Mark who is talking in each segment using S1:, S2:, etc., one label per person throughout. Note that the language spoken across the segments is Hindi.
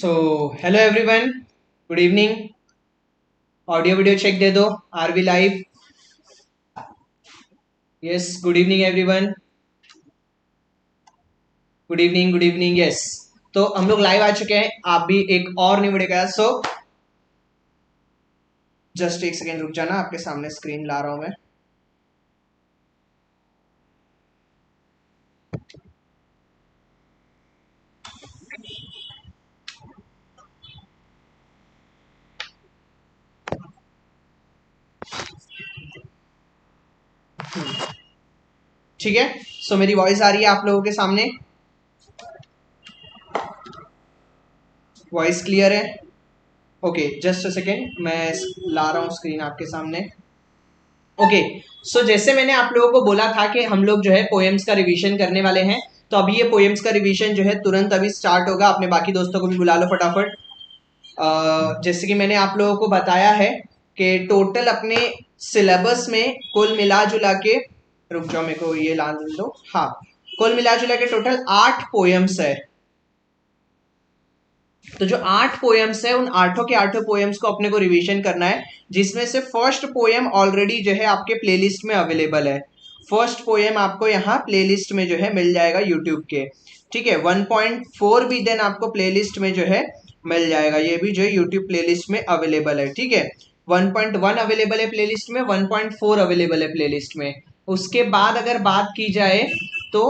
S1: सो hello everyone, good evening. Audio video check दे दो। Are we live? Yes, good evening everyone. Good evening, good evening. Yes, तो हम लोग लाइव आ चुके हैं। आप भी एक और न्यू वीडियो का। सो जस्ट एक सेकेंड रुक जाना, आपके सामने स्क्रीन ला रहा हूं मैं। ठीक है, सो मेरी वॉइस आ रही है आप लोगों के सामने? वॉइस क्लियर है? ओके, जस्ट अ सेकेंड, मैं ला रहा हूं स्क्रीन आपके सामने। ओके, सो जैसे मैंने आप लोगों को बोला था कि हम लोग जो है पोएम्स का रिवीजन करने वाले हैं, तो अभी ये पोएम्स का रिवीजन जो है तुरंत अभी स्टार्ट होगा। अपने बाकी दोस्तों को भी बुला लो फटाफट। जैसे कि मैंने आप लोगों को बताया है कि टोटल अपने सिलेबस में कुल मिला जुला के, रुक जाओ मेरे को ये ला दो, हाँ, कुल मिला जुला के टोटल 8 पोएम्स है। तो जो 8 पोएम्स है, उन आठों के आठों पोएम्स को अपने को रिवीजन करना है, जिसमें से फर्स्ट पोएम ऑलरेडी जो है आपके प्लेलिस्ट में अवेलेबल है। फर्स्ट पोएम आपको यहाँ प्लेलिस्ट में जो है मिल जाएगा यूट्यूब के। ठीक है, 1.4 भी देन आपको प्लेलिस्ट में जो है मिल जाएगा, ये भी जो है यूट्यूब प्लेलिस्ट में अवेलेबल है। ठीक है, 1.1 अवेलेबल है प्लेलिस्ट में, 1.4 अवेलेबल है प्लेलिस्ट में। उसके बाद अगर बात की जाए तो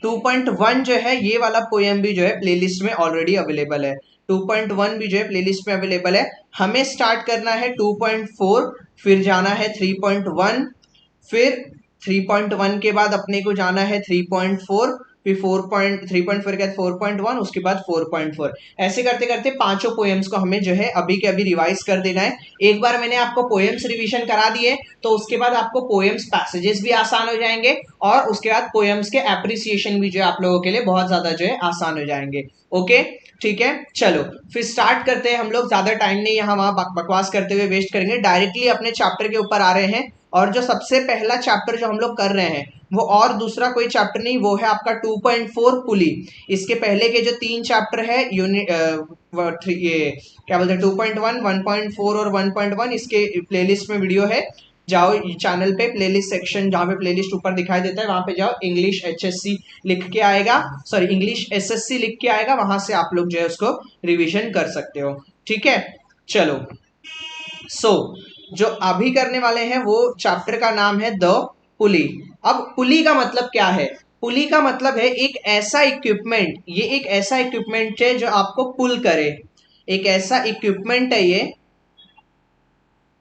S1: 2.1 जो है ये वाला पोएम भी जो है प्लेलिस्ट में ऑलरेडी अवेलेबल है। 2.1 भी जो है प्लेलिस्ट में अवेलेबल है। हमें स्टार्ट करना है 2.4, फिर जाना है 3.1, फिर 3.1 के बाद अपने को जाना है 3.4, फिर 3.4 के बाद 4.1, उसके बाद 4.4। ऐसे करते करते पांचों पोएम्स को हमें जो है अभी के अभी रिवाइज कर देना है। एक बार मैंने आपको पोएम्स रिवीजन करा दिए तो उसके बाद आपको पोएम्स पैसेजेस भी आसान हो जाएंगे, और उसके बाद पोएम्स के एप्रिसिएशन भी जो है आप लोगों के लिए बहुत ज्यादा जो है आसान हो जाएंगे। ओके, ठीक है, चलो फिर स्टार्ट करते हैं। हम लोग ज्यादा टाइम नहीं यहाँ वहां बकवास करते हुए वेस्ट करेंगे, डायरेक्टली अपने चैप्टर के ऊपर आ रहे हैं। और जो सबसे पहला चैप्टर जो हम लोग कर रहे हैं वो और दूसरा कोई चैप्टर नहीं, वो है आपका 2.4 पुली। इसके पहले के जो 3 चैप्टर है यूनिट ये क्या बोलते हैं 2.1, 1.4 और 1.1, इसके प्लेलिस्ट में वीडियो है। जाओ चैनल पे प्लेलिस्ट सेक्शन, जहां पे प्लेलिस्ट ऊपर दिखाई देता है वहां पे जाओ, इंग्लिश HSC लिख के आएगा, सॉरी इंग्लिश SSC लिख के आएगा, वहां से आप लोग जो है उसको रिवीजन कर सकते हो। ठीक है, चलो। सो जो अभी करने वाले हैं वो चैप्टर का नाम है द पुली। अब पुली का मतलब क्या है? पुली का मतलब है एक ऐसा इक्विपमेंट, ये एक ऐसा इक्विपमेंट है जो आपको पुल करे। एक ऐसा इक्विपमेंट है ये,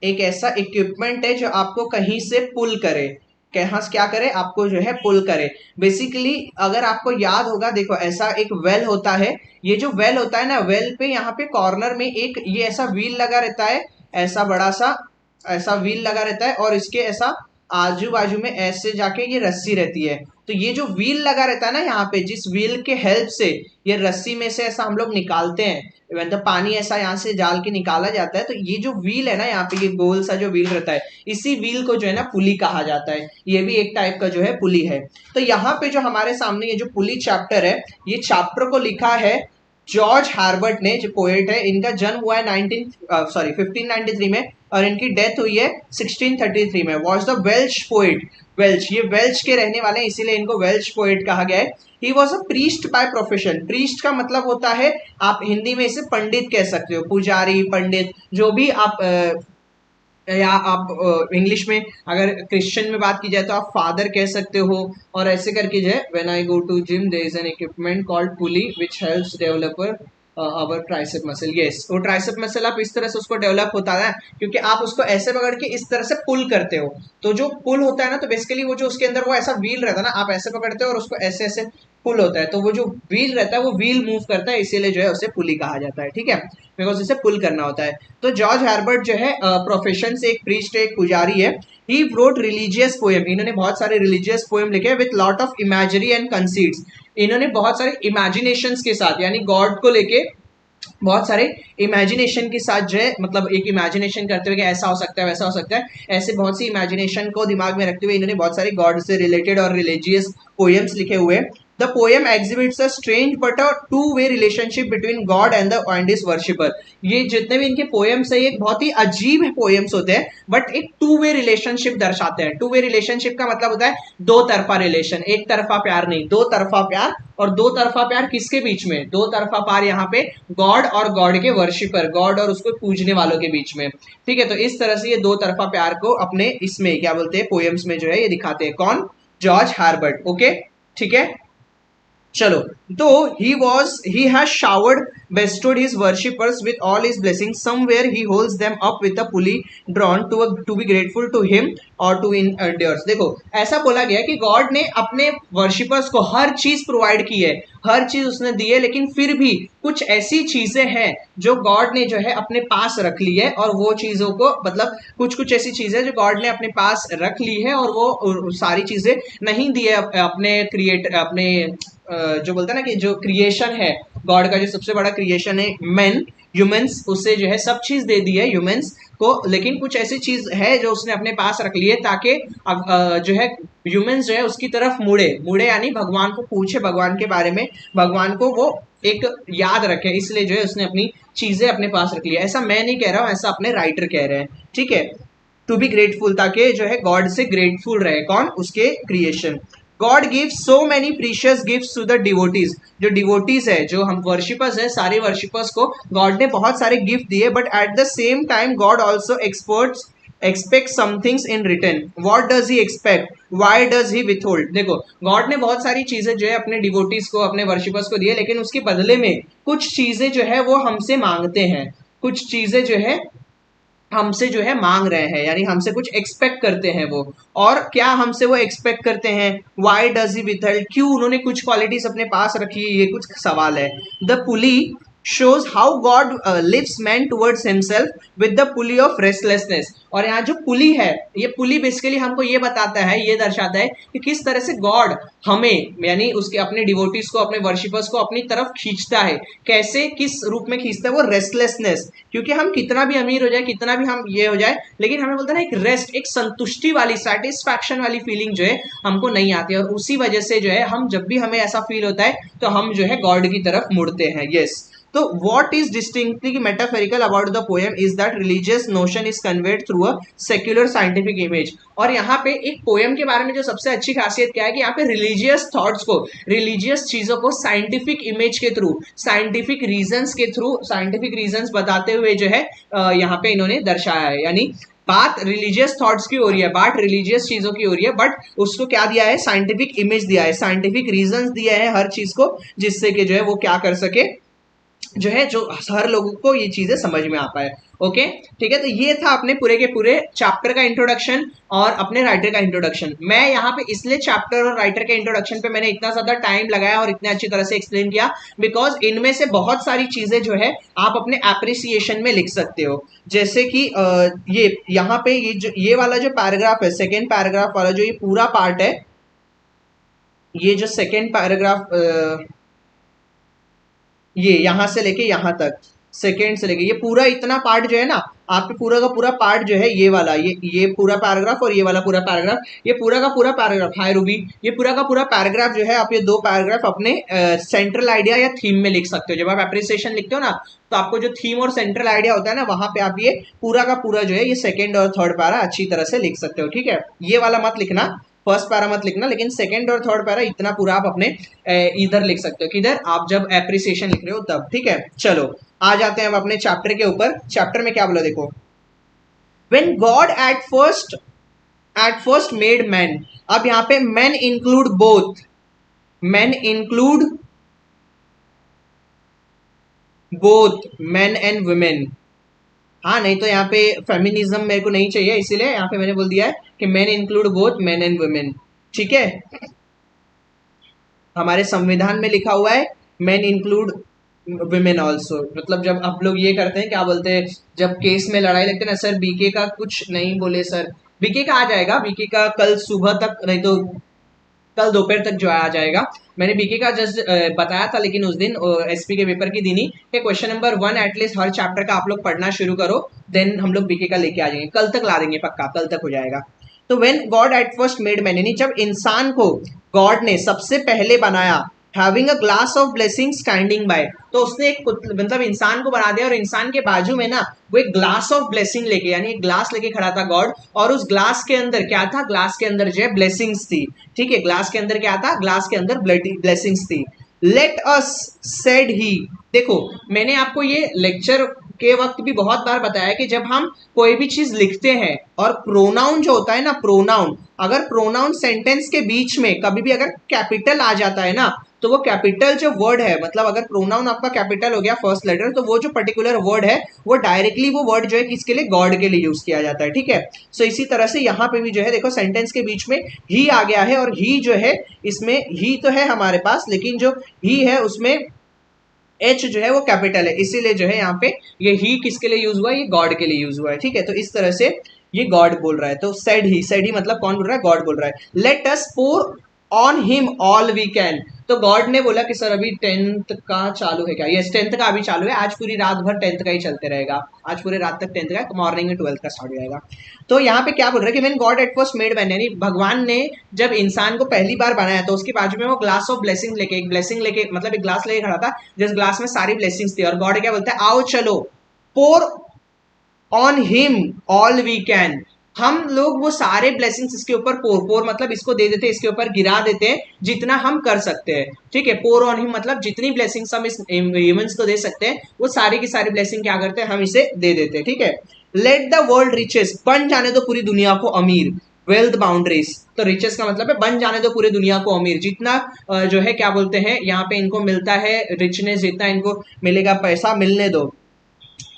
S1: एक ऐसा इक्विपमेंट है जो आपको कहीं से पुल करे। कहाँ से क्या करे? आपको जो है पुल करे। बेसिकली अगर आपको याद होगा, देखो ऐसा एक वेल होता है। ये जो वेल होता है ना, वेल पे यहाँ पे कॉर्नर में एक ये ऐसा व्हील लगा रहता है, ऐसा बड़ा सा ऐसा व्हील लगा रहता है, और इसके ऐसा आजू बाजू में ऐसे जाके ये रस्सी रहती है। तो ये जो व्हील लगा रहता है ना यहाँ पे, जिस व्हील के हेल्प से ये रस्सी में से ऐसा हम लोग निकालते हैं, मतलब पानी ऐसा यहाँ से डाल के निकाला जाता है, तो ये जो व्हील है ना यहाँ पे, ये गोल सा जो व्हील रहता है, इसी व्हील को जो है ना पुली कहा जाता है। ये भी एक टाइप का जो है पुली है। तो यहाँ पे जो हमारे सामने ये जो पुली चैप्टर है, ये चैप्टर को लिखा है जॉर्ज हार्बर्ट ने, जो पोएट है। इनका जन्म हुआ है 1593 में, और इनकी डेथ हुई है 1633 में। Was the Welsh poet. Welsh, ये वेल्श के रहने वाले हैं, इसीलिए इनको वेल्श पोएट कहा गया है। He was a priest by profession. Priest का मतलब होता है, आप हिंदी में इसे पंडित कह सकते हो, पुजारी, पंडित, जो भी आप या आप इंग्लिश में अगर क्रिश्चियन में बात की जाए तो आप फादर कह सकते हो। और ऐसे करके जो है, when I go to gym there is an equipment called pulley which helps developer our tricep muscle. Yes, वो ट्राइसेप मसल आप इस तरह से उसको डेवलप होता है क्योंकि आप उसको ऐसे पकड़ के इस तरह से पुल करते हो। तो जो पुल होता है ना, तो बेसिकली वो जो उसके अंदर वो ऐसा व्हील रहता है ना, आप ऐसे पकड़ते हो और उसको ऐसे ऐसे पुल होता है, तो वो जो व्हील रहता है वो व्हील मूव करता है, इसीलिए जो है उसे पुली कहा जाता है। ठीक है, बिकॉज इसे पुल करना होता है। तो जॉर्ज हार्बर्ट जो है प्रोफेशन से एक प्रीस्ट, एक पुजारी है। ही wrote रिलीजियस पोएम। इन्होंने बहुत सारे रिलीजियस पोएम लिखे with lot of imagery and conceits. इन्होंने बहुत सारे इमेजिनेशंस के साथ, यानी गॉड को लेके बहुत सारे इमेजिनेशन के साथ जो है, मतलब एक इमेजिनेशन करते हुए कि ऐसा हो सकता है, वैसा हो सकता है, ऐसे बहुत सी इमेजिनेशन को दिमाग में रखते हुए इन्होंने बहुत सारे गॉड से रिलेटेड और रिलीजियस पोएम्स लिखे हुए। The poem exhibits a strange but a two way relationship between God and his worshipper. ये जितने भी इनके पोएम्स है, ये बहुत ही अजीब पोएम्स होते हैं, बट एक टू वे रिलेशनशिप दर्शाते हैं। टू वे रिलेशनशिप का मतलब होता है दो तरफा रिलेशन, एक तरफा प्यार नहीं, दो तरफा प्यार। और दो तरफा प्यार किसके बीच में? दो तरफा प्यार यहाँ पे गॉड और गॉड के वर्शिपर, गॉड और उसको पूजने वालों के बीच में। ठीक है, तो इस तरह से ये दो तरफा प्यार को अपने इसमें क्या बोलते हैं, पोएम्स में जो है ये दिखाते हैं। कौन? जॉर्ज हार्बर्ट। ओके, ठीक है, चलो। तो he has showered bestowed his worshippers with all his blessings, somewhere he holds them up with a pulley drawn to be grateful to him or to endures। देखो, ऐसा बोला गया कि गॉड ने अपने वर्शिपर्स को हर चीज प्रोवाइड की है, हर चीज उसने दी है, लेकिन फिर भी कुछ ऐसी चीजें हैं जो गॉड ने जो है अपने पास रख ली है, और वो चीजों को मतलब कुछ कुछ ऐसी चीजें जो गॉड ने अपने पास रख ली है, और वो सारी चीजें नहीं दी है अपने अपने जो बोलते हैं ना कि जो क्रिएशन है गॉड का, जो सबसे बड़ा क्रिएशन है मैन, ह्यूमंस, उससे जो है सब चीज दे दी है ह्यूमंस को, लेकिन कुछ ऐसी चीज है जो उसने अपने पास रख ली है ताकि जो है ह्यूमंस जो है उसकी तरफ मुड़े यानी भगवान को पूछे, भगवान के बारे में, भगवान को वो एक याद रखे, इसलिए जो है उसने अपनी चीजें अपने पास रख ली है। ऐसा मैं नहीं कह रहा हूं, ऐसा अपने राइटर कह रहे हैं। ठीक है, टू बी ग्रेटफुल, ताकि जो है गॉड से ग्रेटफुल रहे। कौन? उसके creation. God gives so many precious gifts to the devotees. जो डिवोटीज है, जो हम वर्शिपर्स है, सारे वर्शिपर्स को गॉड ने बहुत सारे गिफ्ट दिए, but at the same time God also expect somethings in return. What does he expect, why does he withhold. देखो, गॉड ने बहुत सारी चीजें जो है अपने डिवोटीज को, अपने वर्शिपर्स को दी है, लेकिन उसके बदले में कुछ चीजें जो है वो हमसे मांगते हैं, कुछ चीजें जो है हमसे जो है मांग रहे हैं, यानी हमसे कुछ एक्सपेक्ट करते हैं वो। और क्या हमसे वो एक्सपेक्ट करते हैं? व्हाई डज ही विथहेल्ड, क्यों उन्होंने कुछ क्वालिटीज अपने पास रखी, ये कुछ सवाल है। The pulley shows how God lifts man towards himself with the pulley of restlessness। और यहाँ जो पुली है, ये पुली बेसिकली हमको ये बताता है, ये दर्शाता है कि किस तरह से गॉड हमें, यानी उसके अपने डिवोटीज को, अपने वर्शिपर्स को अपनी तरफ खींचता है। कैसे, किस रूप में खींचता है? वो रेस्टलेसनेस, क्योंकि हम कितना भी अमीर हो जाए, कितना भी हम ये हो जाए, लेकिन हमें बोलते हैं ना एक रेस्ट, एक संतुष्टि वाली, सेटिस्फैक्शन वाली फीलिंग जो है हमको नहीं आती, और उसी वजह से जो है हम जब भी हमें ऐसा फील होता है तो हम जो है गॉड की तरफ मुड़ते हैं। यस, तो what is distinctly metaphorical about the poem is that religious notion is conveyed through a secular scientific image। और यहाँ पे एक पोएम के बारे में जो सबसे अच्छी खासियत क्या है कि यहाँ पे रिलीजियस थॉट्स को, रिलीजियस चीजों को साइंटिफिक इमेज के थ्रू, साइंटिफिक रीजंस के थ्रू, साइंटिफिक रीजंस बताते हुए जो है यहाँ पे इन्होंने दर्शाया है। यानी बात रिलीजियस थॉट्स की हो रही है, बात रिलीजियस चीजों की हो रही है, बट उसको क्या दिया है? साइंटिफिक इमेज दिया है, साइंटिफिक रीजंस दिया है हर चीज को, जिससे कि जो है वो क्या कर सके, जो है जो हर लोगों को ये चीजें समझ में आ पाए। ओके, ठीक है, तो ये था अपने पूरे के पूरे चैप्टर का इंट्रोडक्शन और अपने राइटर का इंट्रोडक्शन। मैं यहाँ पे इसलिए चैप्टर और राइटर के इंट्रोडक्शन पे मैंने इतना ज्यादा टाइम लगाया और इतने अच्छी तरह से एक्सप्लेन किया, बिकॉज इनमें से बहुत सारी चीजें जो है आप अपने एप्रिसिएशन में लिख सकते हो। जैसे कि ये यहाँ पे ये वाला जो पैराग्राफ है, सेकेंड पैराग्राफ वाला जो ये पूरा पार्ट है, ये जो सेकेंड पैराग्राफ, ये यहां से लेके यहां तक, सेकेंड से लेके ये पूरा इतना पार्ट जो है ना, आपके पूरा का पूरा पार्ट जो है ये वाला, ये पूरा पैराग्राफ और ये वाला पूरा पैराग्राफ, ये पूरा का पूरा पैराग्राफ, हाय रूबी, ये पूरा का पूरा पैराग्राफ जो है आप ये दो पैराग्राफ अपने सेंट्रल आइडिया या थीम में लिख सकते हो। जब आप एप्रिसिएशन लिखते हो ना, तो आपको जो थीम और सेंट्रल आइडिया होता है ना, वहां पे आप ये पूरा का पूरा जो है ये सेकेंड और थर्ड पैरा अच्छी तरह से लिख सकते हो। ठीक है, ये वाला मत लिखना, फर्स्ट पैरा मत लिखना, लेकिन सेकंड और थर्ड पैरा इतना पूरा आप अपने इधर लिख सकते हो। किधर? आप जब एप्रिसिएशन लिख रहे हो तब। ठीक है, चलो आ जाते हैं अब अपने चैप्टर के ऊपर। चैप्टर में क्या बोला देखो, when God at first made man. अब यहाँ पे man include both, man include both man and women. हाँ, नहीं तो यहाँ पे फेमिनिज्म मेरे को नहीं चाहिए, इसीलिए यहाँ पे मैंने बोल दिया है कि man include both man and women. ठीक है, हमारे संविधान में लिखा हुआ है मैन इंक्लूड वुमेन ऑल्सो। मतलब जब आप लोग ये करते हैं, क्या बोलते हैं, जब केस में लड़ाई लगते हैं ना, सर बीके का कुछ नहीं बोले सर, बीके का आ जाएगा, बीके का कल सुबह तक, नहीं तो कल दोपहर तक जो आ जाएगा। मैंने बीके का जस्ट बताया था, लेकिन उस दिन एसपी के पेपर की दिन ही कि क्वेश्चन नंबर 1 एटलीस्ट हर चैप्टर का आप लोग पढ़ना शुरू करो, देन हम लोग बीके का लेके आ जाएंगे, कल तक ला देंगे, पक्का कल तक हो जाएगा। तो when God at first made man, यानी जब इंसान को गॉड ने सबसे पहले बनाया, having a glass of blessing standing bye, तो उसने एक मतलब इंसान को बना दिया और इंसान के बाजू में ना वो एक ग्लास ऑफ ब्लेसिंग लेके, यानी एक ग्लास लेके खड़ा था गॉड, और उस ग्लास के अंदर क्या था, ग्लास के अंदर जो है ब्लेसिंग्स थी। ठीक है, ग्लास के अंदर क्या था, ग्लास के अंदर ब्लेसिंग्स थी। लेट अस सेड ही, देखो मैंने आपको ये लेक्चर के वक्त भी बहुत बार बताया कि जब हम कोई भी चीज लिखते हैं और प्रोनाउन जो होता है ना, प्रोनाउन, अगर प्रोनाउन सेंटेंस के बीच में कभी भी अगर कैपिटल आ जाता है ना, तो वो कैपिटल जो वर्ड है, मतलब अगर प्रोनाउन आपका कैपिटल हो गया फर्स्ट लेटर, तो वो जो पर्टिकुलर वर्ड है वो डायरेक्टली वो वर्ड जो है किसके लिए, गॉड के लिए यूज किया जाता है। ठीक है, सो इसी तरह से यहाँ पे भी जो है देखो सेंटेंस के बीच में ही आ गया है, और ही जो है इसमें ही तो है हमारे पास, लेकिन जो ही है उसमें एच जो है वो कैपिटल है, इसीलिए जो है यहाँ पे ये ही किसके लिए यूज हुआ है, ये गॉड के लिए यूज हुआ है। ठीक है, तो इस तरह से ये गॉड बोल रहा है, तो सेड ही मतलब कौन बोल रहा है, गॉड बोल रहा है। Let us pour on him all we can, तो गॉड ने बोला कि सर अभी 10th का चालू है क्या, यस 10th का अभी चालू है, आज पूरी रात भर 10th का ही चलते रहेगा, आज पूरे रात तक 10th का, मॉर्निंग में 12th का स्टार्ट हो जाएगा। तो यहाँ पे क्या बोल रहा है कि when God at first made man, यानी भगवान ने जब इंसान को पहली बार बनाया तो उसके बाजू में वो ग्लास ऑफ ब्लेसिंग लेके, एक ब्लेसिंग लेके मतलब एक ग्लास लेके खड़ा था, जिस ग्लास में सारी ब्लेसिंग्स थी, और गॉड क्या बोलता है, आओ चलो pour on him all we can, हम लोग वो सारे ब्लेसिंग्स इसके ऊपर पोर, पोर मतलब इसको दे देते हैं, इसके ऊपर गिरा देते हैं जितना हम कर सकते हैं। ठीक है, पोर ऑन हिम मतलब जितनी ब्लेसिंग्स हम इस ह्यूमंस को दे सकते हैं वो सारी की सारी ब्लेसिंग क्या करते हैं, हम इसे दे देते हैं। ठीक है, लेट द वर्ल्ड रिचेस, बन जाने दो पूरी दुनिया को अमीर, वेल्थ बाउंड्रीज, तो रिचेस का मतलब है बन जाने दो पूरी दुनिया को अमीर, जितना जो है क्या बोलते हैं यहाँ पे इनको मिलता है रिचनेस, जितना इनको मिलेगा पैसा मिलने दो।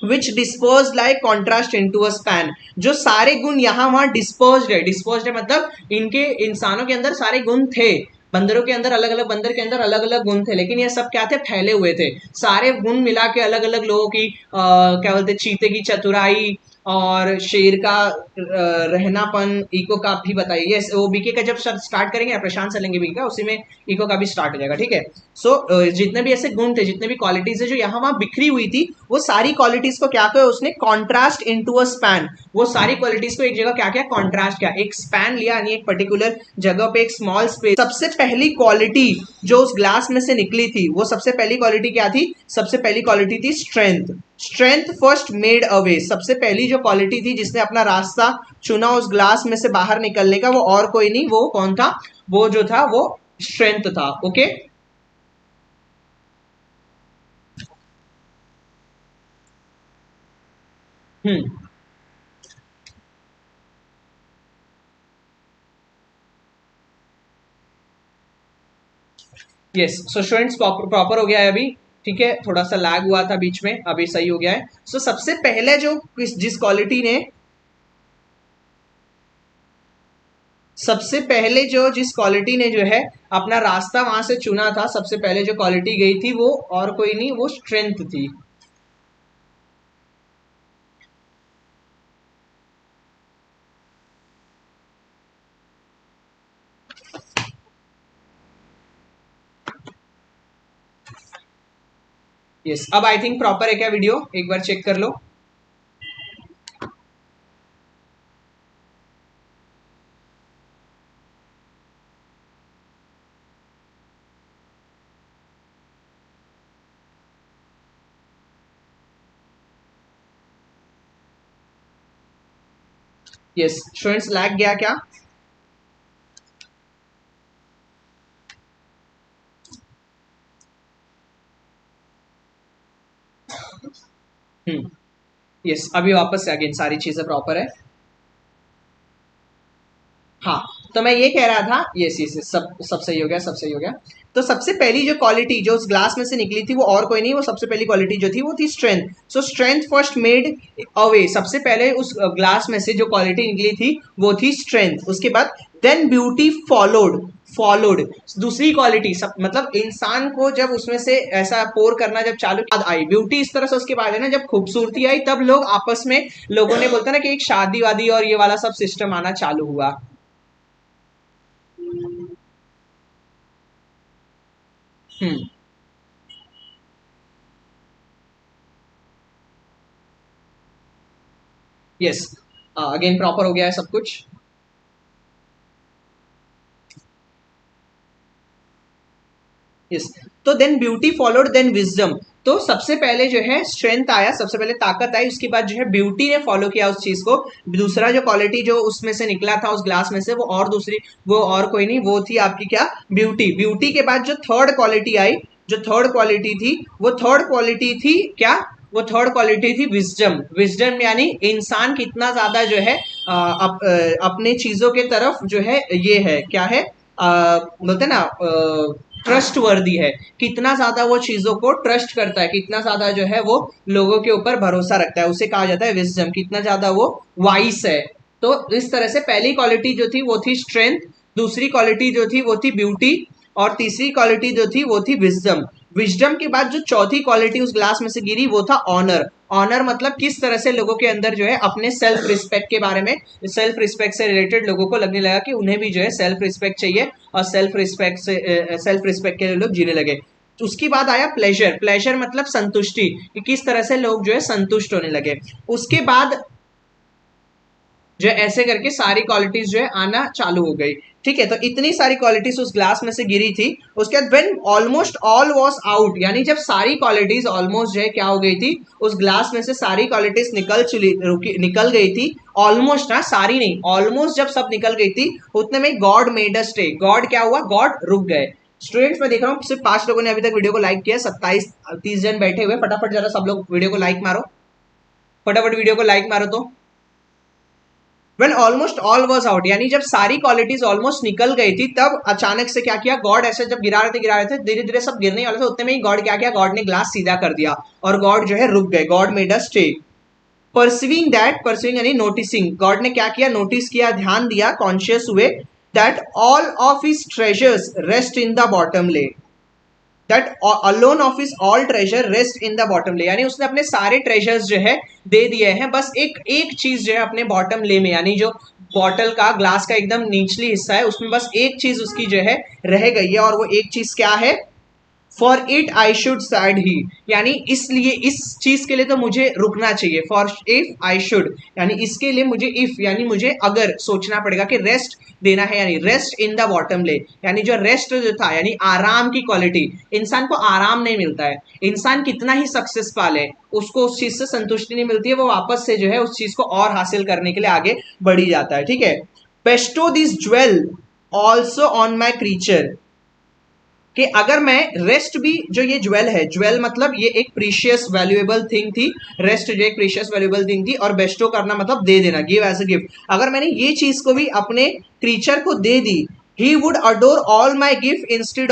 S1: Which dispose like contrast in to a span, जो सारे गुण यहाँ वहां डिस्पोज है, डिस्पोज है मतलब इनके इंसानों के अंदर सारे गुण थे, बंदरों के अंदर अलग अलग, बंदर के अंदर अलग अलग गुण थे, लेकिन ये सब क्या थे, फैले हुए थे, सारे गुण मिला के अलग अलग लोगों की क्या बोलते, चीते की चतुराई और शेर का रहनापन, इको का भी बताइए, यस वो बीके का जब स्टार्ट करेंगे प्रशांत सर लेंगे बीके का, उसी में इको का भी स्टार्ट हो जाएगा। ठीक है, सो जितने भी ऐसे गुण थे, जितने भी क्वालिटीज है जो यहाँ वहां बिखरी हुई थी, वो सारी क्वालिटीज को क्या किया उसने, कॉन्ट्रास्ट इनटू अ स्पैन, वो सारी क्वालिटीज को एक जगह क्या किया, कॉन्ट्रास्ट किया, एक स्पैन लिया, यानी एक पर्टिकुलर जगह पे एक स्मॉल स्पेस। सबसे पहली क्वालिटी जो उस ग्लास में से निकली थी, वो सबसे पहली क्वालिटी क्या थी, सबसे पहली क्वालिटी थी strength, strength first made away, सबसे पहली जो क्वालिटी थी जिसने अपना रास्ता चुना उस ग्लास में से बाहर निकलने का, वो और कोई नहीं, वो कौन था, वो जो था वो स्ट्रेंथ था। ओके, हम्म, यस, सो स्टूडेंट्स प्रॉपर हो गया है अभी। ठीक है, थोड़ा सा लैग हुआ था बीच में, अभी सही हो गया है। सो सबसे पहले जो जिस क्वालिटी ने, सबसे पहले जो जिस क्वालिटी ने जो है अपना रास्ता वहां से चुना था, सबसे पहले जो क्वालिटी गई थी वो और कोई नहीं, वो स्ट्रेंथ थी। यस, अब आई थिंक प्रॉपर है क्या वीडियो, एक बार चेक कर लो। यस स्टूडेंट्स, लैग गया क्या? हम्म, यस अभी वापस से अगेन सारी चीजें प्रॉपर है। हाँ, तो मैं ये कह रहा था, यस यस यस, सब सब सही हो गया, सब सही हो गया। तो सबसे पहली जो क्वालिटी जो उस ग्लास में से निकली थी वो और कोई नहीं, वो सबसे पहली क्वालिटी जो थी वो थी स्ट्रेंथ। सो स्ट्रेंथ फर्स्ट मेड अवे, सबसे पहले उस ग्लास में से जो क्वालिटी निकली थी वो थी स्ट्रेंथ, उसके बाद देन ब्यूटी फॉलोड, फॉलोड दूसरी क्वालिटी, सब मतलब इंसान को जब उसमें से ऐसा पोर करना जब चालू आई, ब्यूटी इस तरह से उसके बाद है ना, जब खूबसूरती आई तब लोग आपस में, लोगों ने बोलता ना कि एक शादी वादी और ये वाला सब सिस्टम आना चालू हुआ। हम्म, यस, अगेन प्रॉपर हो गया है सब कुछ। इस तो then beauty followed then wisdom. तो सबसे पहले जो है स्ट्रेंथ आया, सबसे पहले ताकत आई, उसके बाद जो है ब्यूटी ने फॉलो किया उस चीज को। दूसरा जो क्वालिटी जो उसमें से निकला था उस ग्लास में से, वो और दूसरी, वो और कोई नहीं, वो थी आपकी क्या, ब्यूटी। ब्यूटी के बाद जो थर्ड क्वालिटी आई, जो थर्ड क्वालिटी थी, वो थर्ड क्वालिटी थी क्या, वो थर्ड क्वालिटी थी विजडम। विजडम यानी इंसान कितना ज्यादा जो है अपने चीजों के तरफ जो है ये है क्या है, बोलते ना, ट्रस्ट वर्दी है, कितना ज्यादा वो चीजों को ट्रस्ट करता है, कितना ज्यादा जो है वो लोगों के ऊपर भरोसा रखता है, उसे कहा जाता है विजडम, कितना ज्यादा वो वाइस है। तो इस तरह से पहली क्वालिटी जो थी वो थी स्ट्रेंथ, दूसरी क्वालिटी जो थी वो थी ब्यूटी, और तीसरी क्वालिटी जो थी वो थी विजडम। विजडम के बाद जो चौथी क्वालिटी उस ग्लास में से गिरी वो था ऑनर। ऑनर मतलब किस तरह से लोगों के अंदर जो है अपने सेल्फ रिस्पेक्ट के बारे में, सेल्फ रिस्पेक्ट से रिलेटेड लोगों को लगने लगा कि उन्हें भी जो है सेल्फ रिस्पेक्ट चाहिए, और सेल्फ रिस्पेक्ट के लिए लोग जीने लगे। उसके बाद आया प्लेजर। प्लेजर मतलब संतुष्टि, कि किस तरह से लोग जो है संतुष्ट होने लगे। उसके बाद जो ऐसे करके सारी क्वालिटीज जो है आना चालू हो गई। ठीक है, तो इतनी सारी क्वालिटीज उस ग्लास में से गिरी थी। उसके बाद when almost all was out, यानी जब सारी क्वालिटीज ऑलमोस्ट जो है क्या हो गई थी, उस ग्लास में से सारी क्वालिटीज निकल गई थी। ऑलमोस्ट ना, सारी नहीं, ऑलमोस्ट जब सब निकल गई थी उतने में God made a stay. God क्या हुआ, गॉड रुक गए। स्टूडेंट्स मैं देख रहा हूँ सिर्फ 5 लोगों ने अभी तक वीडियो को लाइक किया, 27-30 जन बैठे हुए, फटाफट जरा सब लोग वीडियो को लाइक मारो, फटाफट वीडियो को लाइक मारो। तो When almost all was out, यानी जब सारी क्वालिटीज ऑलमोस्ट निकल गई थी, तब अचानक से क्या किया, गॉड ऐसे जब गिरा रहे थे धीरे धीरे सब गिरने वाले थे, उतने में ही गॉड क्या किया, गॉड ने ग्लास सीधा कर दिया और गॉड जो है रुक गए। God made a stay. Perceiving that, perceiving यानी नोटिसिंग, गॉड ने क्या किया, नोटिस किया, ध्यान दिया, कॉन्शियस हुए, that all of his treasures rest in the bottom lay, that alone of his all treasure rest in the bottom lay, यानी उसने अपने सारे ट्रेजर्स जो है दे दिए हैं, बस एक एक चीज जो है अपने बॉटम ले में, यानी जो बॉटल का, ग्लास का एकदम निचली हिस्सा है, उसमें बस एक चीज उसकी जो है रह गई है, और वो एक चीज क्या है, for it I should said he, यानी इसलिए, इस चीज के लिए तो मुझे रुकना चाहिए। फॉर इफ आई शुड यानी इसके लिए मुझे, इफ यानी मुझे अगर सोचना पड़ेगा कि रेस्ट देना है, यानी rest in the bottom lay, यानी जो रेस्ट जो था, यानी आराम की क्वालिटी। इंसान को आराम नहीं मिलता है, इंसान कितना ही सक्सेस पा ले उसको उस चीज से संतुष्टि नहीं मिलती है, वो वापस से जो है उस चीज को और हासिल करने के लिए आगे बढ़ी जाता है। ठीक है, Bairstow this jewel also on my creature, कि अगर मैं रेस्ट भी, जो ये ज्वेल है, ज्वेल मतलब ये एक प्रीशियस वैल्यूएबल थिंग थी, रेस्ट जो एक प्रीशियस वैल्यूएबल थिंग थी, और बेस्टो करना मतलब दे देना, गिव एज अ गिफ्ट। अगर मैंने ये चीज को भी अपने क्रीचर को दे दी, he would adore all my gift instead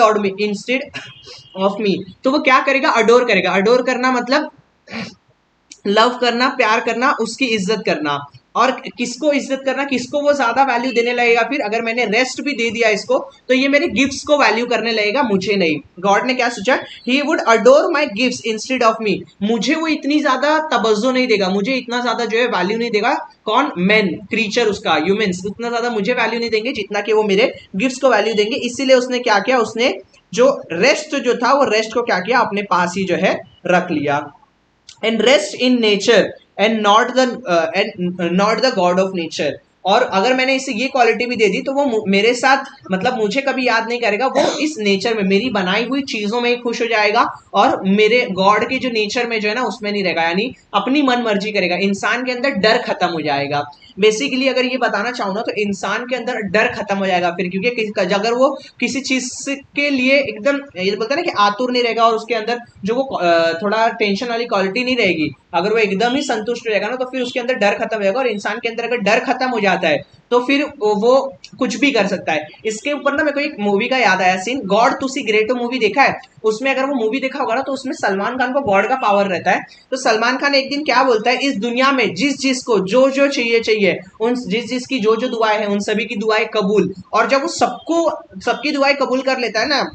S1: of me, तो वो क्या करेगा, अडोर करेगा। अडोर करना मतलब लव करना, प्यार करना, उसकी इज्जत करना। और किसको इज्जत करना, किसको वो ज्यादा वैल्यू देने लगेगा, फिर अगर मैंने रेस्ट भी दे दिया इसको, तो ये मेरे गिफ्ट्स को वैल्यू करने लगेगा, मुझे नहीं। गॉड ने क्या सोचा, ही would adore my gifts instead of मी, मुझे वो इतनी ज्यादा तवज्जो नहीं देगा, मुझे इतना ज्यादा जो है वैल्यू नहीं देगा। कौन, मैन, क्रीचर उसका, ह्यूमंस उतना ज्यादा मुझे वैल्यू नहीं देंगे जितना कि वो मेरे गिफ्ट्स को वैल्यू देंगे। इसीलिए उसने क्या किया, उसने जो रेस्ट जो था, वो रेस्ट को क्या किया, अपने पास ही जो है रख लिया। And rest in nature and not the God of nature. और अगर मैंने इसे ये क्वालिटी भी दे दी, तो वो मेरे साथ, मतलब मुझे कभी याद नहीं करेगा, वो इस नेचर में, मेरी बनाई हुई चीजों में ही खुश हो जाएगा, और मेरे गॉड के जो नेचर में जो है ना, उसमें नहीं रहेगा, यानी अपनी मन मर्जी करेगा। इंसान के अंदर डर खत्म हो जाएगा। बेसिकली अगर ये बताना चाहूँ ना, तो इंसान के अंदर डर खत्म हो जाएगा फिर, क्योंकि अगर वो किसी चीज के लिए एकदम, ये बोलते हैं ना कि आतुर नहीं रहेगा, और उसके अंदर जो वो थोड़ा टेंशन वाली क्वालिटी नहीं रहेगी, अगर वो एकदम ही संतुष्ट रहेगा ना, तो फिर उसके अंदर डर खत्म हो जाएगा। और इंसान के अंदर अगर डर खत्म हो जाता है, तो फिर वो कुछ भी कर सकता है। इसके ऊपर ना मेरे को एक मूवी का याद आया सीन, गॉड तुसी ग्रेटो मूवी देखा है? उसमें अगर वो मूवी देखा होगा ना, तो उसमें सलमान खान को गॉड का पावर रहता है। तो सलमान खान एक दिन क्या बोलता है, इस दुनिया में जिस जिसको जो जो चाहिए, उन जिस जिसकी जो जो दुआएं हैं, उन सभी की दुआएं कबूल। और जब वो सबको, सबकी दुआएं कबूल कर लेता है ना,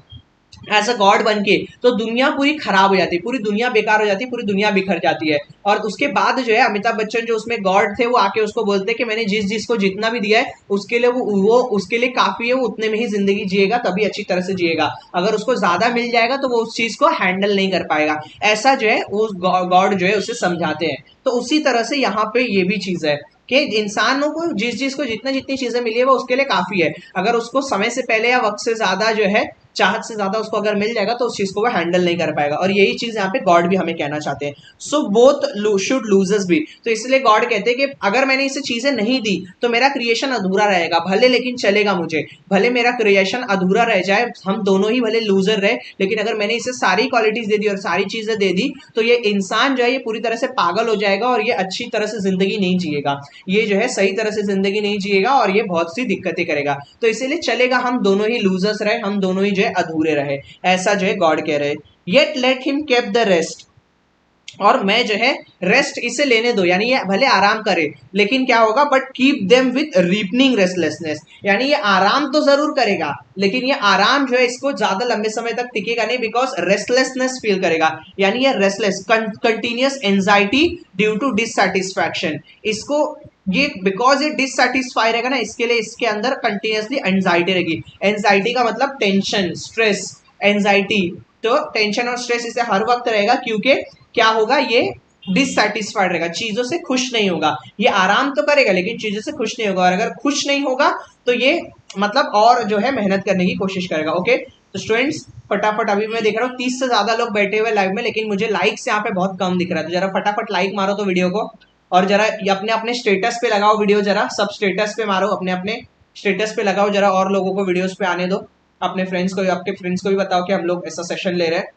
S1: एज अ गॉड बन के, तो दुनिया पूरी खराब हो जाती है, पूरी दुनिया बेकार हो जाती है, पूरी दुनिया बिखर जाती है। और उसके बाद जो है अमिताभ बच्चन जो उसमें गॉड थे, वो आके उसको बोलते हैं कि मैंने जिस जिसको जितना भी दिया है, उसके लिए वो उसके लिए काफी है, वो उतने में ही जिंदगी जिएगा, तभी अच्छी तरह से जिएगा। अगर उसको ज्यादा मिल जाएगा तो वो उस चीज को हैंडल नहीं कर पाएगा। ऐसा जो है वो गॉड जो है उसे समझाते हैं। तो उसी तरह से यहाँ पे ये भी चीज है कि इंसानों को जिस चीज को जितनी चीजें मिली है, वो उसके लिए काफी है। अगर उसको समय से पहले या वक्त से ज्यादा जो है चाहत से ज्यादा उसको अगर मिल जाएगा तो उस चीज को वो हैंडल नहीं कर पाएगा, और यही चीज यहाँ पे गॉड भी हमें कहना चाहते हैं। सो बोथ शुड लूजर्स भी, तो इसलिए गॉड कहते हैं कि अगर मैंने इसे चीजें नहीं दी तो मेरा क्रिएशन अधूरा रहेगा, भले लेकिन चलेगा मुझे, भले मेरा क्रिएशन अधूरा रह जाए, हम दोनों ही भले लूजर रहे, लेकिन अगर मैंने इसे सारी क्वालिटीज दे दी और सारी चीजें दे दी तो ये इंसान जो है ये पूरी तरह से पागल हो जाएगा और ये अच्छी तरह से जिंदगी नहीं जिएगा, ये जो है सही तरह से जिंदगी नहीं जिएगा और ये बहुत सी दिक्कतें करेगा। तो इसीलिए चलेगा हम दोनों ही लूजर्स रहे, हम दोनों ही जो है अधूरे रहे, ऐसा जो है गॉड कह रहे। Yet let him keep the rest, और मैं जो है रेस्ट इसे लेने दो, यानी ये भले आराम करे लेकिन क्या होगा, but keep them with ripening restlessness, यानी ये आराम तो जरूर करेगा लेकिन ये आराम जो है इसको ज्यादा लंबे समय तक टिकेगा नहीं, बिकॉज रेस्टलेसनेस फील करेगा, यानी ये restless continuous anxiety due to dissatisfaction, इसको ये बिकॉज ये डिससेटिस्फाई रहेगा ना, इसके लिए इसके अंदर कंटिन्यूसली एंजाइटी रहेगी। एंजाइटी का मतलब टेंशन, स्ट्रेस, एंजाइटी, तो टेंशन और स्ट्रेस इसे हर वक्त रहेगा, क्योंकि क्या होगा, ये डिससेटिस्फाइड रहेगा, चीजों से खुश नहीं होगा। ये आराम तो करेगा लेकिन चीजों से खुश नहीं होगा, और अगर खुश नहीं होगा तो ये मतलब और जो है मेहनत करने की कोशिश करेगा। ओके, तो स्टूडेंट्स फटाफट, अभी मैं देख रहा हूँ 30 से ज्यादा लोग बैठे हुए लाइव में, लेकिन मुझे लाइक्स यहाँ पे बहुत कम दिख रहा है, तो जरा फटाफट लाइक मारो तो वीडियो को, और जरा अपने अपने स्टेटस पे लगाओ वीडियो, जरा सब स्टेटस पे मारो, अपने अपने स्टेटस पे लगाओ जरा, और लोगों को वीडियोस पे आने दो, अपने फ्रेंड्स को, आपके फ्रेंड्स को भी बताओ कि हम लोग ऐसा सेशन ले रहे हैं।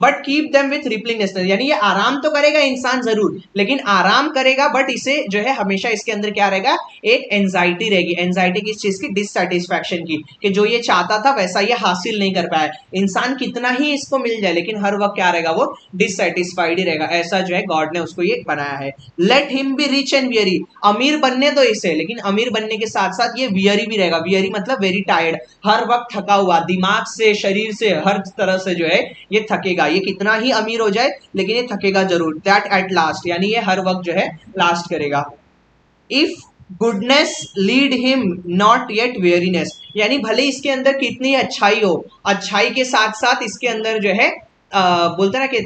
S1: बट कीप देम विथ रिप्लिंगनेस, यानी ये आराम तो करेगा इंसान जरूर, लेकिन आराम करेगा बट इसे जो है हमेशा इसके अंदर क्या रहेगा, एक एंजाइटी रहेगी। एंजाइटी किस चीज की, डिससेटिस्फैक्शन की, कि जो ये चाहता था वैसा ये हासिल नहीं कर पाया। इंसान कितना ही इसको मिल जाए लेकिन हर वक्त क्या रहेगा, वो डिससेटिस्फाइड ही रहेगा, ऐसा जो है गॉड ने उसको ये बनाया है। Let him be rich and weary, अमीर बनने दो इसे, लेकिन अमीर बनने के साथ साथ ये वियरी भी रहेगा। वियरी मतलब वेरी टायर्ड, हर वक्त थका हुआ, दिमाग से, शरीर से, हर तरह से जो है ये थकेगा। ये कितना ही अमीर हो जाए लेकिन ये थकेगा जरूर। दैट एट लास्ट, यानी ये हर वक्त जो है लास्ट करेगा। If goodness lead him not yet weariness, यानी भले इसके अंदर कितनी अच्छाई हो, अच्छाई के साथ साथ इसके अंदर जो है बोलते ना कि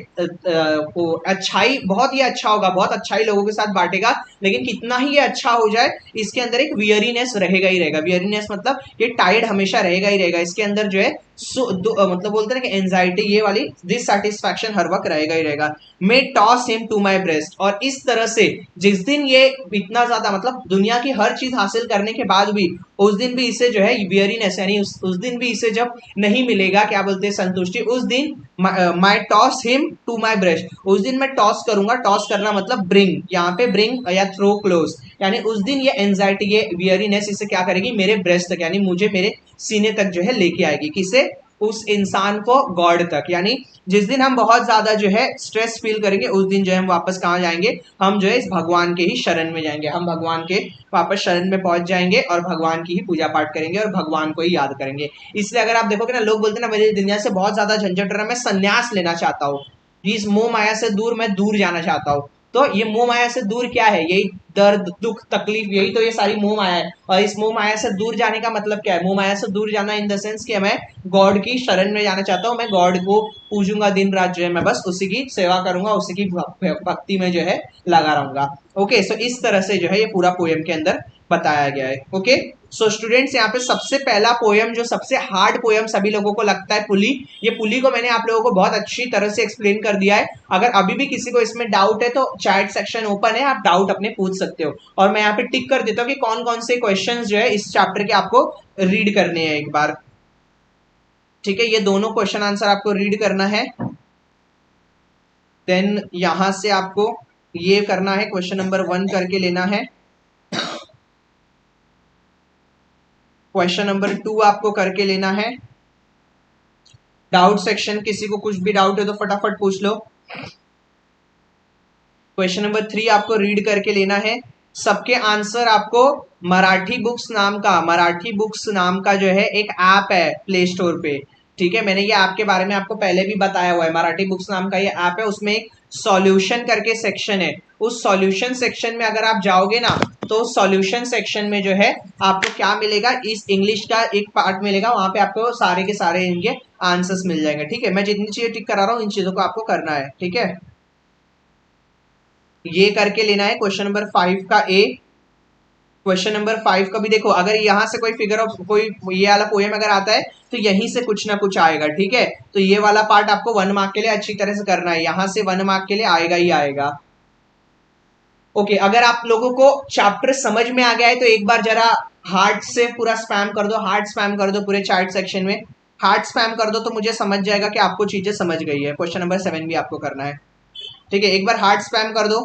S1: अच्छाई बहुत ही अच्छा होगा, बहुत अच्छाई लोगों के साथ बांटेगा, लेकिन कितना ही ये अच्छा हो जाए इसके अंदर एक वियरीनेस रहेगा ही रहेगा। वियरीनेस मतलब ये टायर्ड हमेशा रहेगा ही रहेगा, इसके अंदर जो है मतलब बोलते हैं कि एंजाइटी, ये वाली डिससैटिस्फैक्शन हर वक्त रहेगा ही रहेगा। May toss him to my breast, और इस तरह से जिस दिन ये इतना ज्यादा मतलब दुनिया की हर चीज हासिल करने के बाद भी उस दिन भी इसे जो है वियरीनेस, यानी उस दिन भी इसे जब नहीं मिलेगा क्या बोलते हैं संतुष्टि, उस दिन my toss him to my breast, उस दिन मैं टॉस करूंगा। टॉस करना मतलब ब्रिंग, यहाँ पे ब्रिंग या थ्रो क्लोज, यानी उस दिन ये एंजाइटी, ये वियरीनेस इसे क्या करेगी, मेरे ब्रेस्ट तक, यानी मुझे मेरे सीने तक जो है लेके आएगी। किसे, उस इंसान को, गॉड तक। यानी जिस दिन हम बहुत ज्यादा जो है स्ट्रेस फील करेंगे उस दिन जो है हम वापस कहाँ जाएंगे, हम जो है इस भगवान के ही शरण में जाएंगे, हम भगवान के वापस शरण में पहुंच जाएंगे और भगवान की ही पूजा पाठ करेंगे और भगवान को ही याद करेंगे। इसलिए अगर आप देखोगे ना, लोग बोलते हैं ना मेरी दुनिया से बहुत ज्यादा झंझट रहा है, मैं संन्यास लेना चाहता हूँ, इस मोह माया से दूर मैं दूर जाना चाहता हूँ। तो ये मोह माया से दूर क्या है, यही दर्द, दुख, तकलीफ, यही तो ये सारी मोह माया है। और इस मोह माया से दूर जाने का मतलब क्या है, मोह माया से दूर जाना इन द सेंस कि मैं गॉड की शरण में जाना चाहता हूँ, मैं गॉड को पूजूंगा दिन रात, जो है मैं बस उसी की सेवा करूंगा, उसी की भक्ति में जो है लगा रहूंगा। ओके, सो इस तरह से जो है ये पूरा पोएम के अंदर बताया गया है। ओके, सो स्टूडेंट्स यहाँ पे सबसे पहला पोएम, जो सबसे हार्ड पोएम सभी लोगों को लगता है, पुली, ये पुली को मैंने आप लोगों को बहुत अच्छी तरह से एक्सप्लेन कर दिया है। अगर अभी भी किसी को इसमें डाउट है तो चैट सेक्शन ओपन है, आप डाउट अपने पूछ सकते हो, और मैं यहाँ पे टिक कर देता हूँ कि कौन कौन से क्वेश्चंस जो है इस चैप्टर के आपको रीड करने हैं एक बार। ठीक है, ये दोनों क्वेश्चन आंसर आपको रीड करना है, देन यहां से आपको ये करना है, क्वेश्चन नंबर 1 करके लेना है, क्वेश्चन नंबर 2 आपको करके लेना है। डाउट सेक्शन, किसी को कुछ भी डाउट है तो फटाफट पूछ लो। क्वेश्चन नंबर 3 आपको रीड करके लेना है। सबके आंसर आपको मराठी बुक्स नाम का जो है एक ऐप है प्ले स्टोर पे, ठीक है, मैंने ये ऐप के बारे में आपको पहले भी बताया हुआ है। मराठी बुक्स नाम का ये ऐप है, उसमें एक सॉल्यूशन करके सेक्शन है, उस सॉल्यूशन सेक्शन में अगर आप जाओगे ना तो सॉल्यूशन सेक्शन में जो है आपको क्या मिलेगा, इस इंग्लिश का एक पार्ट मिलेगा, वहां पे आपको सारे के सारे इनके आंसर्स मिल जाएंगे। ठीक है, मैं जितनी चीजें टिक करा रहा हूँ इन चीजों को आपको करना है। ठीक है, ये करके लेना है क्वेश्चन नंबर 5 का ए, क्वेश्चन नंबर 5 का भी देखो, अगर यहाँ से कोई फिगर ऑफ कोई ये वाला पोएम अगर आता है तो यहीं से कुछ ना कुछ आएगा, ठीक है। तो ये वाला पार्ट आपको 1 मार्क के लिए अच्छी तरह से करना है, यहाँ से 1 मार्क के लिए आएगा ही आएगा। ओके, अगर आप लोगों को चैप्टर समझ में आ गया है तो एक बार जरा हार्ट से पूरा स्पैम कर दो, हार्ट स्पैम कर दो पूरे चैट सेक्शन में, हार्ट स्पैम कर दो तो मुझे समझ जाएगा कि आपको चीजें समझ गई है। क्वेश्चन नंबर 7 भी आपको करना है, ठीक है। एक बार हार्ट स्पैम कर दो।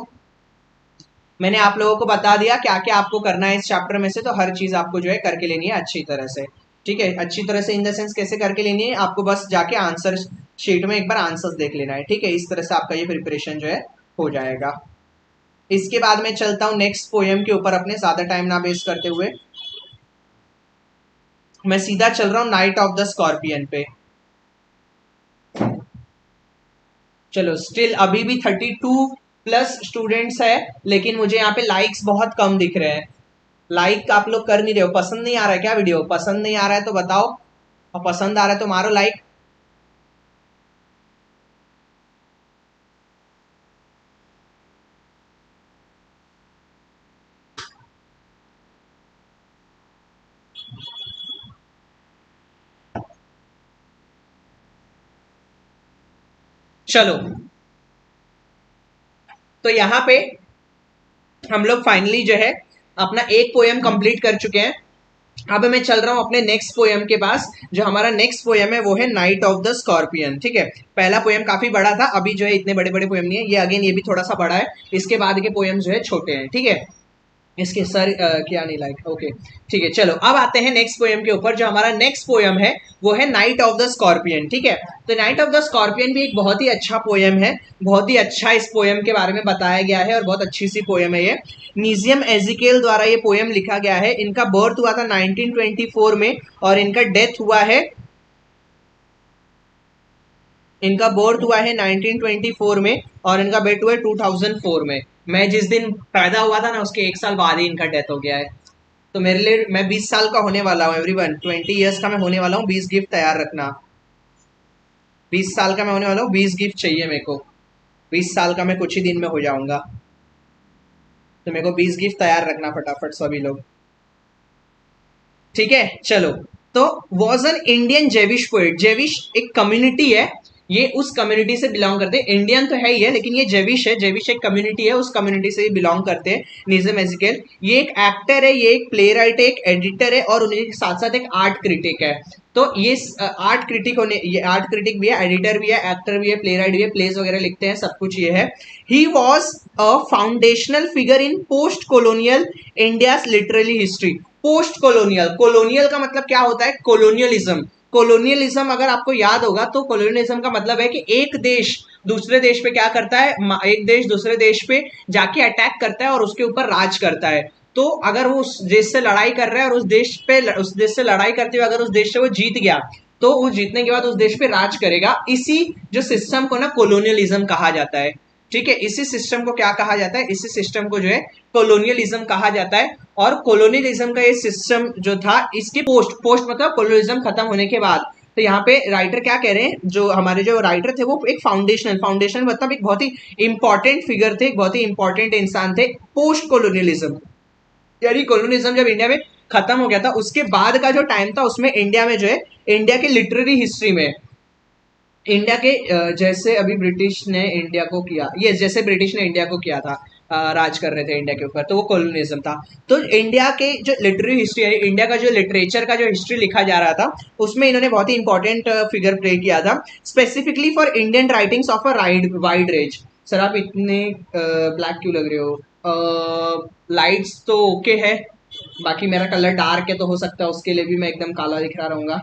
S1: मैंने आप लोगों को बता दिया क्या क्या आपको करना है इस चैप्टर में से, तो हर चीज आपको जो है करके लेनी है अच्छी तरह से, ठीक है। अच्छी तरह से इन द सेंस कैसे करके लेनी है, आपको बस जाके आंसर शीट में एक बार आंसर्स देख लेना है, ठीक है। इस तरह से आपका ये प्रिपरेशन जो है हो जाएगा। इसके बाद मैं चलता हूँ नेक्स्ट पोएम के ऊपर, अपने ज्यादा टाइम ना वेस्ट करते हुए मैं सीधा चल रहा हूँ नाइट ऑफ द स्कॉर्पियन पे। चलो, स्टिल अभी भी 32+ स्टूडेंट्स है, लेकिन मुझे यहाँ पे लाइक्स बहुत कम दिख रहे हैं। लाइक आप लोग कर नहीं रहे हो, पसंद नहीं आ रहा है क्या वीडियो? पसंद नहीं आ रहा है तो बताओ, और पसंद आ रहा है तो मारो लाइक। चलो, तो यहाँ पे हम लोग फाइनली जो है अपना एक पोएम कंप्लीट कर चुके हैं। अब मैं चल रहा हूं अपने नेक्स्ट पोएम के पास। जो हमारा नेक्स्ट पोएम है वो है नाइट ऑफ द स्कॉर्पियन, ठीक है। पहला पोएम काफी बड़ा था, अभी जो है इतने बड़े बड़े पोएम नहीं है, ये अगेन ये भी थोड़ा सा बड़ा है। इसके बाद के पोएम जो है छोटे हैं, ठीक है। इसके सर क्या नहीं लाइक, ओके ठीक है। चलो, अब आते हैं नेक्स्ट पोएम के ऊपर। जो हमारा नेक्स्ट पोएम है वो है नाइट ऑफ द स्कॉर्पियन, ठीक है। तो नाइट ऑफ द स्कॉर्पियन भी एक बहुत ही अच्छा पोएम है, बहुत ही अच्छा इस पोएम के बारे में बताया गया है और बहुत अच्छी सी पोएम है ये। नीजियम एजिकेल द्वारा ये पोएम लिखा गया है। इनका बर्थ हुआ था 1924 में और इनका डेथ हुआ है, इनका बर्थ हुआ है 1924 में और इनका डेथ हुआ है 2004 में। मैं जिस दिन पैदा हुआ था ना उसके 1 साल बाद ही इनका डेथ हो गया है। तो मेरे लिए, मैं 20 साल का होने वाला हूँ एवरीवन, 20 ईयर्स का मैं होने वाला हूँ। 20 गिफ्ट तैयार रखना, 20 साल का मैं होने वाला हूँ, 20 गिफ्ट चाहिए मेरे को। 20 साल का मैं कुछ ही दिन में हो जाऊंगा, तो मेरे को 20 गिफ्ट तैयार रखना फटाफट सभी लोग, ठीक है। चलो, तो was an Indian Jewish poet. Jewish एक कम्युनिटी है, ये उस कम्युनिटी से बिलोंग करते हैं। इंडियन तो है ही है, लेकिन ये जेविश है, जेविश एक कम्युनिटी है, उस कम्युनिटी से बिलोंग करते हैं निज़म एजिकेल। ये एक एक्टर है, ये एक प्ले राइट है, एक एडिटर है और उन्हीं के साथ साथ एक आर्ट क्रिटिक है। तो ये आर्ट क्रिटिक होने, ये आर्ट क्रिटिक भी है, एडिटर भी है, एक्टर भी है, प्ले राइट भी है, प्लेज वगैरह लिखते हैं, सब कुछ ये है। He was a foundational figure in post colonial India literary history. Post colonial, colonial का मतलब क्या होता है? कोलोनियलिज्म। कोलोनियलिज्म अगर आपको याद होगा तो कोलोनियलिज्म का मतलब है कि एक देश दूसरे देश पे क्या करता है, एक देश दूसरे देश पे जाके अटैक करता है और उसके ऊपर राज करता है। तो अगर वो उस देश से लड़ाई कर रहा है और उस देश पे, उस देश से लड़ाई करते हुए अगर उस देश से वो जीत गया तो वो जीतने के बाद उस देश पे राज करेगा। इसी जो सिस्टम को ना कोलोनियलिज्म कहा जाता है, ठीक है। इसी सिस्टम को क्या कहा जाता है? इसी सिस्टम को जो है कोलोनियलिज्म कहा जाता है। और कोलोनियलिज्म का ये सिस्टम जो था, इसके पोस्ट पोस्ट मतलब कोलोनियलिज्म खत्म होने के बाद, तो यहाँ पे राइटर क्या कह रहे हैं, जो हमारे जो राइटर थे वो एक फाउंडेशनल मतलब एक बहुत ही इंपॉर्टेंट फिगर थे, एक बहुत ही इंपॉर्टेंट इंसान थे पोस्ट कोलोनियलिज्म। यानी कोलोनियलिज्म जब इंडिया में खत्म हो गया था उसके बाद का जो टाइम था उसमें इंडिया में जो है, इंडिया की लिटरेरी हिस्ट्री में, इंडिया के जैसे अभी ब्रिटिश ने इंडिया को किया, ये जैसे ब्रिटिश ने इंडिया को किया था, राज कर रहे थे इंडिया के ऊपर, तो वो कॉलोनिज्म था। तो इंडिया के जो लिटरेरी हिस्ट्री है, इंडिया का जो लिटरेचर का जो हिस्ट्री लिखा जा रहा था, उसमें इन्होंने बहुत ही इंपॉर्टेंट फिगर प्ले किया था, specifically for Indian writings of a wide range. Sir आप इतने ब्लैक क्यों लग रहे हो? लाइट्स तो ओके है, बाकी मेरा कलर डार्क है तो हो सकता है उसके लिए भी मैं एकदम काला दिख रहा रहूंगा।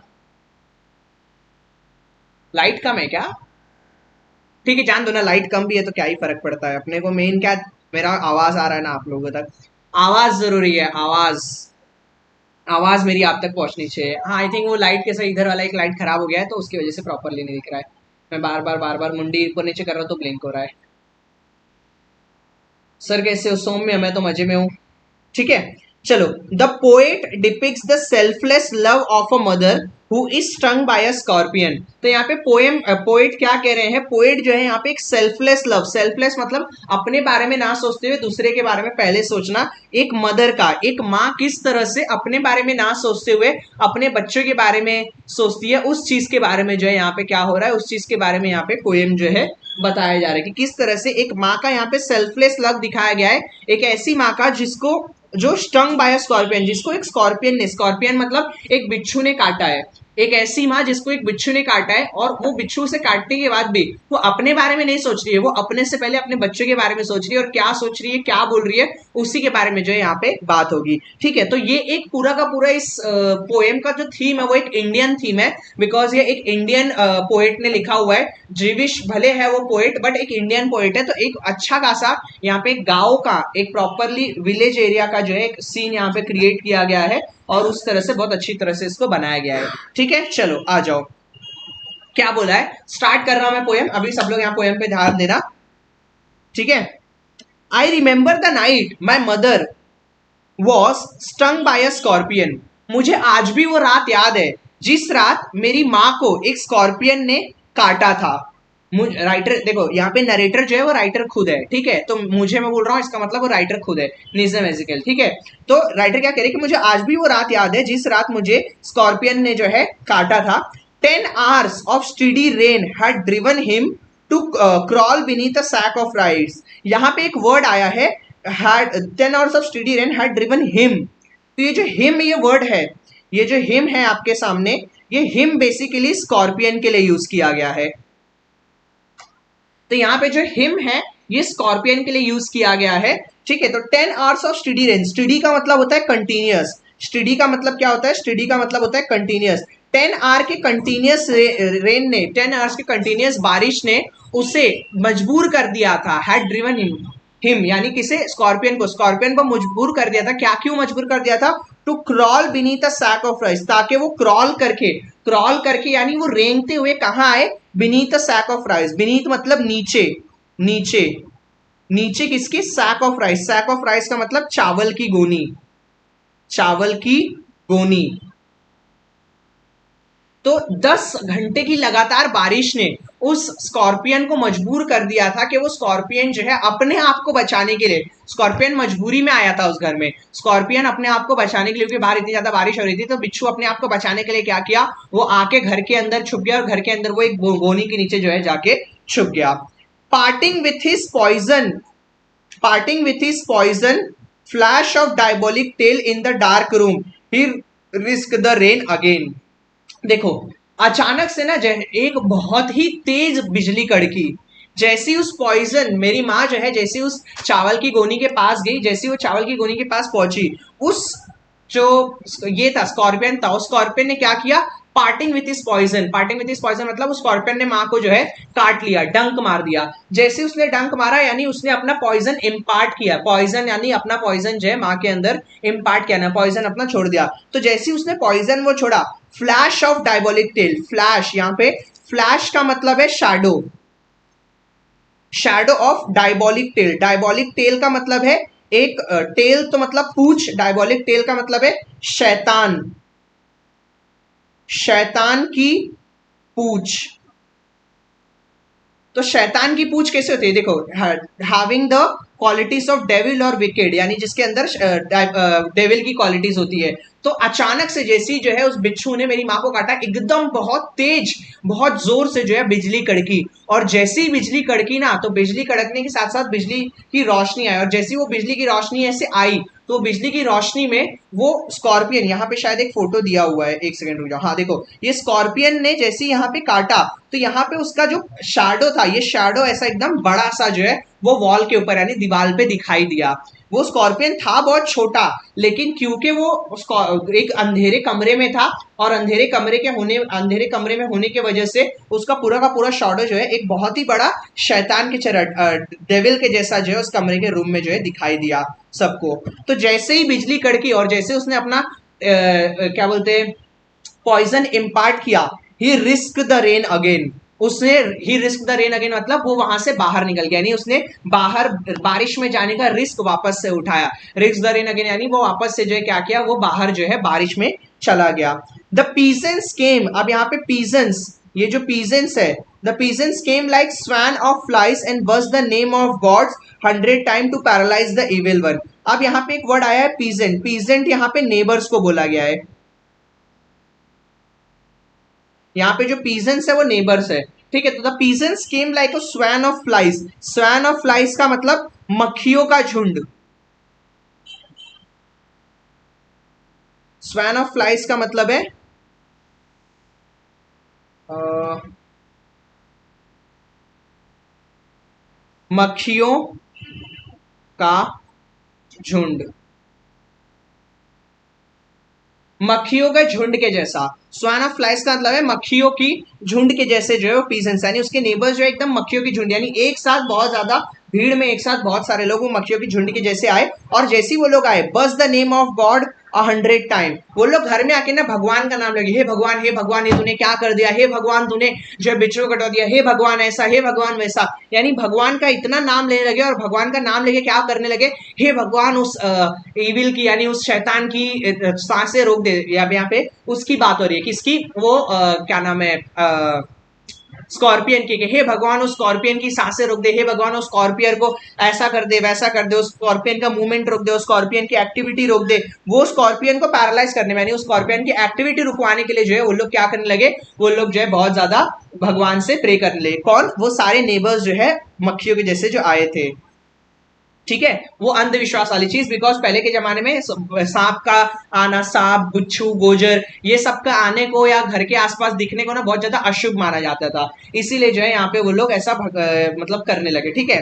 S1: लाइट कम है क्या? ठीक है, जान दो ना, लाइट कम भी है तो क्या ही फर्क पड़ता है अपने को। मेन क्या, मेरा आवाज आ रहा है ना आप लोगों तक, आवाज जरूरी है, आवाज, आवाज मेरी आप तक पहुंचनी चाहिए। हाँ, आई थिंक वो लाइट के साथ इधर वाला एक लाइट खराब हो गया है तो उसकी वजह से प्रॉपरली नहीं दिख रहा है। मैं बार बार मुंडी ऊपर नीचे कर रहा हूँ तो ब्लिंक हो रहा है। सर कैसे हो? सौम्य, मैं तो मजे में हूँ, ठीक है। चलो, the poet depicts the selfless love of a mother who is stung by a scorpion. तो यहाँ पे पोएट क्या कह रहे हैं, पोएट जो है यहाँ पे एक सेल्फलेस लव, सेल्फलेस मतलब अपने बारे में ना सोचते हुए दूसरे के बारे में पहले सोचना, एक मदर का, एक माँ किस तरह से अपने बारे में ना सोचते हुए अपने बच्चों के बारे में सोचती है, उस चीज के बारे में जो है यहाँ पे क्या हो रहा है, उस चीज के बारे में यहाँ पे पोएम जो है बताया जा रहा है कि किस तरह से एक माँ का यहाँ पे सेल्फलेस लव दिखाया गया है, एक ऐसी माँ का जिसको, जो स्टंग बाय स्कॉर्पियन, जिसको एक स्कॉर्पियन ने, स्कॉर्पियन मतलब एक बिच्छू ने काटा है, एक ऐसी माँ जिसको एक बिच्छू ने काटा है, और वो बिच्छू से काटने के बाद भी वो अपने बारे में नहीं सोच रही है, वो अपने से पहले अपने बच्चों के बारे में सोच रही है, और क्या सोच रही है, क्या बोल रही है, उसी के बारे में जो है यहाँ पे बात होगी। ठीक है, तो ये एक पूरा का पूरा इस पोएम का जो थीम है वो एक इंडियन थीम है, बिकॉज ये एक इंडियन पोएट ने लिखा हुआ है। जीविश भले है वो पोएट, बट एक इंडियन पोएट है, तो एक अच्छा खासा यहाँ पे गांव का, एक प्रॉपरली विलेज एरिया का जो है एक सीन यहाँ पे क्रिएट किया गया है, और उस तरह से बहुत अच्छी तरह से इसको बनाया गया है। ठीक है, चलो आ जाओ, क्या बोला है, स्टार्ट कर रहा हूं मैं पोएम, अभी सब लोग यहाँ पोएम पे ध्यान देना। ठीक है, I remember the night my mother was stung by a scorpion. मुझे आज भी वो रात याद है जिस रात मेरी माँ को एक स्कॉर्पियन ने काटा था। राइटर देखो, यहाँ पे नरेटर जो है वो राइटर खुद है। ठीक है, तो मुझे, मैं बोल रहा हूँ, इसका मतलब वो राइटर खुद है, निज़म एज़ेकिएल। ठीक है, तो राइटर क्या कह रहे हैं कि मुझे आज भी वो रात याद है जिस रात मुझे स्कॉर्पियन ने जो है काटा था। 10 hours of steady rain had driven him to crawl beneath a sack of rice। यहाँ पे एक वर्ड आया है had, 10 hours of steady rain had driven him। तो ये जो him, ये वर्ड है, ये जो him है आपके सामने, ये him बेसिकली स्कॉर्पियन के लिए यूज किया गया है। तो यहाँ पे जो हिम है ये स्कॉर्पियन के लिए यूज किया गया है। ठीक है, तो 10 hours of study rain, study का मतलब होता है कंटिन्यूअस, स्टडी का मतलब क्या होता है, स्टडी का मतलब होता है कंटिन्यूअस। 10 hour के कंटिन्यूअस रेन ने, 10 hours के कंटिन्यूअस बारिश ने उसे मजबूर कर दिया था, हैड ड्रिवन हिम यानी किसे, स्कॉर्पियन को, स्कॉर्पियन को मजबूर कर दिया था, क्या क्यों मजबूर कर दिया था, to crawl beneath a sack of rice, ताकि वो क्रॉल करके यानी वो रेंगते हुए कहाँ आए, beneath a sack of rice. Beneath मतलब नीचे, नीचे, नीचे किसके, sack of rice. Sack of rice का मतलब चावल की गोनी, चावल की गोनी। तो 10 घंटे की लगातार बारिश ने उस स्कॉर्पियन को मजबूर कर दिया था कि वो स्कॉर्पियन जो है अपने आप को बचाने के लिए, स्कॉर्पियन मजबूरी में आया था उस घर में, स्कॉर्पियन अपने आप को बचाने के लिए, क्योंकि बाहर इतनी ज्यादा बारिश हो रही थी, तो बिच्छू अपने आप को बचाने के लिए क्या किया, वो आके घर के अंदर छुप गया, और घर के अंदर वो एक गोनी के नीचे जो है जाके छुप गया। Parting with his poison, parting with his poison flash of diabolic tail in the dark room, he risk the rain again. देखो, अचानक से ना एक बहुत ही तेज बिजली कड़की, जैसी उस पॉइजन, मेरी माँ जो है जैसी उस चावल की गोनी के पास गई, जैसी वो चावल की गोनी के पास पहुंची, उस जो ये था स्कॉर्पियन था, उस स्कॉर्पियन ने क्या किया, पार्टिंग विथ इस पॉइजन, पार्टिंग विथ इस पॉइजन मतलब उस स्कॉर्पियन ने माँ को जो है काट लिया, डंक मार दिया। जैसे उसने डंक मारा यानी उसने अपना पॉइजन इम्पार्ट किया, पॉइजन यानी अपना पॉइजन जो है माँ के अंदर इम्पार्ट किया ना, पॉइजन अपना छोड़ दिया। तो जैसे उसने पॉइजन वो छोड़ा, flash of diabolic tail, flash यहाँ पे फ्लैश का मतलब है shadow, shadow of diabolic tail, diabolic tail का मतलब है एक टेल तो मतलब पूछ, डायबोलिक टेल का मतलब है शैतान, शैतान की पूछ। तो शैतान की पूछ कैसे होती है, देखो, having the qualities of devil और विकेड, यानी जिसके अंदर डेविल की क्वालिटीज होती है। तो अचानक से जैसी जो है उस बिच्छू ने मेरी माँ को काटा, एकदम बहुत तेज, बहुत जोर से जो है बिजली कड़की, और जैसी ही बिजली कड़की ना, तो बिजली कड़कने के साथ साथ बिजली की रोशनी आई, और जैसी वो बिजली की रोशनी ऐसे आई, तो बिजली की रोशनी में वो स्कॉर्पियन, यहाँ पे शायद एक फोटो दिया हुआ है, एक सेकंड रुक जाओ, हाँ देखो, ये स्कॉर्पियन ने जैसे यहाँ पे काटा, तो यहाँ पे उसका जो शैडो था, ये शैडो ऐसा एकदम बड़ा सा जो है वो वॉल के ऊपर यानी दीवार पे दिखाई दिया। वो स्कॉर्पियन था बहुत छोटा, लेकिन क्योंकि वो एक अंधेरे कमरे में था, और अंधेरे कमरे में होने की वजह से उसका पूरा का पूरा शैडो जो है एक बहुत ही बड़ा शैतान के डेविल के जैसा जो है उस कमरे के रूम में जो है दिखाई दिया सबको। तो जैसे ही बिजली कड़की और जैसे उसने अपना क्या बोलते हैं पॉइजन इम्पार्ट किया, ही रिस्क द रेन अगेन, उसने ही रिस्क द रेन अगेन मतलब वो वहां से बाहर निकल गया, यानी उसने बाहर बारिश में जाने का रिस्क वापस से उठाया। रिस्क द रेन अगेन यानी वो वापस से जो है क्या किया, वो बाहर जो है बारिश में चला गया। द पीजेंट्स केम, अब यहाँ पे पीजेंट्स, ये जो पीजेंट्स है, the peasants came like swarm of flies and buzz the name of God's 100 time to paralyze the evil one. अब यहाँ पे एक वर्ड आया है पीजेंट, पीजेंट यहाँ पे नेबर्स को बोला गया है। यहाँ पे जो पीजेंट्स है वो नेबर्स है, ठीक है। तो the peasants came like a swan of flies, swan of flies का मतलब मक्खियों का झुंड, स्वैन ऑफ फ्लाइज का मतलब है मक्खियों का झुंड, मक्खियों के झुंड के जैसा। स्वान ऑफ फ्लाइज का मतलब है मक्खियों की झुंड के जैसे जो है वो पीजेंट्स, यानी उसके नेबर्स जो है एकदम मक्खियों की झुंड, यानी एक साथ बहुत ज्यादा भीड़ में एक साथ बहुत सारे लोग वो मक्खियों की झुंड के जैसे आए। और जैसे ही वो लोग आए, बस the name of God 100 time, वो लोग घर में आके ना भगवान का नाम लगे, हे भगवान, हे भगवान, ये तूने क्या कर दिया, हे भगवान तूने जो है बिच्छू कटवा दिया, हे भगवान ऐसा, हे भगवान वैसा, यानी भगवान का इतना नाम लेने लगे। और भगवान का नाम लेके क्या करने लगे, हे भगवान उस इविल की यानी उस शैतान की सांसें रोक दे। यहाँ पे उसकी बात हो रही है, किसकी, वो क्या नाम है, स्कॉर्पियन की, हे भगवान उस स्कॉर्पियन की सांसें रोक दे, हे भगवान उस स्कॉर्पियन को ऐसा कर दे वैसा कर दे, उस स्कॉर्पियन का मूवमेंट रोक दे, उस स्कॉर्पियन की एक्टिविटी रोक दे। वो स्कॉर्पियन को पैरालाइज करने में यानी उस स्कॉर्पियन की एक्टिविटी रुकवाने के लिए जो है वो लोग क्या करने लगे, वो लोग जो है बहुत ज्यादा भगवान से प्रे करने लगे। कौन, वो सारे नेबर्स जो है मक्खियों के जैसे जो आए थे, ठीक है। वो अंधविश्वास वाली चीज, बिकॉज पहले के जमाने में सांप का आना, सांप, गुच्छू, गोजर, ये सब का आने को या घर के आसपास दिखने को ना बहुत ज्यादा अशुभ माना जाता था। इसीलिए जो है यहाँ पे वो लोग ऐसा मतलब करने लगे, ठीक है।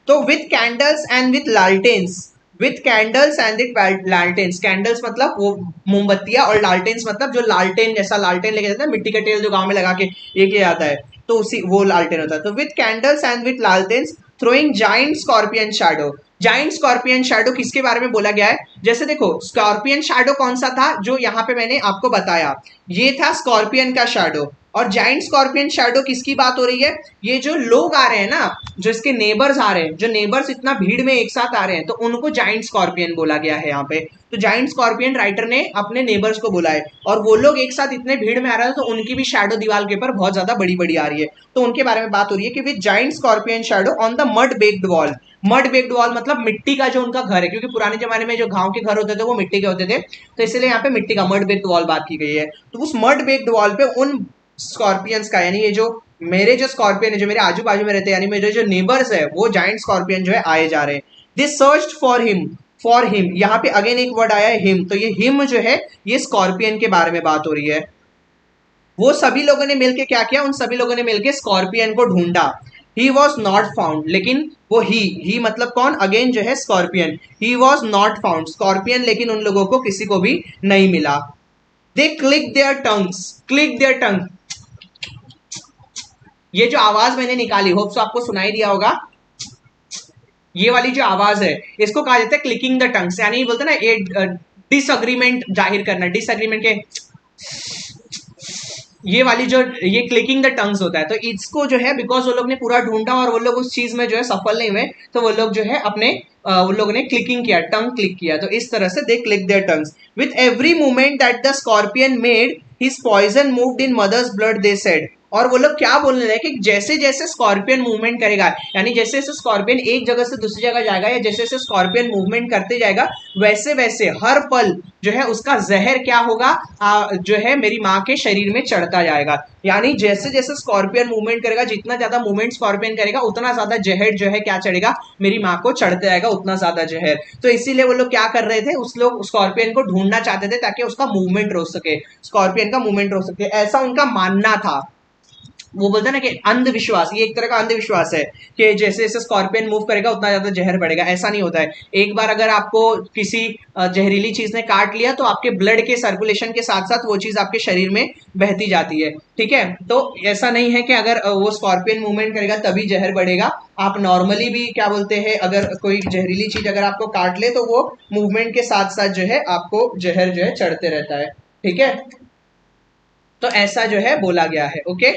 S1: तो with candles and with lanterns, with candles and with lanterns, candles मतलब वो मोमबत्तियां, और लालटेन्स मतलब जो लालटेन जैसा लालटेन लेके जाते हैं मिट्टी का तेल जो गांव में लगा के ये किया जाता है, तो उसी वो लालटेन होता है। तो with candles and with lanterns throwing giant scorpion shadow, giant scorpion shadow किसके बारे में बोला गया है, जैसे देखो स्कॉर्पियन शैडो कौन सा था जो यहाँ पे मैंने आपको बताया, ये था स्कॉर्पियन का शैडो। और जाइंट स्कॉर्पियन शैडो किसकी बात हो रही है, ये जो लोग आ रहे हैं ना, जो इसके नेबर्स आ रहे हैं, जो नेबर्स इतना भीड़ में एक साथ आ रहे हैं, तो उनको जाइंट स्कॉर्पियन बोला गया है यहाँ पे। तो जाइंट स्कॉर्पियन राइटर ने अपने नेबर्स को बोला है, और वो लोग एक साथ इतने भीड़ में आ रहे हैं तो उनकी भी शैडो दीवार के ऊपर बहुत ज्यादा बड़ी बड़ी आ रही है, तो उनके बारे में बात हो रही है कि with giant scorpion shadow on the mud baked wall. Mud baked wall मतलब मिट्टी का जो उनका घर है, क्योंकि पुराने जमाने में जो गांव के घर होते थे वो मिट्टी के होते थे, तो इसलिए यहाँ पे मिट्टी का मड बेक्ड वॉल बात की गई है। तो उस मड बेक्ड वॉल पे उन स्कॉर्पियंस का, यानी ये जो मेरे जो स्कॉर्पियन है जो मेरे आजू बाजू में रहते हैं, यानी मेरे जो नेबर्स है वो जाइंट स्कॉर्पियन जो है आए जा रहे हैं। This search for him, for him यहाँ पे अगेन एक वर्ड आया है हिम, तो ये हिम जो है ये स्कॉर्पियन के बारे में बात हो रही है। वो सभी लोगों ने मिलकर क्या किया, उन सभी लोगों ने मिलकर स्कॉर्पियन को ढूंढा। ही वॉज नॉट फाउंड, लेकिन वो ही मतलब कौन, अगेन जो है scorpion, he was not found scorpion, लेकिन उन लोगों को किसी को भी नहीं मिला। They click their tongues, click their tongue, ये जो आवाज मैंने निकाली होप सो आपको सुनाई दिया होगा, ये वाली जो आवाज है इसको कहा जाता है क्लिकिंग द टंग्स, यानी बोलते ना ये डिसएग्रीमेंट जाहिर करना, डिसएग्रीमेंट के ये वाली जो ये क्लिकिंग द टंग्स होता है। तो इसको जो है बिकॉज वो लोग ने पूरा ढूंढा और वो लोग उस चीज में जो है सफल नहीं हुए, तो वो लोग जो है अपने वो लोग ने क्लिकिंग किया, टंग क्लिक किया, तो इस तरह से they click their tongues. With every movement that the scorpion made his poison moved in mother's blood, they said. और वो लोग क्या बोलने लगे कि जैसे जैसे स्कॉर्पियन मूवमेंट करेगा, यानी जैसे जैसे स्कॉर्पियन एक जगह से दूसरी जगह जाएगा, या जैसे जैसे स्कॉर्पियन मूवमेंट करते जाएगा, वैसे वैसे हर पल जो है उसका जहर क्या होगा, जो है मेरी माँ के शरीर में चढ़ता जाएगा। यानी जैसे जैसे स्कॉर्पियन मूवमेंट करेगा, जितना ज्यादा मूवमेंट स्कॉर्पियन करेगा उतना ज्यादा जहर जो है क्या चढ़ेगा, मेरी माँ को चढ़ते जाएगा उतना ज्यादा जहर। तो इसीलिए वो लोग क्या कर रहे थे, उस लोग स्कॉर्पियन को ढूंढना चाहते थे ताकि उसका मूवमेंट रोक सके, स्कॉर्पियन का मूवमेंट रोक सके, ऐसा उनका मानना था। वो बोलते हैं ना कि अंधविश्वास, ये एक तरह का अंधविश्वास है कि जैसे जैसे स्कॉर्पियन मूव करेगा उतना ज्यादा जहर बढ़ेगा, ऐसा नहीं होता है। एक बार अगर आपको किसी जहरीली चीज ने काट लिया तो आपके ब्लड के सर्कुलेशन के साथ साथ वो चीज आपके शरीर में बहती जाती है, ठीक है। तो ऐसा नहीं है कि अगर वो स्कॉर्पियन मूवमेंट करेगा तभी जहर बढ़ेगा, आप नॉर्मली भी क्या बोलते हैं अगर कोई जहरीली चीज अगर आपको काट ले तो वो मूवमेंट के साथ साथ जो है आपको जहर जो है चढ़ते रहता है, ठीक है। तो ऐसा जो है बोला गया है, ओके।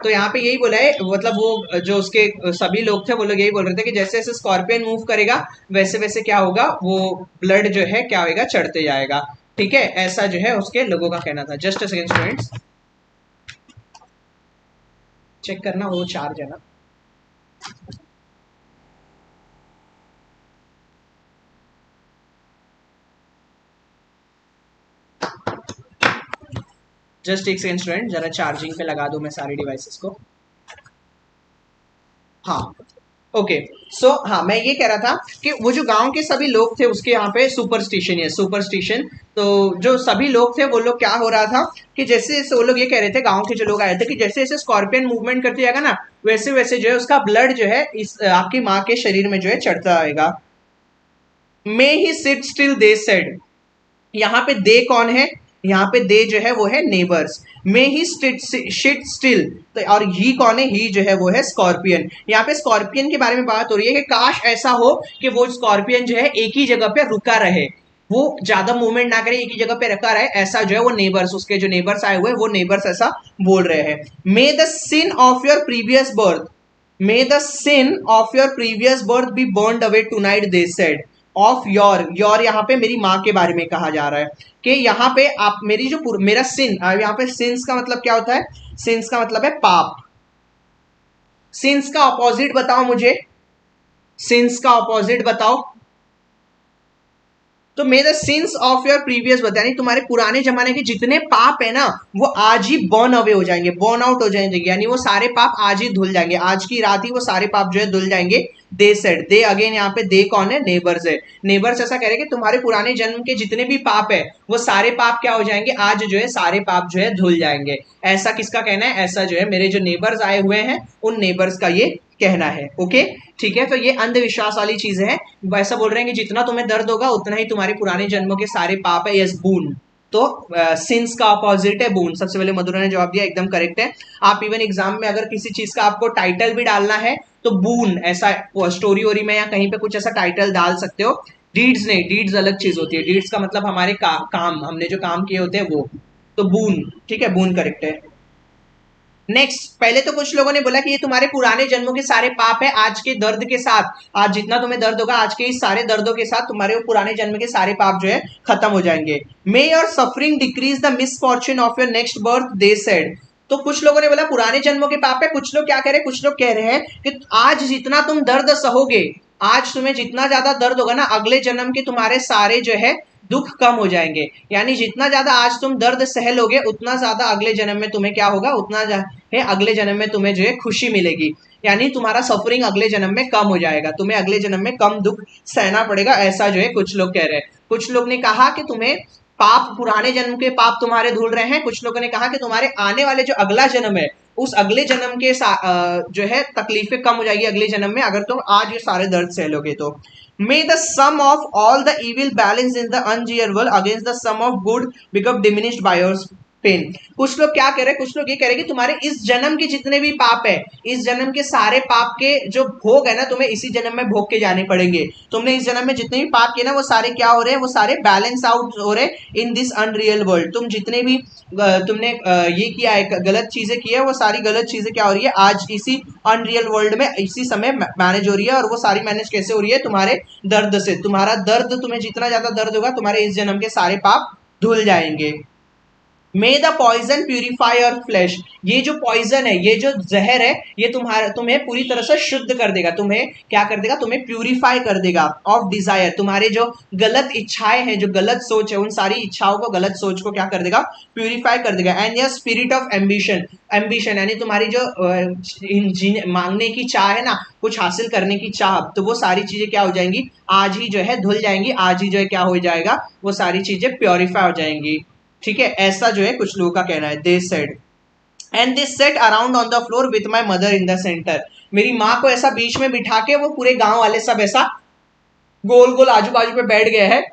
S1: तो यहाँ पे यही बोला है, मतलब वो जो उसके सभी लोग थे वो लोग यही बोल रहे थे कि जैसे जैसे स्कॉर्पियन मूव करेगा वैसे वैसे क्या होगा, वो ब्लड जो है क्या होगा, चढ़ते जाएगा। ठीक है, ऐसा जो है उसके लोगों का कहना था। Just a second students, check करना वो चार्ज है ना। जस्ट एक सेकंड स्टूडेंट, जरा चार्जिंग पे लगा दूं मैं सारी डिवाइसेस को। हाँ, ओके। सो हाँ, मैं ये कह रहा था कि वो जो गांव के सभी लोग थे उसके यहाँ पे सुपरस्टिशन है, सुपरस्टिशन। तो जो सभी लोग थे वो लोग क्या हो रहा था कि जैसे जैसे वो लोग ये कह रहे थे, गांव के जो लोग आए थे, कि जैसे जैसे स्कॉर्पियन मूवमेंट करते जाएगा ना वैसे वैसे जो है उसका ब्लड जो है इस आपकी माँ के शरीर में जो है चढ़ता आएगा। मे ही सिट स्टिल, दे सेड। यहाँ पे दे कौन है, यहाँ पे दे जो है वो है नेबर्स। मे ही शिट स्टिल, तो और ही कौन है, ही जो है वो है स्कॉर्पियन। यहाँ पे स्कॉर्पियन के बारे में बात हो रही है कि काश ऐसा हो कि वो स्कॉर्पियन जो है एक ही जगह पे रुका रहे, वो ज्यादा मूवमेंट ना करे, एक ही जगह पे रखा रहे। ऐसा जो है वो नेबर्स, उसके जो नेबर्स आए हुए हैं वो नेबर्स ऐसा बोल रहे हैं। May the sin of your previous birth, may the sin of your previous birth be burned away tonight, they said. Of your, your यहाँ पे मेरी माँ के बारे में कहा जा रहा है कि यहाँ पे आप मेरी जो मेरा सिन, यहाँ पे सिंस का मतलब क्या होता है, सिंस का मतलब है पाप। सिंस का ऑपोजिट बताओ मुझे, सिंस का ऑपोजिट बताओ। तो मे the sins of your previous birth, यानी तुम्हारे पुराने जमाने के जितने पाप है ना वो आज ही बर्न अवे हो जाएंगे, बर्न आउट हो जाएंगे, यानी वो सारे पाप आज ही धुल जाएंगे, आज की रात ही वो सारे पाप जो है धुल जाएंगे। दे सेड, दे अगेन यहाँ पे दे कौन है, नेबर्स है। नेबर्स ऐसा कह रहे हैं कि तुम्हारे पुराने जन्म के जितने भी पाप है वो सारे पाप क्या हो जाएंगे, आज जो है सारे पाप जो है धुल जाएंगे। ऐसा किसका कहना है, ऐसा जो है मेरे जो नेबर्स आए हुए हैं उन नेबर्स का ये कहना है। ओके, ठीक है। तो ये अंधविश्वास वाली चीजें हैं। वैसा बोल रहे हैं कि जितना तुम्हें दर्द होगा उतना ही तुम्हारे पुराने जन्मों के सारे पाप है। यस, बून। तो सिंस का अपोजिट है बून। सबसे पहले मधुरा ने जवाब दिया, एकदम करेक्ट है। आप इवन एग्जाम में अगर किसी चीज का आपको टाइटल भी डालना है तो बून, ऐसा स्टोरी वोरी में या कहीं पे कुछ ऐसा टाइटल डाल सकते हो। डीड्स नहीं, डीड्स अलग चीज होती है। डीड्स का मतलब हमारे काम, हमने जो काम किए होते हैं वो। तो बून, ठीक है, बून करेक्ट है। नेक्स्ट, पहले तो कुछ लोगों ने बोला कि ये तुम्हारे पुराने जन्मों के सारे पाप है, आज के दर्द के साथ, आज जितना तुम्हें दर्द होगा आज के इस सारे दर्दों के साथ तुम्हारे वो पुराने जन्म के सारे पाप जो है खत्म हो जाएंगे। मे your suffering decrease the misfortune of your next birth, they said. तो कुछ लोगों ने बोला पुराने जन्मों के पाप है। कुछ लोग क्या कह रहे हैं, कुछ लोग कह रहे हैं कि आज जितना तुम दर्द सहोगे, आज तुम्हें जितना ज्यादा दर्द होगा ना, अगले जन्म के तुम्हारे सारे जो है दुख कम हो जाएंगे। यानी जितना ज्यादा आज तुम दर्द सह लोगे उतना ज्यादा अगले जन्म में तुम्हें क्या होगा, उतना है अगले जन्म में तुम्हें जो है खुशी मिलेगी। यानी तुम्हारा सफरिंग अगले जन्म में कम हो जाएगा, तुम्हें अगले जन्म में कम दुख सहना पड़ेगा, ऐसा जो है कुछ लोग कह रहे हैं। कुछ लोग ने कहा कि तुम्हें पाप, पुराने जन्म के पाप तुम्हारे धुल रहे हैं। कुछ लोगों ने कहा कि तुम्हारे आने वाले जो अगला जन्म है उस अगले जन्म के जो है तकलीफें कम हो जाएगी अगले जन्म में, अगर तुम आज ये सारे दर्द सह लोगे तो। May the sum of all the evil balance in the unreal world against the sum of good become diminished by your pain. कुछ लोग क्या कह रहे हैं, कुछ लोग ये कह रहे हैं कि तुम्हारे इस जन्म के जितने भी पाप है, इस जन्म के सारे पाप के जो भोग है ना तुम्हें इसी जन्म में भोग के जाने पड़ेंगे। तुमने इस जन्म में जितने भी पाप किए ना वो सारे क्या हो रहे हैं, वो सारे बैलेंस आउट हो रहे हैं इन दिस अनरियल वर्ल्ड। तुम जितने भी तुमने ये किया है, गलत चीजें की है, वो सारी गलत चीजें क्या हो रही है आज इसी अनरियल वर्ल्ड में इसी समय मैनेज हो रही है। और वो सारी मैनेज कैसे हो रही है, तुम्हारे दर्द से। तुम्हारा दर्द, तुम्हें जितना ज्यादा दर्द होगा तुम्हारे इस जन्म के सारे पाप धुल जाएंगे। May the poison purify your flesh, ये जो पॉइजन है, ये जो जहर है, ये तुम्हें पूरी तरह से शुद्ध कर देगा। तुम्हें क्या कर देगा, तुम्हें प्यूरिफाई कर देगा ऑफ डिजायर। तुम्हारे जो गलत इच्छाएं हैं, जो गलत सोच है, उन सारी इच्छाओं को, गलत सोच को क्या कर देगा, प्यूरिफाई कर देगा। And your spirit of ambition, ambition यानी तुम्हारी जो मांगने की चाह है ना, कुछ हासिल करने की चाह, तो वो सारी चीजें क्या हो जाएंगी, आज ही जो है धुल जाएंगी, आज ही जो है क्या हो जाएगा, वो सारी चीजें प्योरीफाई हो जाएंगी। ठीक है, ऐसा जो है कुछ लोगों का कहना है। They said and they set around on the floor with my mother in the centre. मेरी माँ को ऐसा बीच में बिठा के वो पूरे गांव वाले सब ऐसा गोल गोल आजू बाजू पे बैठ गए हैं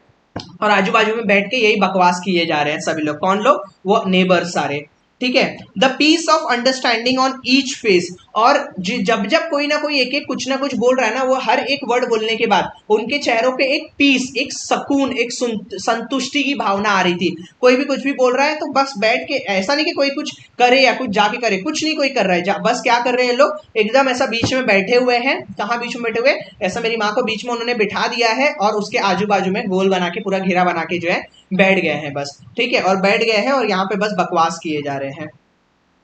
S1: और आजू बाजू में बैठ के यही बकवास किए जा रहे हैं सभी लोग। कौन लोग, वो नेबर सारे। ठीक है। The peace of understanding on each face, और जब जब कोई ना कोई एक एक कुछ ना कुछ बोल रहा है ना, वो हर एक वर्ड बोलने के बाद उनके चेहरों पे एक पीस, एक सुकून, एक संतुष्टि की भावना आ रही थी। कोई भी कुछ भी बोल रहा है तो बस बैठ के, ऐसा नहीं कि कोई कुछ करे या कुछ जाके करे, कुछ नहीं कोई कर रहा है, बस क्या कर रहे हैं लोग, एकदम ऐसा बीच में बैठे हुए हैं। कहाँ बीच में बैठे हुए, ऐसा मेरी माँ को बीच में उन्होंने बिठा दिया है और उसके आजू बाजू में गोल बना के, पूरा घेरा बना के जो है बैठ गए हैं बस, ठीक है। और बैठ गए हैं और यहाँ पे बस बकवास किए जा रहे हैं।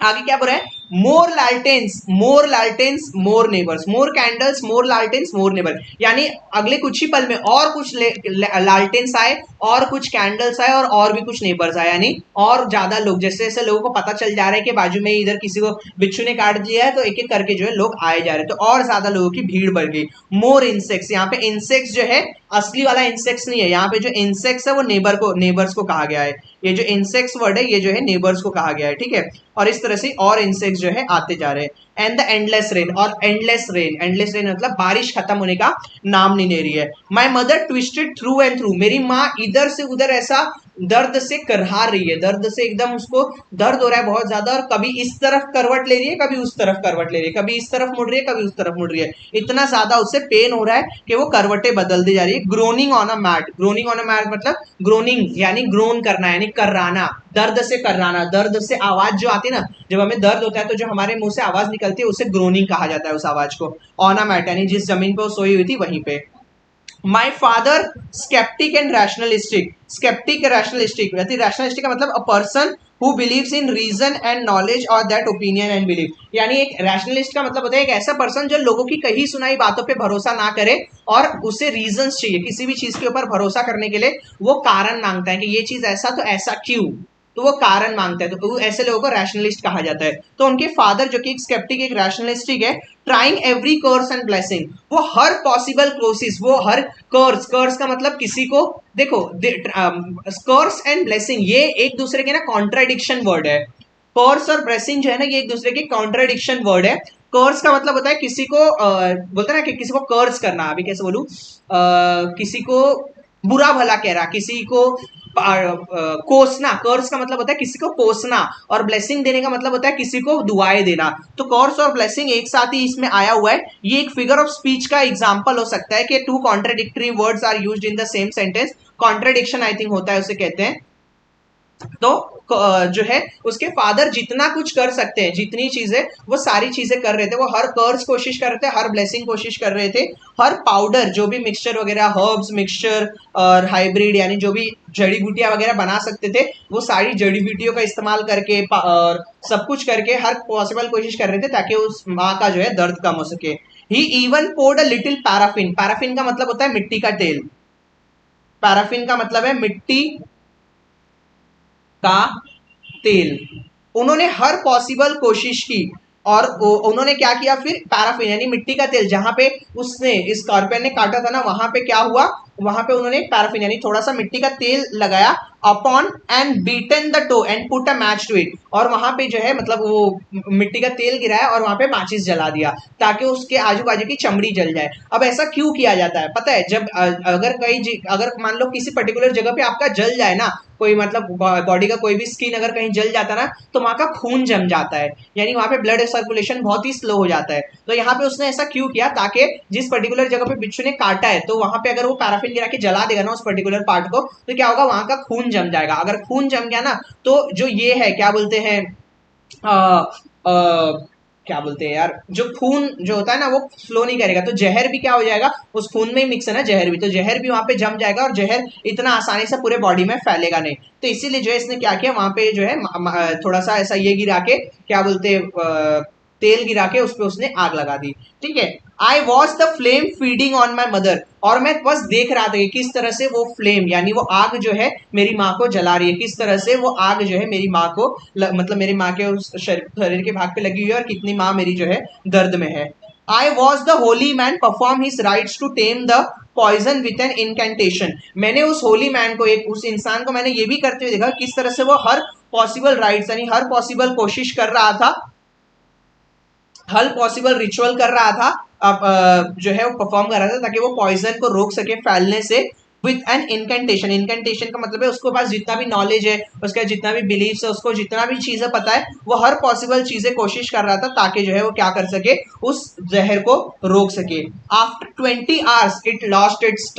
S1: आगे क्या बोल रहा है, मोर लालटेन्स मोर नेबर्स, मोर कैंडल्स मोर लालटेन्स मोर नेबर, यानी अगले कुछ ही पल में और कुछ लालटेन्स आए, और कुछ कैंडल्स आए, और भी कुछ नेबर्स आए, यानी और ज्यादा लोग, जैसे जैसे लोगों को पता चल जा रहा है कि बाजू में इधर किसी को बिच्छू ने काट दिया है, तो एक एक करके जो है लोग आए जा रहे हैं, तो और ज्यादा लोगों की भीड़ बढ़ गई। मोर इंसेक्ट्स, यहाँ पे इंसेक्ट्स जो है असली वाला इंसेक्ट्स नहीं है, यहाँ पे जो इंसेक्ट्स है वो नेबर्स को कहा गया है। ये जो इंसेक्ट्स वर्ड है ये जो है नेबर्स को कहा गया है, ठीक है। और इस तरह से और इंसेक्ट्स जो है आते जा रहे हैं। एंड द एंडलेस रेन, और एंडलेस रेन मतलब बारिश खत्म होने का नाम नहीं ले रही है। My mother twisted through and through, मेरी माँ इधर से उधर ऐसा दर्द से करहा रही है, दर्द से एकदम उसको दर्द हो रहा है बहुत ज्यादा, और कभी इस तरफ करवट ले रही है, कभी उस तरफ करवट ले रही है, कभी इस तरफ मुड़ रही है, कभी उस तरफ मुड़ रही है, इतना ज्यादा उससे पेन हो रहा है कि वो करवटें बदलती जा रही है। Groaning on a mat, groaning on a mat मतलब ग्रोनिंग यानी ग्रोन करना, यानी कर्राना, दर्द से कर्राना, दर्द से आवाज जो आती है ना, जब हमें दर्द होता है तो जो हमारे मुंह से आवाज निकलती है उसे ग्रोनिंग कहा जाता है, उस आवाज को। ऑन अ मैट यानी जिस जमीन पे वो सोई हुई थी वहीं पे। My father sceptic and rationalistic, sceptic rationalistic, rationalistic का मतलब a person who believes in reason and knowledge और दैट ओपिनियन एंड बिलीव, यानी एक रैशनलिस्ट का मतलब होता है एक ऐसा पर्सन जो लोगों की कही सुनाई बातों पे भरोसा ना करे, और उसे रीजंस चाहिए, किसी भी चीज के ऊपर भरोसा करने के लिए वो कारण मांगता है कि ये चीज ऐसा तो ऐसा क्यों, तो वो कारण मांगता है, तो ऐसे लोगों को रैशनलिस्ट कहा जाता है। तो उनके फादर जो कि एक स्केप्टिक एक रैशनलिस्टिक है, trying every curse and blessing, वो हर पॉसिबल कोशिश, वो हर कर्स का मतलब किसी को, देखो कर्स एंड ब्लेसिंग ये एक दूसरे के ना कॉन्ट्राडिक्शन वर्ड है। कर्स और ब्लेसिंग जो है ना ये एक दूसरे के कॉन्ट्राडिक्शन वर्ड है। कर्स का मतलब होता है किसी को बोलते हैं ना कि किसी को कर्स करना, अभी कैसे बोलूं, किसी को बुरा भला कह रहा, किसी को कोसना, कर्स का मतलब होता है किसी को कोसना, और ब्लेसिंग देने का मतलब होता है किसी को दुआएं देना। तो कर्स और ब्लेसिंग एक साथ ही इसमें आया हुआ है। ये एक फिगर ऑफ स्पीच का एग्जांपल हो सकता है कि two contradictory words are used in the same sentence, contradiction I think होता है उसे कहते हैं। तो जो है उसके फादर जितना कुछ कर सकते हैं, जितनी चीजें वो सारी चीजें कर रहे थे, वो हर कर्स कोशिश कर रहे थे, हर ब्लेसिंग कोशिश कर रहे थे, हर पाउडर जो भी मिक्सचर वगैरह, हर्ब्स मिक्सचर और हाइब्रिड यानी जो भी जड़ी बूटियां वगैरह बना सकते थे, वो सारी जड़ी बूटियों का इस्तेमाल करके और सब कुछ करके हर पॉसिबल कोशिश कर रहे थे ताकि उस माँ का जो है दर्द कम हो सके। He even poured a little paraffin, paraffin का मतलब होता है मिट्टी का तेल, पैराफिन का मतलब है मिट्टी का तेल। उन्होंने हर पॉसिबल कोशिश की, और उन्होंने क्या किया फिर, पैराफिन यानी मिट्टी का तेल, जहां पे उसने इस स्कॉर्पियन ने काटा था ना, वहां पे क्या हुआ, वहां पे उन्होंने पैराफिन यानी थोड़ा सा मिट्टी का तेल लगाया upon and bitten the toe and put a match to it, और वहां पे जो है मतलब वो मिट्टी का तेल गिराया और वहां पे माचिस जला दिया ताकि उसके आजू बाजू की चमड़ी जल जाए। अब ऐसा क्यों किया जाता है पता है, जब अगर मान लो किसी पर्टिकुलर जगह पे आपका जल जाए ना, कोई मतलब बॉडी का कोई भी स्किन अगर कहीं जल जाता ना, तो वहां का खून जम जाता है, यानी वहां पे ब्लड सर्कुलेशन बहुत ही स्लो हो जाता है। तो यहाँ पे उसने ऐसा क्यों किया, ताकि जिस पर्टिकुलर जगह पे बिच्छू ने काटा है तो वहां पे अगर वो पैराफिन गिरा के जला देगा ना उस पर्टिकुलर पार्ट को, तो क्या होगा, वहां का खून जम जाएगा। अगर खून जम गया ना तो जो ये है क्या बोलते हैं, क्या बोलते हैं यार, जो खून जो होता है ना वो फ्लो नहीं करेगा, तो जहर भी क्या हो जाएगा, उस खून में ही मिक्स है ना जहर भी, तो जहर भी वहां पे जम जाएगा और जहर इतना आसानी से पूरे बॉडी में फैलेगा नहीं। तो इसीलिए जो है इसने क्या किया, वहां पे जो है थोड़ा सा ऐसा ये गिरा के, क्या बोलते तेल गिरा के उस पर उसने आग लगा दी, ठीक है। I watch the flame feeding on my mother, और मैं बस देख रहा था कि किस तरह से वो फ्लेम यानी वो आग जो है मेरी माँ को जला रही है, किस तरह से वो आग जो है मेरी माँ को मतलब मेरी माँ के उस शरीर के भाग पे लगी हुई है, और कितनी माँ मेरी जो है दर्द में है। I watch the holy man perform his rites to tame the poison with an incantation, मैंने उस होली मैन को, एक उस इंसान को मैंने ये भी करते हुए देखा किस तरह से वो हर पॉसिबल राइट्स यानी हर पॉसिबल कोशिश कर रहा था, हर पॉसिबल रिचुअल कर रहा था, अब जो है वो परफॉर्म कर रहा था ताकि वो पॉइजन को रोक सके फैलने से, विथ एन इनकेंटेशन। इनकेंटेशन का मतलब है उसके पास जितना भी नॉलेज है, उसका जितना भी बिलीफ है, उसको जितना भी चीजें पता है, वो हर पॉसिबल चीजें कोशिश कर रहा था ताकि जो है वो क्या कर सके, उस जहर को रोक सके। After 20 hours it lost its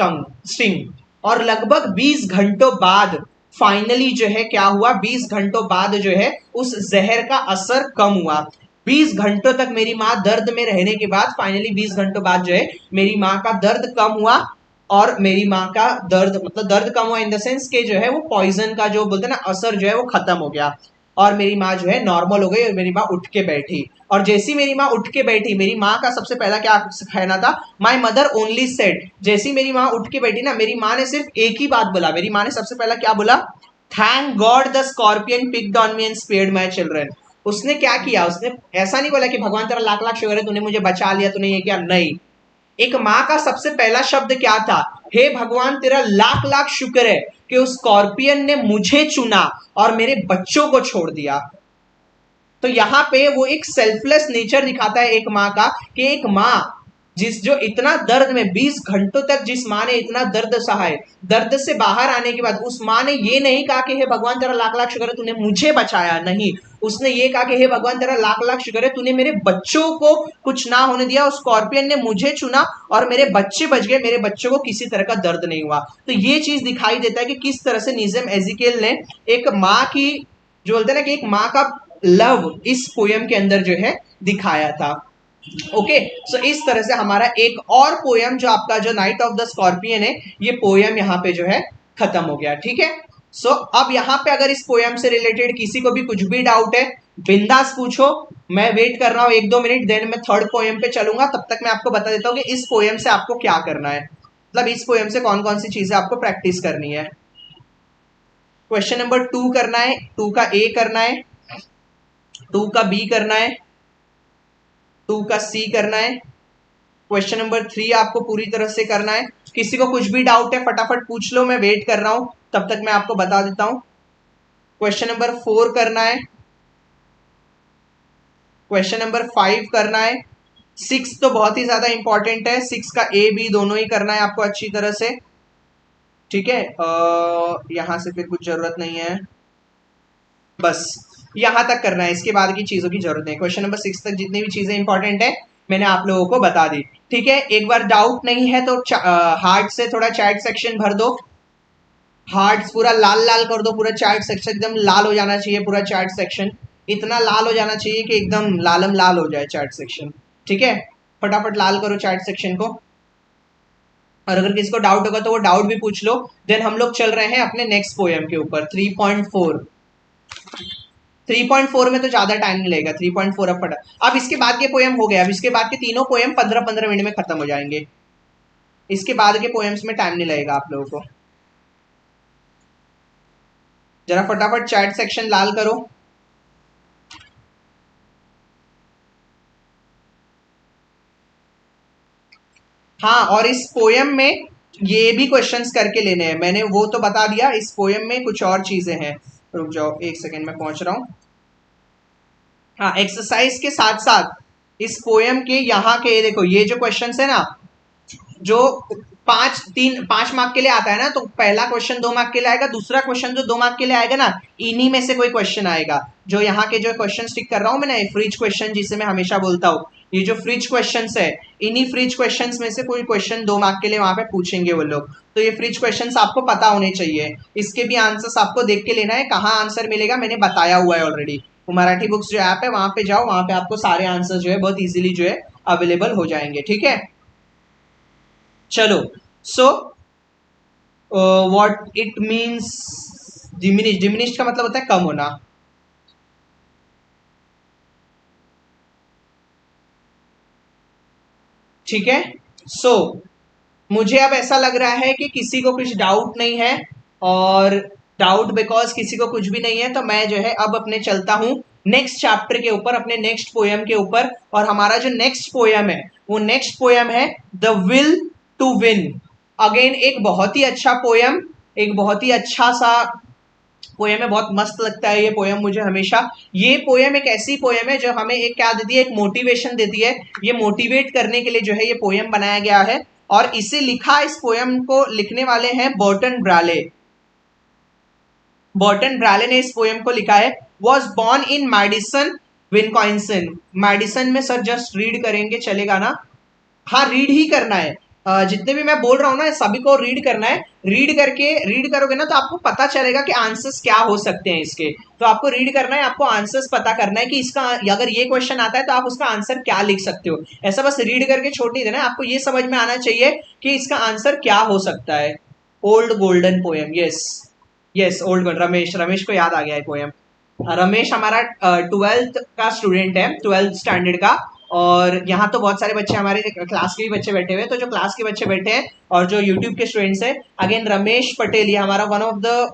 S1: sting. और लगभग 20 घंटों बाद फाइनली जो है क्या हुआ, 20 घंटों बाद जो है उस जहर का असर कम हुआ। 20 घंटों तक मेरी माँ दर्द में रहने के बाद फाइनली 20 घंटों बाद जो है मेरी माँ का दर्द कम हुआ। और मेरी माँ का दर्द मतलब दर्द कम हुआ इन द सेंस के जो है वो पॉइजन का जो बोलते हैं ना असर जो है वो खत्म हो गया, और मेरी माँ जो है नॉर्मल हो गई और मेरी माँ उठ के बैठी। और जैसी मेरी माँ उठ के बैठी, मेरी माँ का सबसे पहला क्या कहना था, माई मदर ओनली सेड। जैसी मेरी माँ उठ के बैठी ना, मेरी माँ ने सिर्फ एक ही बात बोला। मेरी माँ ने सबसे पहला क्या बोला, thank God the scorpion picked on me and spared my children. उसने क्या किया, उसने ऐसा नहीं बोला कि भगवान तेरा लाख लाख शुक्र है तूने मुझे बचा लिया, तूने ये किया, नहीं। एक माँ का सबसे पहला शब्द क्या था, हे भगवान तेरा लाख लाख शुक्र है कि उस स्कॉर्पियन ने मुझे चुना और मेरे बच्चों को छोड़ दिया। तो यहां पे वो एक सेल्फलेस नेचर दिखाता है एक माँ का, कि एक माँ जो इतना दर्द में 20 घंटों तक जिस माँ ने इतना दर्द सहा है, दर्द से बाहर आने के बाद उस माँ ने ये नहीं कहा कि हे भगवान तेरा लाख लाख शुक्र है तूने मुझे बचाया, नहीं, उसने ये कहा कि हे भगवान तेरा लाख लाख शुक्र है तूने मेरे बच्चों को कुछ ना होने दिया, उस स्कॉर्पियन ने मुझे चुना और मेरे बच्चे बच गए, मेरे बच्चों को किसी तरह का दर्द नहीं हुआ। तो ये चीज दिखाई देता है कि किस तरह से निज़म एजिकेल ने एक माँ की, जो बोलते हैं ना कि एक माँ का लव इस पोयम के अंदर जो है दिखाया था। ओके, सो इस तरह से हमारा एक और पोयम जो आपका जो नाइट ऑफ द स्कॉर्पियन है, ये पोयम यहाँ पे जो है खत्म हो गया। ठीक है, सो अब यहाँ पे अगर इस पोयम से रिलेटेड किसी को भी कुछ भी डाउट है, बिंदास पूछो, मैं वेट कर रहा हूँ 1-2 मिनट, देन मैं थर्ड पोयम पे चलूंगा। तब तक मैं आपको बता देता हूँ कि इस पोयम से आपको क्या करना है, मतलब इस पोयम से कौन कौन सी चीजें आपको प्रैक्टिस करनी है। क्वेश्चन नंबर 2 करना है, 2 का ए करना है, 2 का बी करना है, 2 का सी करना है, क्वेश्चन नंबर 3 आपको पूरी तरह से करना है। किसी को कुछ भी डाउट है फटाफट पूछ लो, मैं वेट कर रहा हूं, तब तक मैं आपको बता देता हूं। क्वेश्चन नंबर 4 करना है, क्वेश्चन नंबर 5 करना है, 6 तो बहुत ही ज्यादा इंपॉर्टेंट है, 6 का ए बी दोनों ही करना है आपको अच्छी तरह से। ठीक है, यहां से फिर कुछ जरूरत नहीं है, बस यहां तक करना है, इसके बाद की चीजों की जरूरत नहीं। क्वेश्चन नंबर 6 तक जितनी भी चीजें इंपॉर्टेंट है मैंने आप लोगों को बता दी। ठीक है, एक बार डाउट नहीं है तो हार्ट से थोड़ा चैट सेक्शन भर दो, हार्ट पूरा लाल लाल कर दो, पूरा चैट सेक्शन एकदम लाल हो जाना चाहिए, पूरा चैट सेक्शन इतना लाल हो जाना चाहिए कि एकदम लालम लाल हो जाए चैट सेक्शन। ठीक है, फटाफट लाल करो चैट सेक्शन को, और अगर किसी को डाउट होगा तो वो डाउट भी पूछ लो। देन हम लोग चल रहे हैं अपने नेक्स्ट पोएम के ऊपर 3.4। 3.4 में तो ज्यादा टाइम नहीं लगेगा, 3.4 अब पढ़ा। अब इसके बाद के पोएम हो गए, अब इसके बाद के तीनों पोएम 15-15 मिनट में खत्म हो जाएंगे, इसके बाद के पोएम्स में टाइम नहीं लगेगा आप लोगों को। जरा फटाफट चैट सेक्शन लाल करो। हाँ, और इस पोएम में ये भी क्वेश्चंस करके लेने हैं, मैंने वो तो बता दिया, इस पोएम में कुछ और चीजें हैं। रुक जाओ एक सेकेंड, मैं पहुंच रहा हूं। हाँ, एक्सरसाइज के साथ साथ इस पोएम के यहाँ के देखो, ये जो क्वेश्चंस है ना, जो 5 मार्क के लिए आता है ना, तो पहला क्वेश्चन 2 मार्क के लिए आएगा, दूसरा क्वेश्चन जो 2 मार्क के लिए आएगा ना, इन्हीं में से कोई क्वेश्चन आएगा। जो यहाँ के जो क्वेश्चन टिक कर रहा हूं मैंने, फ्रिज क्वेश्चन जिसे मैं हमेशा बोलता हूँ, ये जो फ्रिज क्वेश्चंस है, इन्हीं फ्रिज क्वेश्चंस में से कोई क्वेश्चन 2 मार्क के लिए वहां पे पूछेंगे वो लोग। तो ये फ्रिज क्वेश्चंस आपको पता होने चाहिए, इसके भी आंसर्स आपको देख के लेना है। कहाँ आंसर मिलेगा मैंने बताया हुआ है ऑलरेडी, वो मराठी बुक्स जो ऐप है वहां पे जाओ, वहां पे आपको सारे आंसर जो है बहुत इजीली जो है अवेलेबल हो जाएंगे। ठीक है, चलो, so what it means diminish, diminish का मतलब होता है कम होना। ठीक है, सो मुझे अब ऐसा लग रहा है कि किसी को कुछ डाउट नहीं है, और डाउट बिकॉज किसी को कुछ भी नहीं है, तो मैं जो है अब अपने चलता हूं नेक्स्ट चैप्टर के ऊपर, अपने नेक्स्ट पोयम के ऊपर। और हमारा जो नेक्स्ट पोयम है वो नेक्स्ट पोयम है the will to win. Again एक बहुत ही अच्छा पोयम, एक बहुत ही अच्छा सा पोयम है, बहुत मस्त लगता है ये पोयम मुझे हमेशा। ये पोयम एक ऐसी पोयम है जो हमें एक क्या देती है, एक मोटिवेशन देती है। ये मोटिवेट करने के लिए जो है ये पोयम बनाया गया है। और इसे लिखा, इस पोयम को लिखने वाले हैं बर्टन ब्राले। बर्टन ब्राले ने इस पोयम को लिखा है। Was born in Madison Wisconsin. Madison में सर जस्ट रीड करेंगे चलेगा ना? हाँ रीड ही करना है। जितने भी मैं बोल रहा हूँ ना सभी को रीड करना है। रीड करोगे ना तो आपको पता चलेगा कि आंसर्स क्या हो सकते हैं इसके। तो आपको रीड करना है, आपको आंसर्स पता करना है कि इसका अगर ये क्वेश्चन आता है तो आप उसका आंसर क्या लिख सकते हो। ऐसा बस रीड करके छोड़ नहीं देना, आपको ये समझ में आना चाहिए कि इसका आंसर क्या हो सकता है। Old golden poem, yes yes old golden. Ramesh को याद आ गया है पोएम। रमेश हमारा 12th का स्टूडेंट है, 12th स्टैंडर्ड का। और यहाँ तो बहुत सारे बच्चे हमारे क्लास के भी बच्चे बैठे हुए हैं, तो जो क्लास के बच्चे बैठे हैं और जो यूट्यूब के स्टूडेंट्स हैं, अगेन रमेश पटेल ये हमारा one of the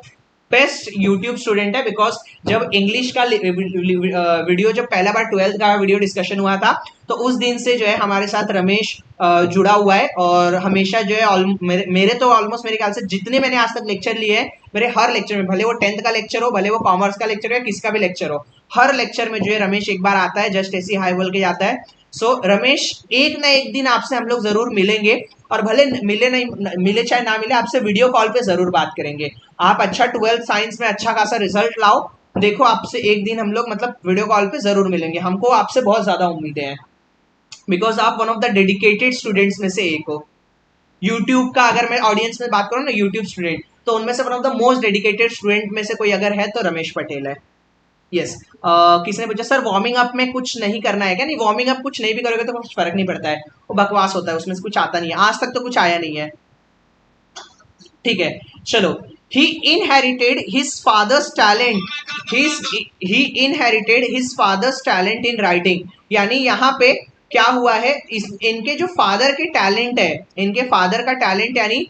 S1: best YouTube student है। बिकॉज जब इंग्लिश का वीडियो, जब पहला बार 12th का वीडियो डिस्कशन हुआ था, तो उस दिन से जो है हमारे साथ रमेश जुड़ा हुआ है। और हमेशा जो है मेरे तो ऑलमोस्ट मेरे ख्याल से जितने मैंने आज तक लेक्चर लिए हैं, मेरे हर लेक्चर में, भले वो 10th का लेक्चर हो, भले वो कॉमर्स का लेक्चर हो या किसका भी लेक्चर हो, हर लेक्चर में जो है रमेश एक बार आता है, जस्ट ऐसी हाई बोल के जाता है। सो रमेश एक ना एक दिन आपसे हम लोग जरूर मिलेंगे, और भले मिले चाहे ना मिले, आपसे वीडियो कॉल पे जरूर बात करेंगे। आप अच्छा 12th साइंस में अच्छा खासा रिजल्ट लाओ, देखो आपसे एक दिन हम लोग मतलब वीडियो कॉल पे जरूर मिलेंगे। हमको आपसे बहुत ज्यादा उम्मीदें हैं, बिकॉज आप one of the dedicated students में से एक हो। यूट्यूब का अगर मैं ऑडियंस में बात करूँ ना, यूट्यूब स्टूडेंट, तो उनमें से one of the most dedicated student में से कोई अगर है तो रमेश पटेल है। यस किसने पूछा सर वार्मिंग अप में कुछ नहीं करना है क्या? नहीं, वार्मिंग अप कुछ नहीं भी करोगे तो कुछ फर्क नहीं पड़ता है, वो बकवास होता है, उसमें से कुछ आता नहीं है, आज तक तो कुछ आया नहीं है। ठीक है चलो। He inherited his father's talent he inherited his father's talent in writing. यानी यहाँ पे क्या हुआ है, इनके जो फादर के टैलेंट है, इनके फादर का टैलेंट यानी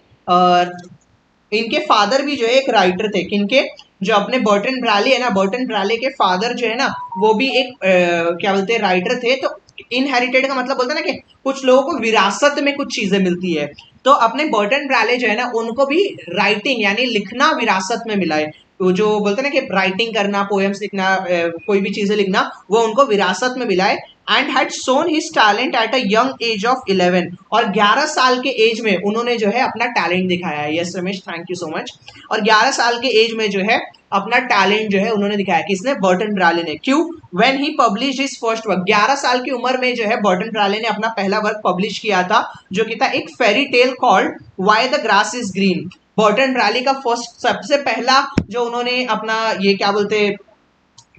S1: इनके फादर भी जो है एक राइटर थे। किनके? जो अपने बर्टन ब्राले है ना, बर्टन ब्राले के फादर जो है ना, वो भी एक क्या बोलते हैं, राइटर थे। तो इनहेरिटेड का मतलब बोलते हैं ना कि कुछ लोगों को विरासत में कुछ चीजें मिलती है। तो अपने बर्टन ब्राले जो है ना, उनको भी राइटिंग यानी लिखना विरासत में मिला है। तो जो बोलते हैं ना कि राइटिंग करना, पोएम्स लिखना, कोई भी चीजें लिखना, वो उनको विरासत में मिला है। And had shown his talent at a young age of 11। और 11 साल के एज में उन्होंने जो है अपना टैलेंट दिखाया है। Yes Ramesh, thank you so much. और 11 साल के एज में जो है अपना टैलेंट जो है उन्होंने दिखाया। किसने? बर्टन ब्राले ने। क्यों? When he publish his first work. 11 साल की उम्र में जो है बर्टन ब्राले ने अपना पहला वर्क पब्लिश किया था, जो कि था एक fairy tale called why the grass is green. Burton Braley का फर्स्ट, सबसे पहला जो उन्होंने अपना ये क्या बोलते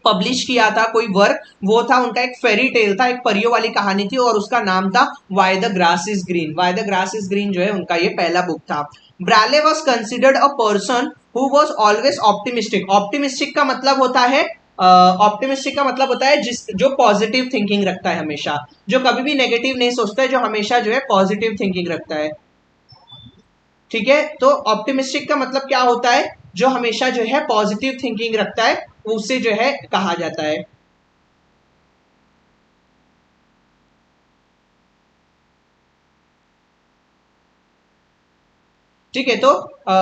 S1: पब्लिश किया था कोई वर्क, वो था उनका एक फेरी टेल था, एक परियों वाली कहानी थी, और उसका नाम था why the grass is green. Why the grass is green जो है उनका ये पहला बुक था। Braley was considered a person who was always optimistic. Optimistic का मतलब होता है ऑप्टिमिस्टिक का मतलब होता है जो पॉजिटिव थिंकिंग रखता है हमेशा, जो कभी भी नेगेटिव नहीं सोचता है, जो हमेशा जो है पॉजिटिव थिंकिंग रखता है। ठीक है, तो ऑप्टिमिस्टिक का मतलब क्या होता है? जो हमेशा जो है पॉजिटिव थिंकिंग रखता है, उसे जो है कहा जाता है। ठीक है, तो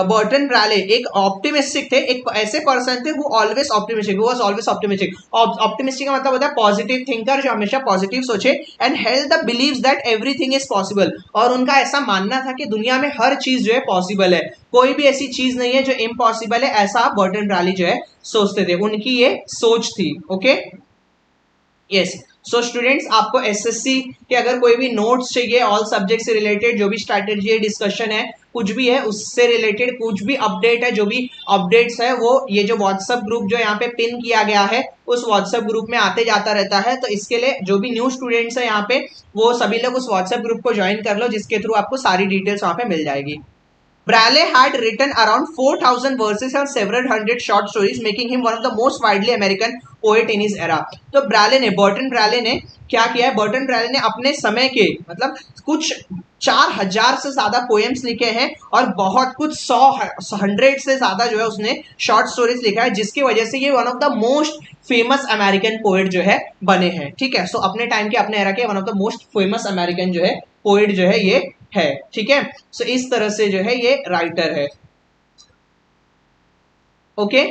S1: बर्टन ब्राले एक ऑप्टिमिस्टिक थे, एक ऐसे पर्सन थे who always optimistic, who was always optimistic. Optimistic का मतलब होता है पॉजिटिव थिंकर, जो हमेशा पॉजिटिव सोचे। And held the believes that everything is possible. और उनका ऐसा मानना था कि दुनिया में हर चीज जो है पॉसिबल है, कोई भी ऐसी चीज नहीं है जो इम्पॉसिबल है, ऐसा बर्टन ब्राले जो है सोचते थे, उनकी ये सोच थी। Okay yes. सो स्टूडेंट्स, आपको एसएससी के अगर कोई भी नोट्स चाहिए, ऑल सब्जेक्ट से रिलेटेड जो भी स्ट्रैटेजी डिस्कशन है, कुछ भी है उससे रिलेटेड, कुछ भी अपडेट है, जो भी अपडेट्स है, वो ये जो व्हाट्सएप ग्रुप जो यहाँ पे पिन किया गया है, उस व्हाट्सएप ग्रुप में आते जाता रहता है। तो इसके लिए जो भी न्यू स्टूडेंट्स है यहाँ पे, वो सभी लोग उस व्हाट्सएप ग्रुप को ज्वाइन कर लो, जिसके थ्रू आपको सारी डिटेल्स वहां पे मिल जाएगी। Braille had written around 4,000 verses and several hundred short stories, making him one of the most widely American poet in his era. तो ब्राले ने, बर्टन ब्राले ने क्या किया है? बर्टन ब्राले ने अपने समय के मतलब कुछ 4,000 से ज्यादा पोएम्स लिखे हैं, और बहुत कुछ 100 से ज्यादा जो है उसने शॉर्ट स्टोरीज लिखा है, जिसकी वजह से ये one of the most famous American poet जो है बने हैं। ठीक है, सो अपने टाइम के, अपने एरा के one of the most famous American जो है पोएट जो है ये है। ठीक है, सो इस तरह से जो है ये राइटर है। ओके,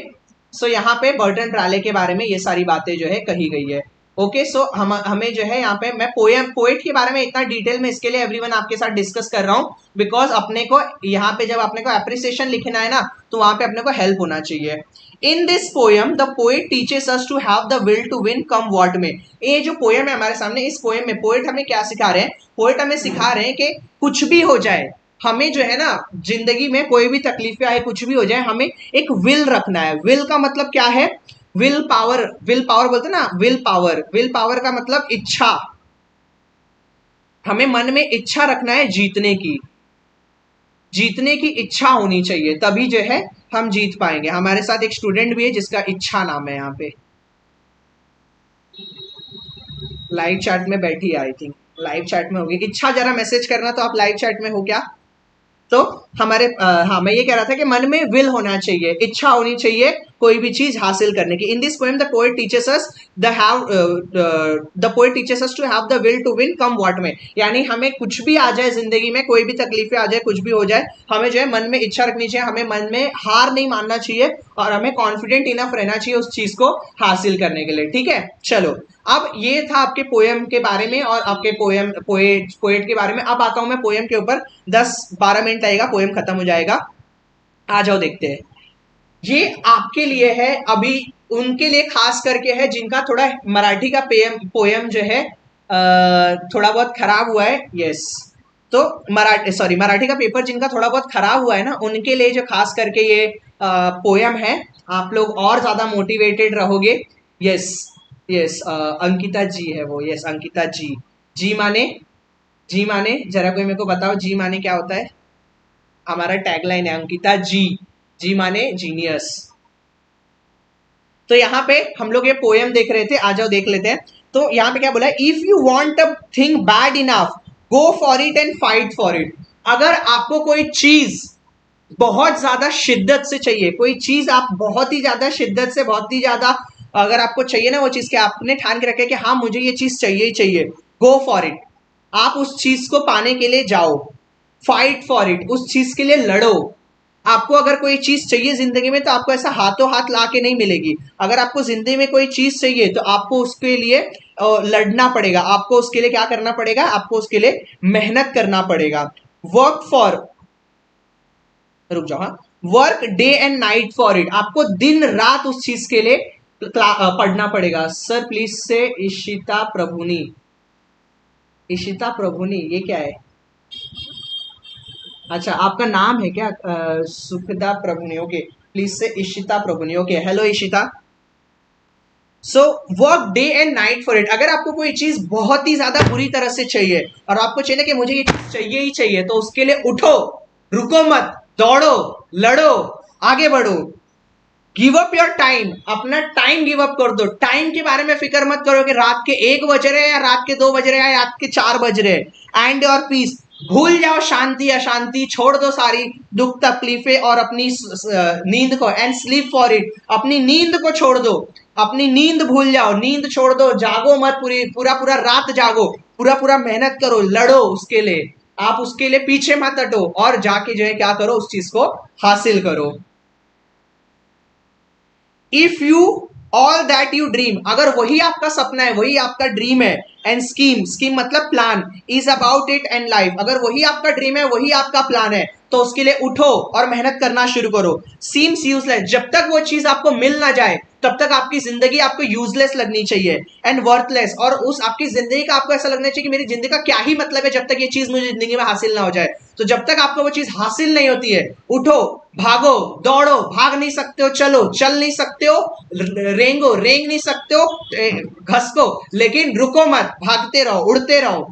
S1: सो यहाँ पे बर्टन ब्राले के बारे में ये सारी बातें जो है कही गई है। ओके सो हमें जो है यहाँ पे मैं पोएट के बारे में इतना डिटेल में इसके लिए एवरीवन आपके साथ डिस्कस कर रहा हूँ बिकॉज अपने को यहाँ पे जब अपने को एप्रिसिएशन लिखना है ना तो वहां पे अपने को हेल्प होना चाहिए। In this poem the poet teaches us to have the will to win come what may. ये जो पोएम है हमारे सामने, इस पोएम में पोएट हमें क्या सिखा रहे हैं? पोएट हमें सिखा रहे हैं कि कुछ भी हो जाए, हमें जो है ना जिंदगी में कोई भी तकलीफें आए, कुछ भी हो जाए, हमें एक विल रखना है। विल का मतलब क्या है? विल पावर, विल पावर बोलते ना, विल पावर, विल पावर का मतलब इच्छा। हमें मन में इच्छा रखना है जीतने की, जीतने की इच्छा होनी चाहिए, तभी जो है हम जीत पाएंगे। हमारे साथ एक स्टूडेंट भी है जिसका इच्छा नाम है, यहाँ पे लाइव चैट में बैठी है, आई थिंक लाइव चैट में होगी। इच्छा जरा मैसेज करना, तो आप लाइव चैट में हो क्या? तो हमारे हाँ मैं ये कह रहा था कि मन में विल होना चाहिए, इच्छा होनी चाहिए कोई भी चीज हासिल करने की। In this poem the poet teaches us the poet teaches us to have the will to win come what may, यानी हमें कुछ भी आ जाए जिंदगी में, कोई भी तकलीफें आ जाए, कुछ भी हो जाए, हमें जो है मन में इच्छा रखनी चाहिए, हमें मन में हार नहीं मानना चाहिए और हमें कॉन्फिडेंट इनफ रहना चाहिए उस चीज को हासिल करने के लिए। ठीक है, चलो अब ये था आपके पोएम के बारे में और आपके पोएट के बारे में। अब आता हूं मैं पोएम के ऊपर। 10-12 मिनट लगेगा, पोएम खत्म हो जाएगा। आ जाओ देखते हैं। ये आपके लिए है, अभी उनके लिए खास करके है जिनका थोड़ा मराठी का पोएम जो है थोड़ा बहुत खराब हुआ है। यस, तो मराठी का पेपर जिनका थोड़ा बहुत खराब हुआ है ना, उनके लिए जो खास करके ये पोएम है, आप लोग और ज्यादा मोटिवेटेड रहोगे। यस यस, अंकिता जी है वो। यस, अंकिता जी। जी माने, जी माने जरा कोई मेरे को बताओ, जी माने क्या होता है? हमारा टैगलाइन है अंकिता जी, जी माने जीनियस। तो यहाँ पे हम लोग ये पोएम देख रहे थे, आ जाओ देख लेते हैं। तो यहाँ पे क्या बोला है? If you want a thing bad enough go for it and fight for it. अगर आपको कोई चीज बहुत ज्यादा शिद्दत से चाहिए, कोई चीज आप बहुत ही ज्यादा शिद्दत से, बहुत ही ज्यादा अगर आपको चाहिए ना वो चीज, के आपने ठान के रखे कि हाँ मुझे ये चीज चाहिए ही चाहिए, गो फॉर इट। आप उस चीज को पाने के लिए जाओ, फाइट फॉर इट, उस चीज के लिए लड़ो। आपको अगर कोई चीज चाहिए जिंदगी में तो आपको ऐसा हाथों हाथ ला के नहीं मिलेगी। अगर आपको जिंदगी में कोई चीज चाहिए तो आपको उसके लिए लड़ना पड़ेगा, आपको उसके लिए क्या करना पड़ेगा? आपको उसके लिए मेहनत करना पड़ेगा। वर्क फॉर, रुक जाओ, हाँ, work day and night for it. आपको दिन रात उस चीज के लिए पढ़ना पड़ेगा। सर प्लीज से इशिता प्रभुनी, इशिता प्रभुनी ये क्या है? अच्छा आपका नाम है क्या? सुखदा प्रभुनी, ओके। प्लीज से Ishita Prabhune, okay. Hello Ishita. So work day and night for it. अगर आपको कोई चीज बहुत ही ज्यादा बुरी तरह से चाहिए और आपको चाहिए कि मुझे ये चीज चाहिए ही चाहिए, तो उसके लिए उठो, रुको मत, दौड़ो, लड़ो, आगे बढ़ो। गिव अप योर टाइम, अपना टाइम गिव अप कर दो। टाइम के बारे में फिक्र मत करो कि रात के 1 बज रहे हैं या रात के 2 बज रहे हैं या रात के 4 बज रहे हैं। एंड योर पीस, भूल जाओ शांति अशांति, छोड़ दो सारी दुख तकलीफें और अपनी नींद को। एंड स्लीप फॉर इट, अपनी नींद को छोड़ दो, अपनी नींद भूल जाओ, नींद छोड़ दो, जागो मत, पूरा पूरा रात जागो, पूरा पूरा मेहनत करो, लड़ो उसके लिए। आप उसके लिए पीछे मत हटो और जाके जो है क्या करो, उस चीज को हासिल करो। If you all that you dream, अगर वही आपका सपना है, वही आपका ड्रीम है, एंड स्कीम, स्कीम मतलब plan, is about it and life, अगर वही आपका ड्रीम है, वही आपका प्लान है, तो उसके लिए उठो और मेहनत करना शुरू करो। सीम्स यूजलेस, जब तक वो चीज आपको मिल ना जाए तब तक आपकी जिंदगी आपको यूजलेस लगनी चाहिए। एंड वर्थलेस, और उस आपकी जिंदगी का आपको ऐसा लगना चाहिए कि मेरी जिंदगी का क्या ही मतलब है जब तक ये चीज मुझे जिंदगी में हासिल ना हो जाए। तो जब तक आपको वो चीज हासिल नहीं होती है, उठो, भागो, दौड़ो, भाग नहीं सकते हो चलो, चल नहीं सकते हो रेंगो, रेंग नहीं सकते हो घसको, लेकिन रुको मत, भागते रहो, उड़ते रहो।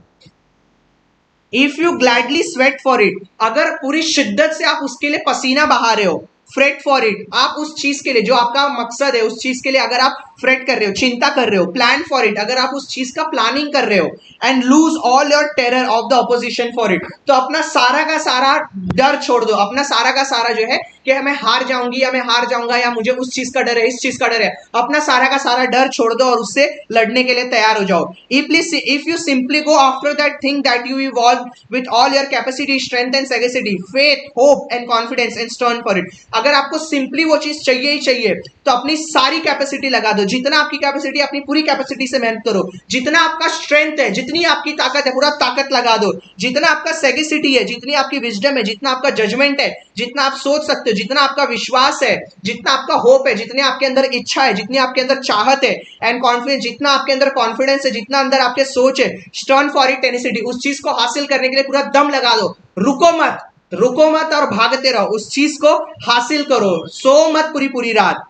S1: If you gladly sweat for it, अगर पूरी शिद्दत से आप उसके लिए पसीना बहा रहे हो, फ्रेट फॉर इट, आप उस चीज के लिए जो आपका मकसद है, उस चीज के लिए अगर आप फ्रेट कर रहे हो, चिंता कर रहे हो, प्लान फॉर इट, अगर आप उस चीज का प्लानिंग कर रहे हो, and lose all your terror of the opposition for it, तो अपना सारा का सारा डर छोड़ दो, अपना सारा का सारा जो है कि मैं हार जाऊंगी या मैं हार जाऊंगा या मुझे उस चीज का डर है, इस चीज का डर है, अपना सारा का सारा डर छोड़ दो और उससे लड़ने के लिए तैयार हो जाओ। If you simply go after that thing that you evolve with all your capacity, strength and सैगेसिटी, faith, hope and confidence and stern for it, अगर आपको सिंपली वो चीज चाहिए ही चाहिए तो अपनी सारी कैपेसिटी लगा दो, जितना आपकी कैपेसिटी, अपनी पूरी कैपेसिटी से मेहनत करो, जितना आपका स्ट्रेंथ है, जितनी आपकी ताकत है, पूरा ताकत लगा दो, जितना आपका सेगिसिटी है, जितनी आपकी विजडम है, जितना आपका जजमेंट है, जितना आप सोच सकते हो, जितना आपका विश्वास है, जितना आपका होप है, जितने आपके अंदर इच्छा है, जितनी आपके अंदर चाहत है एंड कॉन्फिडेंस, जितना आपके अंदर कॉन्फिडेंस है, जितना अंदर आपके सोच है, स्टर्न फॉर इट टेनिसिटी, उस चीज को हासिल करने के लिए पूरा दम लगा दो, रुको मत, रुको मत और भागते रहो, उस चीज को हासिल करो, सो मत पूरी पूरी रात।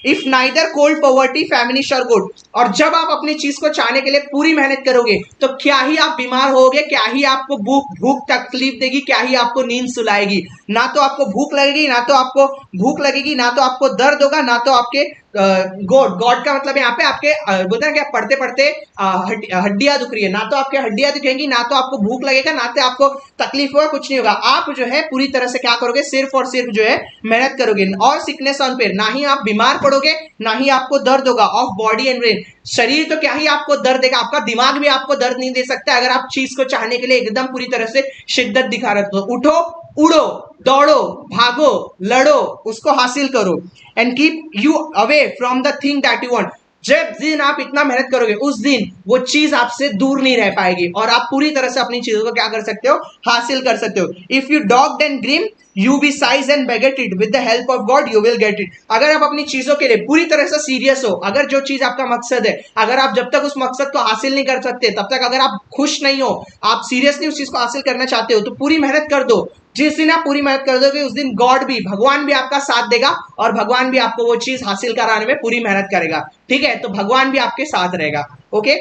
S1: इफ नाइदर कोल्ड पॉवर्टी फैमिनिश और गुड, और जब आप अपनी चीज को चाहने के लिए पूरी मेहनत करोगे तो क्या ही आप बीमार होगे, क्या ही आपको भूख भूख तकलीफ देगी, क्या ही आपको नींद सुलाएगी, ना तो आपको भूख लगेगी, ना तो आपको भूख लगेगी, ना तो आपको दर्द होगा, ना तो आपके गॉड, गॉड का मतलब यहाँ पे आपके बोलते हैं क्या, पढ़ते पढ़ते हड्डियां दुख रही है, ना तो आपके हड्डियां दुखेंगी, ना तो आपको भूख लगेगा, ना तो आपको तकलीफ होगा, कुछ नहीं होगा, आप जो है पूरी तरह से क्या करोगे, सिर्फ और सिर्फ जो है मेहनत करोगे, और सिकनेस ऑन पेन, ना ही आप बीमार पड़ोगे, ना ही आपको दर्द होगा ऑफ बॉडी एंड ब्रेन, शरीर तो क्या ही आपको दर्द देगा, आपका दिमाग भी आपको दर्द नहीं दे सकता अगर आप चीज को चाहने के लिए एकदम पूरी तरह से शिद्दत दिखा रहे हो। तो उठो, उड़ो, दौड़ो, भागो, लड़ो, उसको हासिल करो and keep you away from the thing that you want. जब दिन आप इतना मेहनत करोगे उस दिन वो चीज आपसे दूर नहीं रह पाएगी और आप पूरी तरह से अपनी चीजों को क्या कर सकते हो, हासिल कर सकते हो। If you dogged and grim you besiege and beget it with the help of God you will get it. अगर आप अपनी चीजों के लिए पूरी तरह से सीरियस हो, अगर जो चीज आपका मकसद है, अगर आप जब तक उस मकसद को हासिल नहीं कर सकते तब तक अगर आप खुश नहीं हो, आप सीरियसली उस चीज को हासिल करना चाहते हो तो पूरी मेहनत कर दो। जिस दिन आप पूरी मेहनत कर दोगे उस दिन गॉड भी, भगवान भी आपका साथ देगा और भगवान भी आपको वो चीज हासिल कराने में पूरी मेहनत करेगा। ठीक है, तो भगवान भी आपके साथ रहेगा। ओके,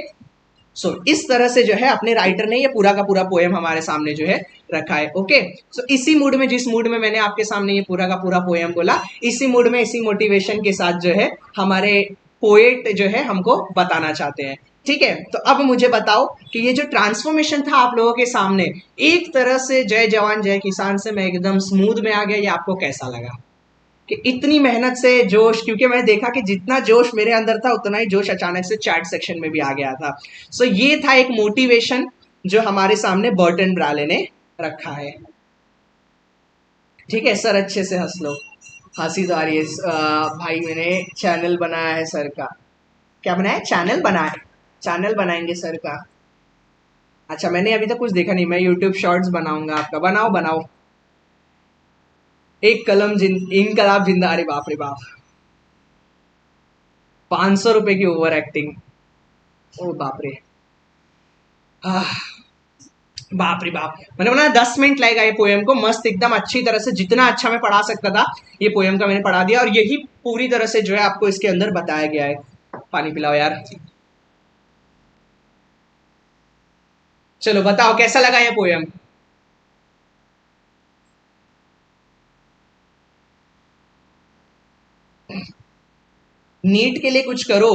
S1: सो इस तरह से जो है अपने राइटर ने ये पूरा का पूरा पोएम हमारे सामने जो है रखा है। ओके, सो इसी मूड में, जिस मूड में मैंने आपके सामने ये पूरा का पूरा पोएम बोला, इसी मूड में, इसी मोटिवेशन के साथ जो है हमारे पोएट जो है हमको बताना चाहते हैं। ठीक है, तो अब मुझे बताओ कि ये जो ट्रांसफॉर्मेशन था आप लोगों के सामने, एक तरह से जय जवान जय किसान से मैं एकदम स्मूथ में आ गया, ये आपको कैसा लगा? कि इतनी मेहनत से जोश, क्योंकि मैंने देखा कि जितना जोश मेरे अंदर था उतना ही जोश अचानक से चैट सेक्शन में भी आ गया था। सो ये था एक मोटिवेशन जो हमारे सामने बर्टन ब्राले ने रखा है। ठीक है सर, अच्छे से हंस लो, हंसी तो आ रही है। भाई मैंने चैनल बनाया है सर का। क्या बनाया? चैनल बनाया, चैनल बनाएंगे सर का। अच्छा, मैंने अभी तक कुछ देखा नहीं, मैं यूट्यूब शॉर्ट्स बनाऊंगा आपका। बनाओ बनाओ, एक कलम इनकलाब जिंदा। अरे बाप रे बाप, 500 रुपए की ओवर एक्टिंग, ओ बाप रे, बाप रे बाप। मैंने बोला 10 मिनट लगेगा ये पोएम को मस्त एकदम अच्छी तरह से, जितना अच्छा मैं पढ़ा सकता था ये पोएम का मैंने पढ़ा दिया, और यही पूरी तरह से जो है आपको इसके अंदर बताया गया है। पानी पिलाओ यार। चलो बताओ कैसा लगा ये पोएम? नीट के लिए कुछ करो।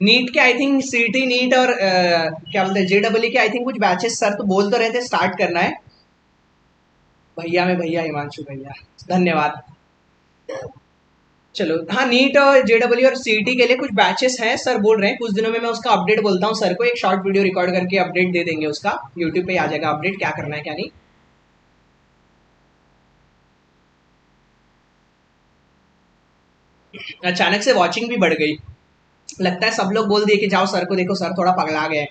S1: नीट के आई थिंक सीटी नीट और क्या बोलते हैं जेडब्ल्यू के आई थिंक कुछ बैचेस सर तो बोल तो रहे थे स्टार्ट करना है। भैया में भैया, हिमांशु भैया, धन्यवाद। चलो हाँ, नीट और जेडब्ल्यू और सीटी के लिए कुछ बैचेस हैं सर बोल रहे हैं, कुछ दिनों में मैं उसका अपडेट बोलता हूँ सर को, एक शॉर्ट वीडियो रिकॉर्ड करके अपडेट दे देंगे उसका, यूट्यूब पे आ जाएगा अपडेट, क्या करना है क्या नहीं। अचानक से वॉचिंग भी बढ़ गई, लगता है सब लोग बोल दिए कि जाओ सर को देखो, सर थोड़ा पगला गए।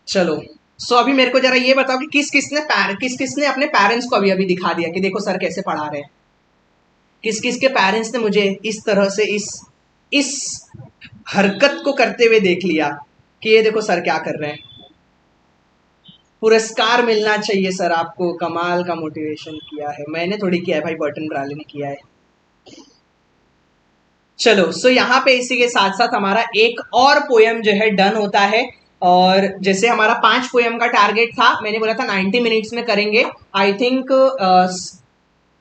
S1: चलो, सो अभी मेरे को जरा ये बताओ कि किस किसने अपने पेरेंट्स को अभी अभी दिखा दिया कि देखो सर कैसे पढ़ा रहे हैं? किस किस के पेरेंट्स ने मुझे इस तरह से इस हरकत को करते हुए देख लिया कि ये देखो सर क्या कर रहे हैं? पुरस्कार मिलना चाहिए सर आपको, कमाल का मोटिवेशन किया है। मैंने थोड़ी किया है भाई, बर्टन ब्राले ने किया है। चलो, सो यहाँ पे इसी के साथ साथ हमारा एक और पोयम जो है डन होता है, और जैसे हमारा 5 पोयम का टारगेट था, मैंने बोला था 90 मिनट्स में करेंगे। आई थिंक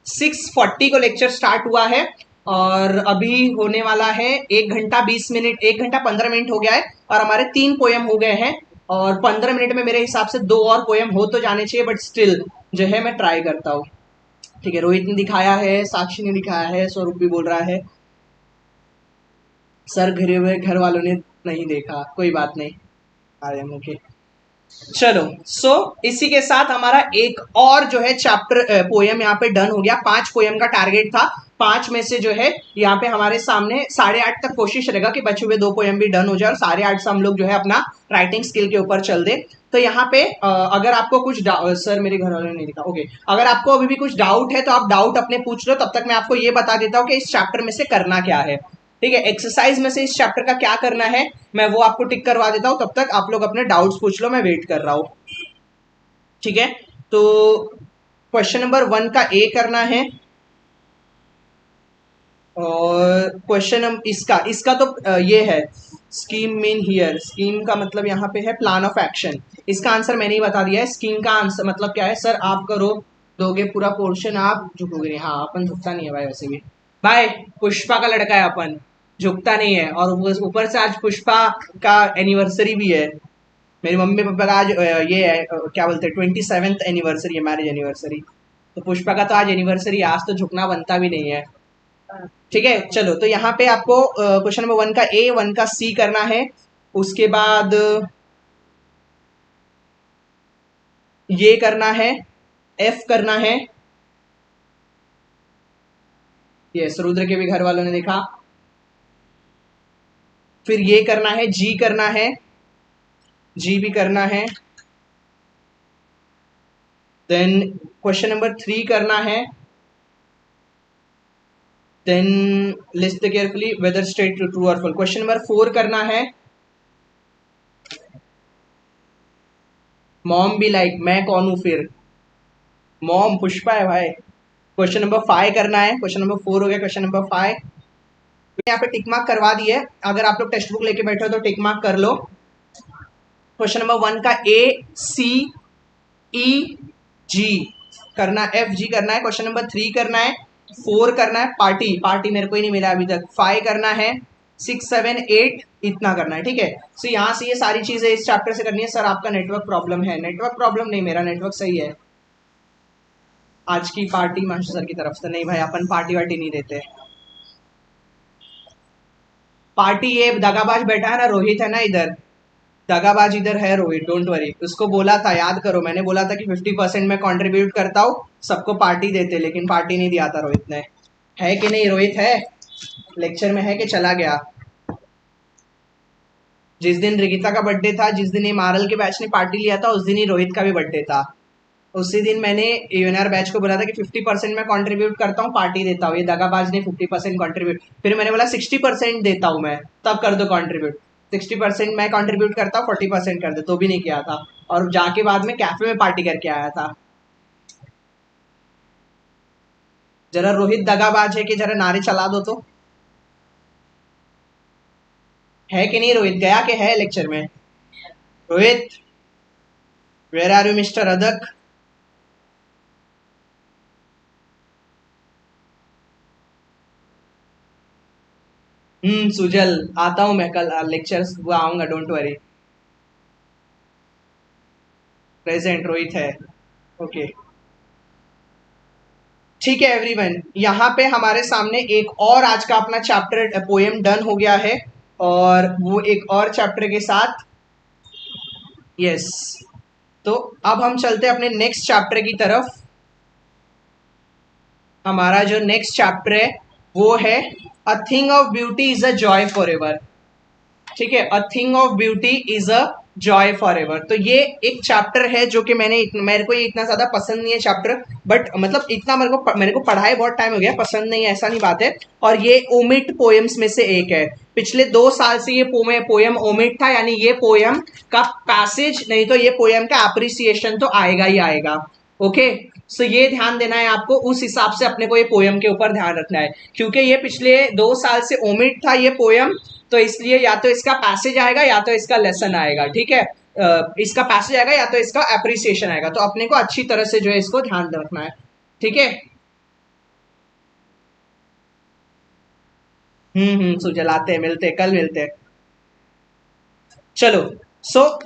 S1: 6:40 को लेक्चर स्टार्ट हुआ है और अभी होने वाला है 1 घंटा 20 मिनट, 1 घंटा 15 मिनट हो गया है और हमारे 3 पोयम हो गए हैं, और 15 मिनट में मेरे हिसाब से 2 और पोयम हो तो जाने चाहिए, बट स्टिल जो है मैं ट्राई करता हूँ। ठीक है, रोहित ने दिखाया है, साक्षी ने दिखाया है, स्वरूप भी बोल रहा है सर घिरे हुए घर वालों ने नहीं देखा, कोई बात नहीं। I am okay. चलो इसी के साथ हमारा एक और जो है चैप्टर पोयम यहाँ पे डन हो गया। 5 पोयम का टारगेट था, 5 में से जो है यहाँ पे हमारे सामने 8:30 तक कोशिश रहेगा कि बचे हुए 2 पोयम भी डन हो जाए और 8:30 से हम लोग जो है अपना राइटिंग स्किल के ऊपर चल दे। तो यहाँ पे अगर आपको कुछ सर मेरे घर वाले ने नहीं लिखा, ओके, अगर आपको अभी भी कुछ डाउट है तो आप डाउट अपने पूछ लो, तब तक मैं आपको ये बता देता हूँ कि इस चैप्टर में से करना क्या है। ठीक है, एक्सरसाइज में से इस चैप्टर का क्या करना है मैं वो आपको टिक करवा देता हूँ, तब तक आप लोग अपने डाउट्स पूछ लो, मैं वेट कर रहा हूँ। ठीक है, तो क्वेश्चन नंबर 1 का ए करना है और क्वेश्चन इसका इसका तो ये है स्कीम मीन हियर, स्कीम का मतलब यहाँ पे है प्लान ऑफ एक्शन। इसका आंसर मैंने ही बता दिया है। स्कीम का आंसर मतलब क्या है, सर आप करो दोगे पूरा पोर्शन, आप झुकोगे नहीं। हाँ, अपन झुकता नहीं है भाई, वैसे भी भाई पुष्पा का लड़का है अपन, झुकता नहीं है। और ऊपर से आज पुष्पा का एनिवर्सरी भी है। मेरी मम्मी पापा का आज ये है क्या बोलते हैं 27th एनिवर्सरी है, मैरिज एनिवर्सरी। तो पुष्पा का तो आज एनिवर्सरी, आज तो झुकना बनता भी नहीं है। ठीक है, चलो तो यहाँ पे आपको क्वेश्चन नंबर 1 का ए, 1 का सी करना है। उसके बाद ये करना है, एफ करना है। यस, रुद्र के भी घर वालों ने देखा। फिर ये करना है, जी करना है, जी भी करना है। देन क्वेश्चन नंबर 3 करना है। Then list carefully whether state true और फॉल्स। क्वेश्चन नंबर 4 करना है। मॉम भी लाइक, मैं कौन हूं फिर, मॉम पुष्पा है भाई। क्वेश्चन नंबर 5 करना है। क्वेश्चन नंबर 4 हो गया, क्वेश्चन नंबर 5 यहाँ पे टिक मार्क करवा दिए। अगर आप लोग टेक्स्ट बुक लेके बैठे हो तो टिक मार्क कर लो। क्वेश्चन नंबर 1 का ए, सी, ई, जी करना, एफ जी करना है। क्वेश्चन नंबर 3 करना है, 4 करना है, पार्टी पार्टी मेरे को ही नहीं मिला अभी तक, 5 करना है, 6, 7, 8 इतना करना है। ठीक है, सो यहाँ से ये सारी चीजें इस चैप्टर से करनी है। सर आपका नेटवर्क प्रॉब्लम है, नेटवर्क प्रॉब्लम नहीं, मेरा नेटवर्क सही है। आज की पार्टी मास्टर सर की तरफ से नहीं भाई, अपन पार्टी वार्टी नहीं देते। पार्टी ये दगाबाज बैठा है ना, रोहित है ना इधर, दगाबाज इधर है रोहित, डोंट वरी। उसको बोला था, याद करो, मैंने बोला था कि 50% मैं कंट्रीब्यूट करता हूँ, सबको पार्टी देते, लेकिन पार्टी नहीं दिया था रोहित ने। है कि नहीं रोहित, है लेक्चर में है कि चला गया? जिस दिन रिगिता का बर्थडे था, जिस दिन ये मारल के बैच ने पार्टी लिया था, उस दिन ही रोहित का भी बर्थडे था। उसी दिन मैंने यूएनआर बैच को बोला था कि 50% मैं कंट्रीब्यूट करता हूँ, पार्टी देता हूँ। ये दगाबाज ने 50% कंट्रीब्यूट, फिर मैंने बोला 60% देता हूँ मैं, तब कर दो कंट्रीब्यूट। 60% मैं कंट्रीब्यूट करता हूँ, 40% कर दे, तो भी नहीं किया था। और जाके बाद में कैफे में पार्टी करके आया था। जरा रोहित दगाबाज है कि जरा नारे चला दो तो। है कि नहीं रोहित, गया के है लेक्चर में? Rohit, where are you mister Adak? Sujal, आता हूँ मैं कल लेक्चर वो आऊंगा, डोंट वरी। प्रेजेंट रोहित है, ओके। ठीक है एवरीवन, यहाँ पे हमारे सामने एक और आज का अपना चैप्टर पोएम डन हो गया है, और वो एक और चैप्टर के साथ, यस। तो अब हम चलते हैं अपने नेक्स्ट चैप्टर की तरफ। हमारा जो नेक्स्ट चैप्टर है वो है a thing of beauty is a joy for ever. ठीक है, a thing of beauty is a joy for ever. तो ये एक चैप्टर है जो कि मेरे को ये इतना ज्यादा पसंद नहीं है चैप्टर, बट मतलब इतना मेरे को पढ़ाए बहुत टाइम हो गया, पसंद नहीं है ऐसा नहीं बात है। और ये ओमिट पोएम्स में से एक है। पिछले 2 साल से ये पोएम ओमिट था, यानी ये पोएम का पैसेज नहीं तो ये पोएम का अप्रिसिएशन तो आएगा ही आएगा। ओके, सो ये ध्यान देना है आपको, उस हिसाब से अपने को ये पोएम के ऊपर ध्यान रखना है, क्योंकि ये पिछले 2 साल से ओमिट था ये पोएम। तो इसलिए या तो इसका पैसेज आएगा या तो इसका लेसन आएगा। ठीक है, इसका पैसेज आएगा या तो इसका अप्रिसिएशन आएगा, तो अपने को अच्छी तरह से जो है इसको ध्यान रखना है। ठीक है, सुजल आते हैं, मिलते हैं, कल मिलते हैं। चलो,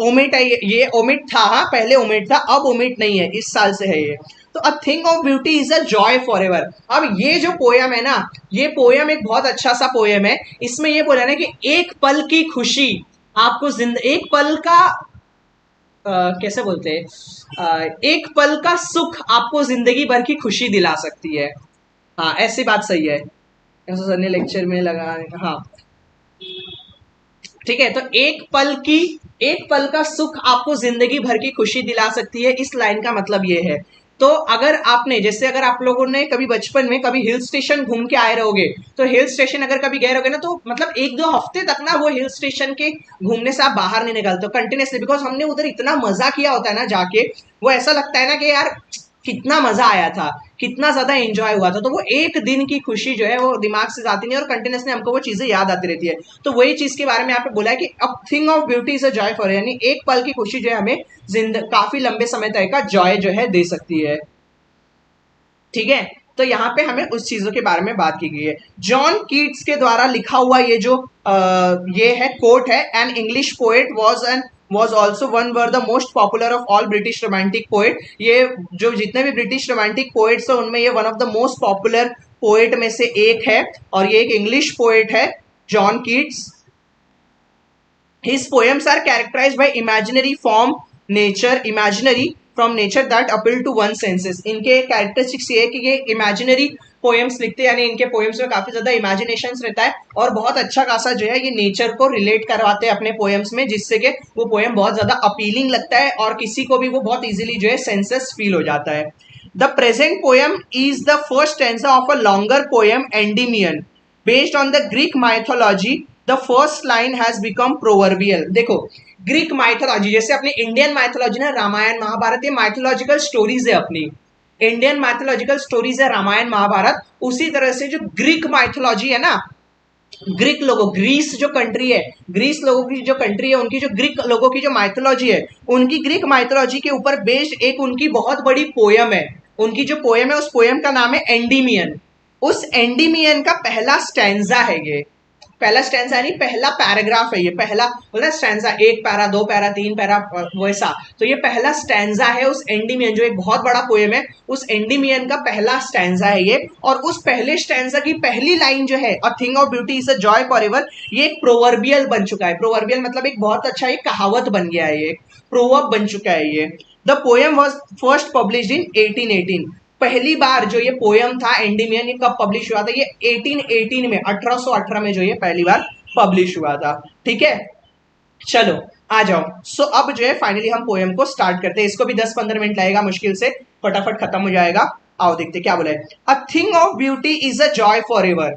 S1: ओमिट है ये ओमिट था, हाँ पहले ओमिट था, अब ओमिट नहीं है, इस साल से है ये। तो a thing of beauty is a joy for ever. अब ये जो पोयम है ना, ये पोयम एक बहुत अच्छा सा पोयम है। इसमें ये बोला ना कि एक पल की खुशी आपको एक पल का
S2: कैसे बोलते हैं, एक पल का सुख आपको जिंदगी भर की खुशी दिला सकती है। हाँ, ऐसी बात सही है, ऐसा सर ने लेक्चर में लगा। हाँ, ठीक है। तो एक पल का सुख आपको जिंदगी भर की खुशी दिला सकती है, इस लाइन का मतलब ये है। तो अगर आपने, जैसे अगर आप लोगों ने कभी बचपन में कभी हिल स्टेशन घूम के आए रहोगे, तो हिल स्टेशन अगर कभी गए रहोगे ना, तो मतलब एक दो हफ्ते तक ना वो हिल स्टेशन के घूमने से आप बाहर नहीं निकलते कंटिन्यूसली, बिकॉज हमने उधर इतना मजा किया होता है ना जाके, वो ऐसा लगता है ना कि यार कितना मजा आया था, कितना ज्यादा एंजॉय हुआ था। तो वो एक दिन की खुशी जो है वो दिमाग से जाती नहीं और कंटिन्यूसली हमको वो चीजें याद आती रहती है। तो वही चीज के बारे में यहाँ पे बोला है कि a thing of beauty is a joy for, यानी एक पल की खुशी जो है हमें काफी लंबे समय तक का जॉय जो है दे सकती है। ठीक है, तो यहाँ पे हमें उस चीजों के बारे में बात की गई है। जॉन कीट्स के द्वारा लिखा हुआ ये जो ये है कोट है, an English poet was also one were the most popular of all British romantic poet। ये जो जितने भी ब्रिटिश रोमांटिक पोएट्स है उनमें ये one of the most popular poet में से एक है, और ये एक इंग्लिश पोएट है, John Keats. His poems are characterized by imaginary from nature that appeal to one senses। इनके कैरेक्टरिस्टिक्स ये है कि ये इमेजिनरी पोएम्स लिखते हैं, यानी इनके पोएम्स में काफी ज्यादा इमेजिनेशन रहता है और बहुत अच्छा खासा जो है ये नेचर को रिलेट करवाते हैं अपने पोएम्स में, जिससे कि वो पोएम बहुत ज्यादा अपीलिंग लगता है और किसी को भी वो बहुत इजीली जो है सेंसेस फील हो जाता है। The present poem is the first stanza of a longer poem Endymion based on the Greek mythology. The first line has become proverbial. देखो, ग्रीक माइथोलॉजी जैसे अपनी इंडियन माइथोलॉजी ना, रामायण महाभारत, ये माइथोलॉजिकल स्टोरीज है अपनी। इंडियन माइथोलॉजिकल स्टोरीज है रामायण महाभारत, उसी तरह से जो ग्रीक माइथोलॉजी है ना, ग्रीक लोगों, ग्रीस जो कंट्री है, ग्रीस लोगों की जो कंट्री है, उनकी जो ग्रीक लोगों की जो माइथोलॉजी है, उनकी ग्रीक माइथोलॉजी के ऊपर बेस्ड एक उनकी बहुत बड़ी पोयम है। उनकी जो पोयम है उस पोयम का नाम है एंडीमियन। उस एंडीमियन का पहला स्टैंजा है ये, पहला स्टैंजा यानी पहला पैराग्राफ है ये, पहला बोला स्टैंजा, एक पैरा, दो पैरा, तीन पैरा, वैसा। तो ये पहला स्टैंजा है उस एंडीमियन, जो एक बहुत बड़ा पोएम है, उस एंडीमियन का पहला स्टैंजा है ये। और उस पहले स्टैंजा की पहली लाइन जो है, a thing of beauty is a joy for ever, ये एक प्रोवर्बियल बन चुका है। प्रोवर्बियल मतलब एक बहुत अच्छा एक कहावत बन गया है, ये प्रोवर्ब बन चुका है ये। The poem was first published in 1818। पहली बार जो ये पोयम था एंडीमियन, ये कब पब्लिश हुआ था? ये 1818 में, 1818 में जो ये पहली बार पब्लिश हुआ था। ठीक है, चलो आ जाओ। सो अब जो है फाइनली हम पोयम को स्टार्ट करते हैं। इसको भी 10-15 मिनट लगेगा मुश्किल से, फटाफट खत्म हो जाएगा। आओ देखते क्या बोला है। A thing of beauty is a joy for ever.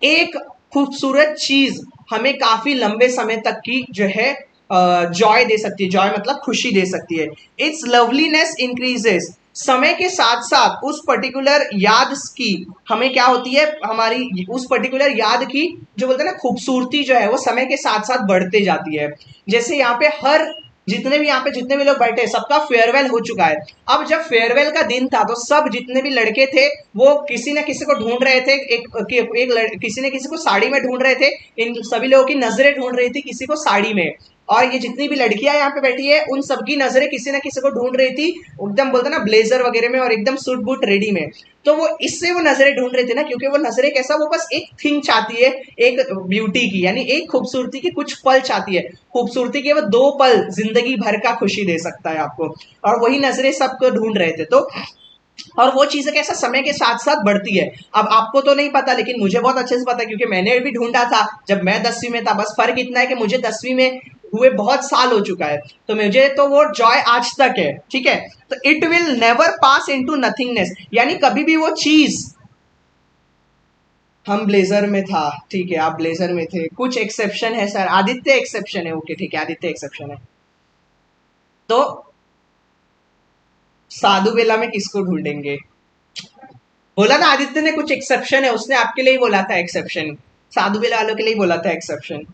S2: एक खूबसूरत चीज हमें काफी लंबे समय तक की जो है जॉय दे सकती है। जॉय मतलब खुशी दे सकती है। It's loveliness increases. समय के साथ साथ उस पर्टिकुलर याद की हमें क्या होती है, हमारी उस पर्टिकुलर याद की जो बोलते हैं ना खूबसूरती जो है वो समय के साथ साथ बढ़ते जाती है। जैसे यहाँ पे हर जितने भी यहाँ पे जितने भी लोग बैठे हैं सबका फेयरवेल हो चुका है। अब जब फेयरवेल का दिन था तो सब जितने भी लड़के थे वो किसी न किसी को ढूंढ रहे थे, किसी न किसी को साड़ी में ढूंढ रहे थे। इन सभी लोगों की नजरें ढूंढ रही थी किसी को साड़ी में, और ये जितनी भी लड़कियां यहाँ पे बैठी है उन सबकी नजरें किसी ना किसी को ढूंढ रही थी, एकदम बोलते ना ब्लेजर वगैरह में और एकदम सूट बूट रेडी में। तो वो इससे वो नजरें ढूंढ रहे थे ना, क्योंकि वो नजरें कैसा, वो बस एक थिंग चाहती है, एक ब्यूटी की, यानी एक खूबसूरती की कुछ पल चाहती है। खूबसूरती के वो 2 पल जिंदगी भर का खुशी दे सकता है आपको, और वही नजरें सबको ढूंढ रहे थे। तो और वो चीजें कैसा समय के साथ साथ बढ़ती है। अब आपको तो नहीं पता लेकिन मुझे बहुत अच्छे से पता है, क्योंकि मैंने भी ढूंढा था जब मैं 10वीं में था। बस फर्क इतना है कि मुझे 10वीं में हुए बहुत साल हो चुका है, तो मुझे तो वो जॉय आज तक है। ठीक है, तो it will never pass into nothingness, यानी कभी भी वो चीज, हम ब्लेजर में था, ठीक है आप ब्लेजर में थे, कुछ एक्सेप्शन है सर, आदित्य एक्सेप्शन है, ओके ठीक है आदित्य एक्सेप्शन है। तो साधु बेला में किसको ढूंढेंगे? बोला ना आदित्य ने कुछ एक्सेप्शन है, उसने आपके लिए ही बोला था एक्सेप्शन, साधु बेला वालों के लिए ही बोला था एक्सेप्शन।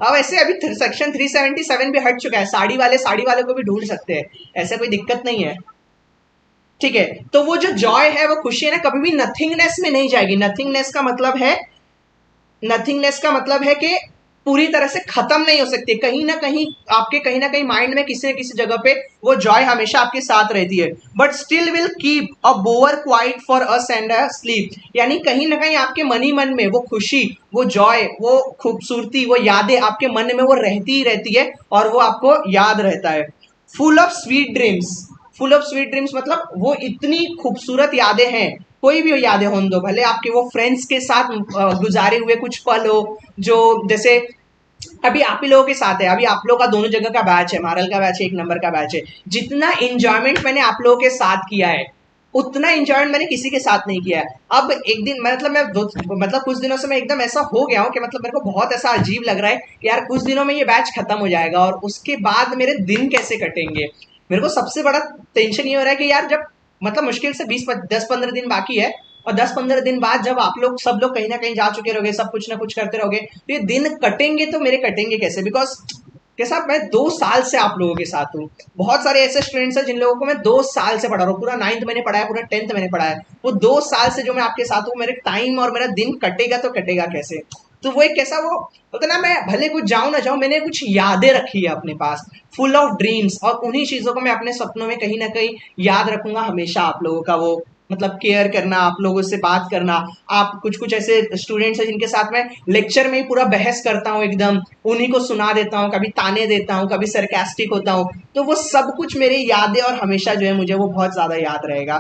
S2: अब ऐसे अभी सेक्शन 377 भी हट चुका है, साड़ी वालों को भी ढूंढ सकते हैं, ऐसा कोई दिक्कत नहीं है। ठीक है, तो वो जो जॉय है वो खुशी है ना, कभी भी नथिंगनेस में नहीं जाएगी। नथिंगनेस का मतलब है कि पूरी तरह से खत्म नहीं हो सकती, कहीं ना कहीं आपके कहीं ना कहीं माइंड में किसी न किसी जगह पे वो जॉय हमेशा आपके साथ रहती है। But still will keep a bower quiet for us and a sleep, यानी कहीं ना कहीं आपके मन ही मन में वो खुशी, वो जॉय, वो खूबसूरती, वो यादें आपके मन में वो रहती ही रहती है और वो आपको याद रहता है। Full of sweet dreams. Full of sweet dreams मतलब वो इतनी खूबसूरत यादें हैं, कोई भी यादें हों दो, भले आपके वो फ्रेंड्स के साथ गुजारे हुए कुछ पल हो, जो जैसे अभी आप ही लोगों के साथ है, अभी आप लोगों का दोनों जगह का बैच है, मारल का बैच है, एक नंबर का बैच है, जितना इंजॉयमेंट मैंने आप लोगों के साथ किया है उतना इंजॉयमेंट मैंने किसी के साथ नहीं किया है। अब एक दिन मतलब मतलब कुछ दिनों से मैं एकदम ऐसा हो गया हूँ कि मतलब मेरे को बहुत ऐसा अजीब लग रहा है कि यार कुछ दिनों में ये बैच खत्म हो जाएगा और उसके बाद मेरे दिन कैसे कटेंगे। मेरे को सबसे बड़ा टेंशन ये हो रहा है कि यार जब मतलब मुश्किल से 10-15 दिन बाकी है, और 10-15 दिन बाद जब आप लोग सब लोग कहीं ना कहीं जा चुके रहोगे, सब कुछ ना कुछ करते रहोगे, तो ये दिन कटेंगे तो मेरे कटेंगे कैसे? बिकॉज के साथ मैं 2 साल से आप लोगों के साथ हूँ। बहुत सारे ऐसे स्टूडेंट्स हैं जिन लोगों को मैं 2 साल से पढ़ा रहा हूँ, पूरा 9th मैंने पढ़ाया, पूरा 10th मैंने पढ़ाया। वो 2 साल से जो मैं आपके साथ हूँ, मेरे टाइम और मेरा दिन कटेगा तो कटेगा कैसे? तो वो एक कैसा वो होता ना, मैं भले कुछ जाऊं ना जाऊं, मैंने कुछ यादें रखी है अपने पास, फुल ऑफ ड्रीम्स, और उन्हीं चीजों को मैं अपने सपनों में कहीं ना कहीं याद रखूंगा हमेशा। आप लोगों का वो मतलब केयर करना, आप लोगों से बात करना, आप कुछ कुछ ऐसे स्टूडेंट्स हैं जिनके साथ मैं लेक्चर में ही पूरा बहस करता हूँ एकदम, उन्हीं को सुना देता हूँ, कभी ताने देता हूँ, कभी सरकास्टिक होता हूँ, तो वो सब कुछ मेरी यादें और हमेशा जो है मुझे वो बहुत ज्यादा याद रहेगा।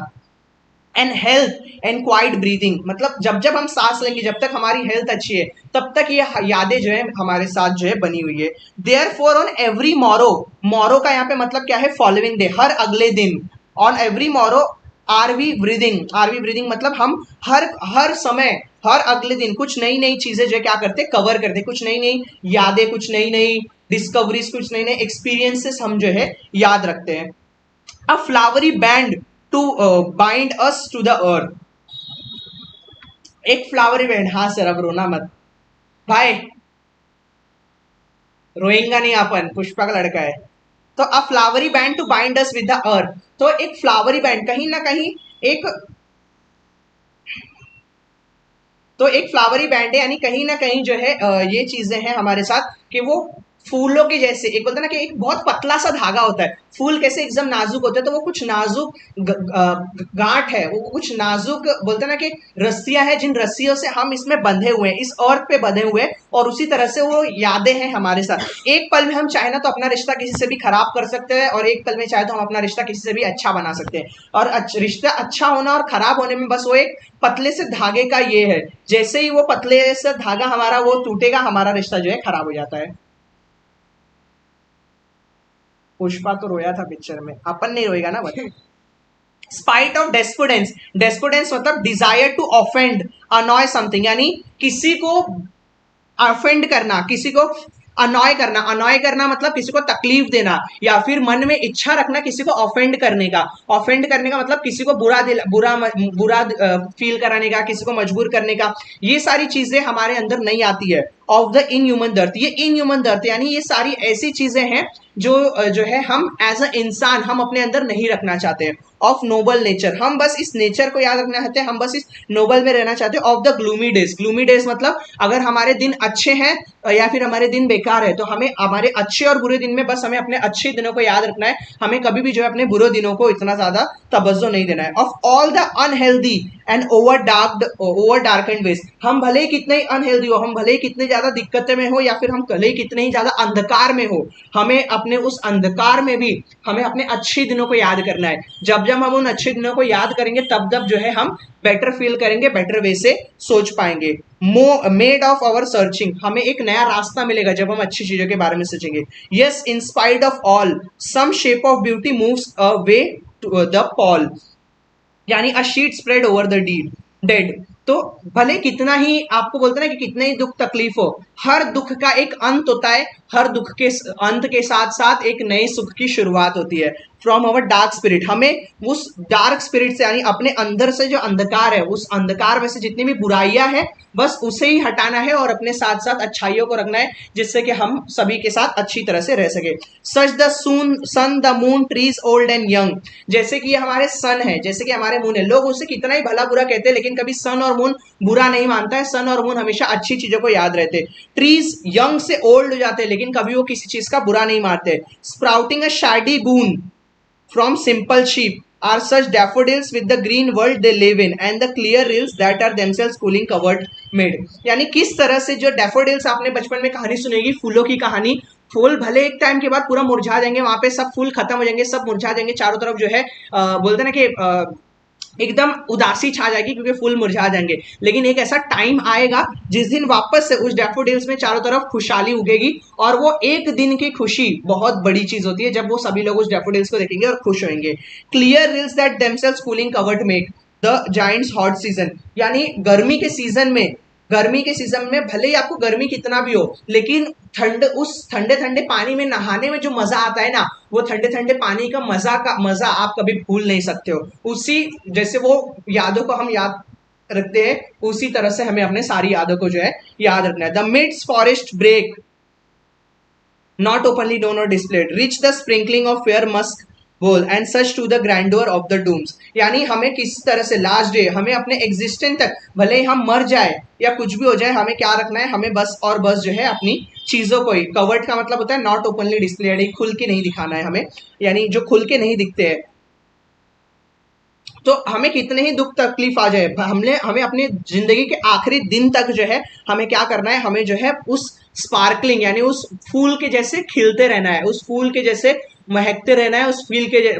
S2: And health and quite breathing, मतलब जब जब हम सांस लेंगे, जब तक हमारी हेल्थ अच्छी है, तब तक ये यादें जो है हमारे साथ जो है बनी हुई है। Therefore on every morrow, morrow का यहाँ पे मतलब क्या है? फॉलोइंग डे, हर अगले दिन। On every morrow are we breathing, are we breathing मतलब हम हर हर समय, हर अगले दिन कुछ नई नई चीजें जो है क्या करते, कवर करते, कुछ नई नई यादें, कुछ नई नई डिस्कवरीज, कुछ नई नई एक्सपीरियंसेस हम जो है याद रखते हैं। A flowery band to bind us to the earth, एक फ्लावरी बैंड, हाँ सर अब रोना मत भाई, रोएंगा नहीं अपन, पुष्पा का लड़का है। तो a flowery band to bind us with the earth, तो एक फ्लावरी बैंड कहीं ना कहीं एक, तो एक फ्लावरी बैंड है, यानी कहीं ना कहीं जो है ये चीजें हैं हमारे साथ कि वो फूलों के जैसे, एक बोलते ना कि एक बहुत पतला सा धागा होता है, फूल कैसे एकदम नाजुक होते हैं, तो वो कुछ नाजुक गांठ है, वो कुछ नाजुक बोलते ना कि रस्सियां हैं, जिन रस्सियों से हम इसमें बंधे हुए हैं, इस अर्थ पे बंधे हुए हैं, और उसी तरह से वो यादें हैं हमारे साथ। एक पल में हम चाहे ना तो अपना रिश्ता किसी से भी खराब कर सकते हैं, और एक पल में चाहे तो हम अपना रिश्ता किसी से भी अच्छा बना सकते हैं। और रिश्ता अच्छा होना और खराब होने में बस वो एक पतले से धागे का ये है, जैसे ही वो पतले से धागा हमारा वो टूटेगा, हमारा रिश्ता जो है खराब हो जाता है। पुष्पा तो रोया था पिक्चर में, अपन नहीं रोएगा ना बता। स्पाइट ऑफ डेस्पोडेंस, डेस्पोडेंस मतलब desire to offend, annoy something, यानी किसी को ऑफेंड करना, किसी को अनॉय करना, अनॉय करना मतलब किसी को तकलीफ देना, या फिर मन में इच्छा रखना किसी को ऑफेंड करने का। ऑफेंड करने का मतलब किसी को बुरा फील कराने का, किसी को मजबूर करने का, ये सारी चीजें हमारे अंदर नहीं आती है। ऑफ द इनह्यूमन दर्द, ये इनह्यूमन दर्द यानी ये सारी ऐसी चीजें हैं जो है हम एज अ इंसान हम अपने अंदर नहीं रखना चाहते हैं। ऑफ नोबल नेचर, हम बस इस नेचर को याद रखना चाहते हैं, हम बस इस नोबल में रहना चाहते हैं। Of the gloomy days, gloomy days मतलब अगर हमारे दिन अच्छे हैं या फिर हमारे दिन बेकार है, तो हमें हमारे अच्छे और बुरे दिन में बस हमें अपने अच्छे दिनों को याद रखना है, हमें कभी भी जो है अपने बुरे दिनों को इतना ज्यादा तवज्जो नहीं देना है। Of all the unhealthy and over darkened ways, हम भले ही कितने ही अनहेल्दी हो, हम भले ही कितने ज्यादा दिक्कतें में हो, या फिर हम भले ही कितने ही ज्यादा अंधकार में हो, हमें अपने उस अंधकार में भी हमें अपने अच्छे दिनों को याद करना है। जब जब हम उन अच्छे दिनों को याद करेंगे, तब तब जो है हम बेटर फील करेंगे, बेटर वे से सोच पाएंगे। मेड ऑफ आवर सर्चिंग, हमें एक नया रास्ता मिलेगा जब हम अच्छी चीजों के बारे में सोचेंगे। Yes, in spite of all some shape of beauty moves a way to the pall, यानी a sheet spread over the dead, तो भले कितना ही आपको बोलते ना कि कितने ही दुख तकलीफ हो, हर दुख का एक अंत होता है, हर दुख के अंत के साथ साथ एक नए सुख की शुरुआत होती है। फ्रॉम अवर डार्क स्पिरिट, हमें उस डार्क स्पिरिट से यानी अपने अंदर से जो अंधकार है, उस अंधकार में से जितनी भी बुराइयां हैं बस उसे ही हटाना है और अपने साथ साथ अच्छाइयों को रखना है, जिससे कि हम सभी के साथ अच्छी तरह से रह सके। Such the sun the moon trees old and young, जैसे कि ये हमारे सन है, जैसे कि हमारे मून है, लोग उसे कितना ही भला बुरा कहते हैं लेकिन कभी सन और मून बुरा नहीं मानता है। सन और मून हमेशा अच्छी चीजों को याद रहते हैं। ट्रीज यंग से ओल्ड हो जाते हैं लेकिन कभी वो किसी चीज का बुरा नहीं मानते। Sprouting a shady boon from simple sheep are such daffodils with the green world they live in and the clear rills that are themselves cooling covered made, यानी किस तरह से जो डैफोडिल्स, आपने बचपन में कहानी सुनेगी फूलों की कहानी, फूल भले एक टाइम के बाद पूरा मुरझा जाएंगे, वहां पे सब फूल खत्म हो जाएंगे, सब मुरझा जाएंगे, चारों तरफ जो है बोलते ना कि एकदम उदासी छा जाएगी क्योंकि फूल मुरझा जाएंगे। लेकिन एक ऐसा टाइम आएगा जिस दिन वापस से उस डैफोडिल्स में चारों तरफ खुशहाली उगेगी, और वो एक दिन की खुशी बहुत बड़ी चीज होती है जब वो सभी लोग उस डैफोडिल्स को देखेंगे और खुश होंगे। Clear reels that themselves cooling covered make the Giants hot season, यानी गर्मी के सीजन में भले ही आपको गर्मी कितना भी हो, लेकिन उस ठंडे ठंडे पानी में नहाने में जो मजा आता है ना, वो ठंडे ठंडे पानी का मजा आप कभी भूल नहीं सकते हो। उसी जैसे वो यादों को हम याद रखते हैं, उसी तरह से हमें अपने सारी यादों को जो है याद रखना है। The mid forest brake not openly known or displayed, reach the sprinkling of fair musk bowl and such to the grandeur of the dooms, यानी हमें किस तरह से लास्ट डे, हमें अपने एग्जिस्टेंस तक भले ही हम मर जाए या कुछ भी हो जाए, हमें क्या रखना है, हमें बस और बस जो है अपनी चीजों को ही, कवर्ड का मतलब होता है नॉट ओपनली डिस्प्लेड, खुल के नहीं दिखाना है हमें, यानी जो खुल के नहीं दिखते हैं। तो हमें कितने ही दुख तकलीफ आ जाए, हमें अपनी जिंदगी के आखिरी दिन तक जो है हमें क्या करना है, हमें जो है उस स्पार्कलिंग यानी उस फूल के जैसे खिलते रहना है, उस फूल के जैसे महकते रहना है, उस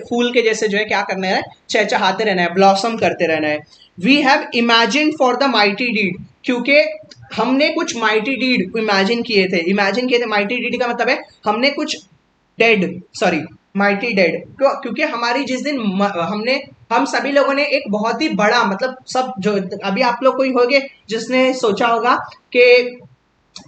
S2: फूल के जैसे जो है क्या करना है, चहचहाते रहना है, ब्लॉसम करते रहना है। We have imagine for the mighty deed, क्योंकि हमने कुछ माइटी डीड इमेजिन किए थे। माइटी डीड का मतलब है हमने कुछ डेड, सॉरी माइटी डेड, क्योंकि हमारी जिस दिन हम सभी लोगों ने एक बहुत ही बड़ा, मतलब सब जो अभी आप लोग कोई होंगे जिसने सोचा होगा कि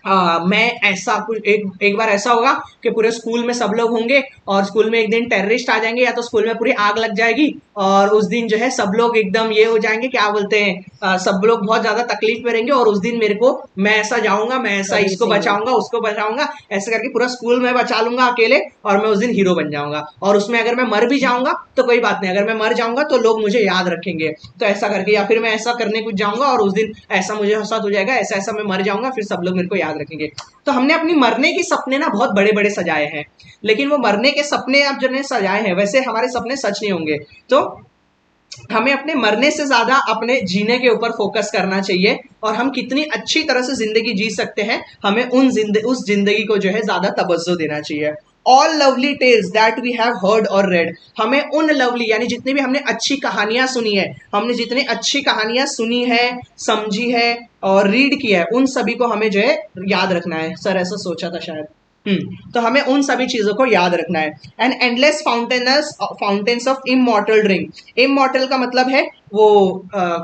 S2: मैं ऐसा कुछ एक बार ऐसा होगा कि पूरे स्कूल में सब लोग होंगे और स्कूल में एक दिन टेररिस्ट आ जाएंगे या तो स्कूल में पूरी आग लग जाएगी और उस दिन जो है सब लोग एकदम ये हो जाएंगे, क्या बोलते हैं, सब लोग बहुत ज्यादा तकलीफ में रहेंगे और उस दिन मेरे को मैं ऐसा जाऊंगा, मैं ऐसा इसको बचाऊंगा, उसको बचाऊंगा, ऐसे करके पूरा स्कूल में बचा लूंगा अकेले और मैं उस दिन हीरो बन जाऊंगा। और उसमें अगर मैं मर भी जाऊंगा तो कोई बात नहीं, अगर मैं मर जाऊंगा तो लोग मुझे याद रखेंगे, तो ऐसा करके, या फिर मैं ऐसा करने कुछ जाऊंगा और उस दिन ऐसा मुझे साथ हो जाएगा, ऐसा ऐसा मैं मर जाऊंगा, फिर सब लोग मेरे को याद रखेंगे। तो हमने अपनी मरने के सपने ना बहुत बड़े बड़े सजाए हैं, लेकिन वो मरने के सपने आप जो सजाए हैं वैसे हमारे सपने सच नहीं होंगे। तो हमें अपने मरने से ज्यादा अपने जीने के ऊपर फोकस करना चाहिए, और हम कितनी अच्छी तरह से जिंदगी जी सकते हैं, हमें उस जिंदगी को जो है ज्यादा तवज्जो देना चाहिए। All lovely tales that we have heard or read, हमें उन लवली यानी जितनी भी हमने अच्छी कहानियां सुनी है, हमने जितनी अच्छी कहानियां सुनी है, समझी है और रीड किया है, उन सभी को हमें जो है याद रखना है। सर ऐसा सोचा था शायद। तो हमें उन सभी चीजों को याद रखना है। And endless fountains of immortal drink, immortal का मतलब है वो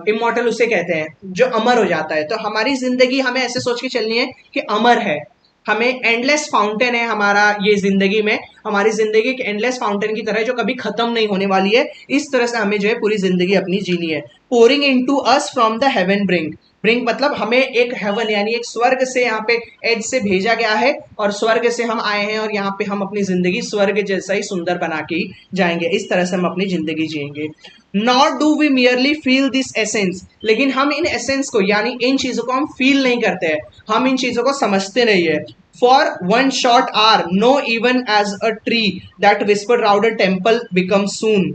S2: इमॉर्टल उसे कहते हैं जो अमर हो जाता है। तो हमारी जिंदगी हमें ऐसे सोच के चलनी है कि अमर है, हमें एंडलेस फाउंटेन है हमारा ये जिंदगी में, हमारी जिंदगी एक एंडलेस फाउंटेन की तरह है जो कभी खत्म नहीं होने वाली है। इस तरह से हमें जो है पूरी जिंदगी अपनी जीनी है। Pouring into us from the heaven brink, brink मतलब हमें एक हेवन यानी एक स्वर्ग से यहाँ पे एज से भेजा गया है, और स्वर्ग से हम आए हैं और यहाँ पे हम अपनी जिंदगी स्वर्ग जैसा ही सुंदर बना के ही जाएंगे। इस तरह से हम अपनी जिंदगी जिएंगे। Not do we merely feel this essence, लेकिन हम इन एसेंस को यानी इन चीजों को हम फील नहीं करते हैं, हम इन चीजों को समझते नहीं है। For one short hour no even as a tree that whisper round a temple become soon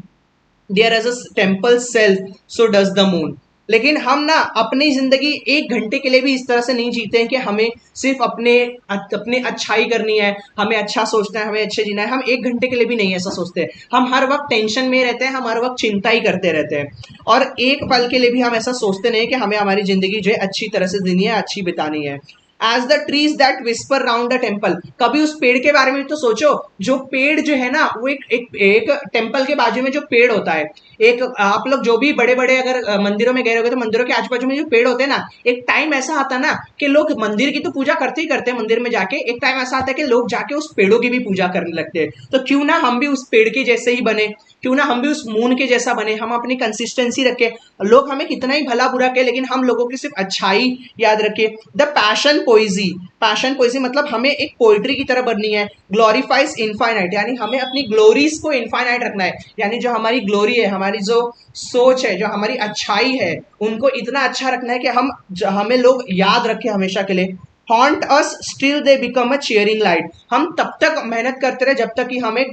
S2: dear as a temple self so does the moon, लेकिन हम ना अपनी जिंदगी एक घंटे के लिए भी इस तरह से नहीं जीते हैं कि हमें सिर्फ अपने अच्छाई करनी है, हमें अच्छा सोचना है, हमें अच्छे जीना है। हम एक घंटे के लिए भी नहीं ऐसा सोचते हैं, हम हर वक्त टेंशन में रहते हैं, हम हर वक्त चिंता ही करते रहते हैं, और एक पल के लिए भी हम ऐसा सोचते नहीं कि हमें हमारी जिंदगी जो है अच्छी तरह से जीनी है, अच्छी बितानी है। As the trees that whisper round the temple, कभी उस पेड़ के बारे में तो सोचो, जो पेड़ जो है ना वो एक टेम्पल के बाजू में जो पेड़ होता है, एक आप लोग जो भी बड़े बड़े अगर मंदिरों में गए होगे तो मंदिरों के आजू बाजू में जो पेड़ होते हैं ना, एक टाइम ऐसा आता ना कि लोग मंदिर की तो पूजा करते ही करते हैं, मंदिर में जाके एक टाइम ऐसा आता है कि लोग जाके उस पेड़ों की भी पूजा करने लगते हैं। तो क्यों ना हम भी उस पेड़ के जैसे ही बने, क्यों ना हम भी उस मून के जैसा बने, हम अपनी कंसिस्टेंसी रखें, लोग हमें कितना ही भला बुरा कहे लेकिन हम लोगों की सिर्फ अच्छाई याद रखें। The passion poesy, passion poesy मतलब हमें एक पोइट्री की तरह बननी है। ग्लोरीफाइज इनफाइनाइट, यानी हमें अपनी ग्लोरीज को इनफाइनाइट रखना है, यानी जो हमारी ग्लोरी है, हमारी जो सोच है, जो हमारी अच्छाई है, उनको इतना अच्छा रखना है कि हमें लोग याद रखें हमेशा के लिए। Haunt us still they become a cheering light, हम तब तक मेहनत करते रहे जब तक कि हमें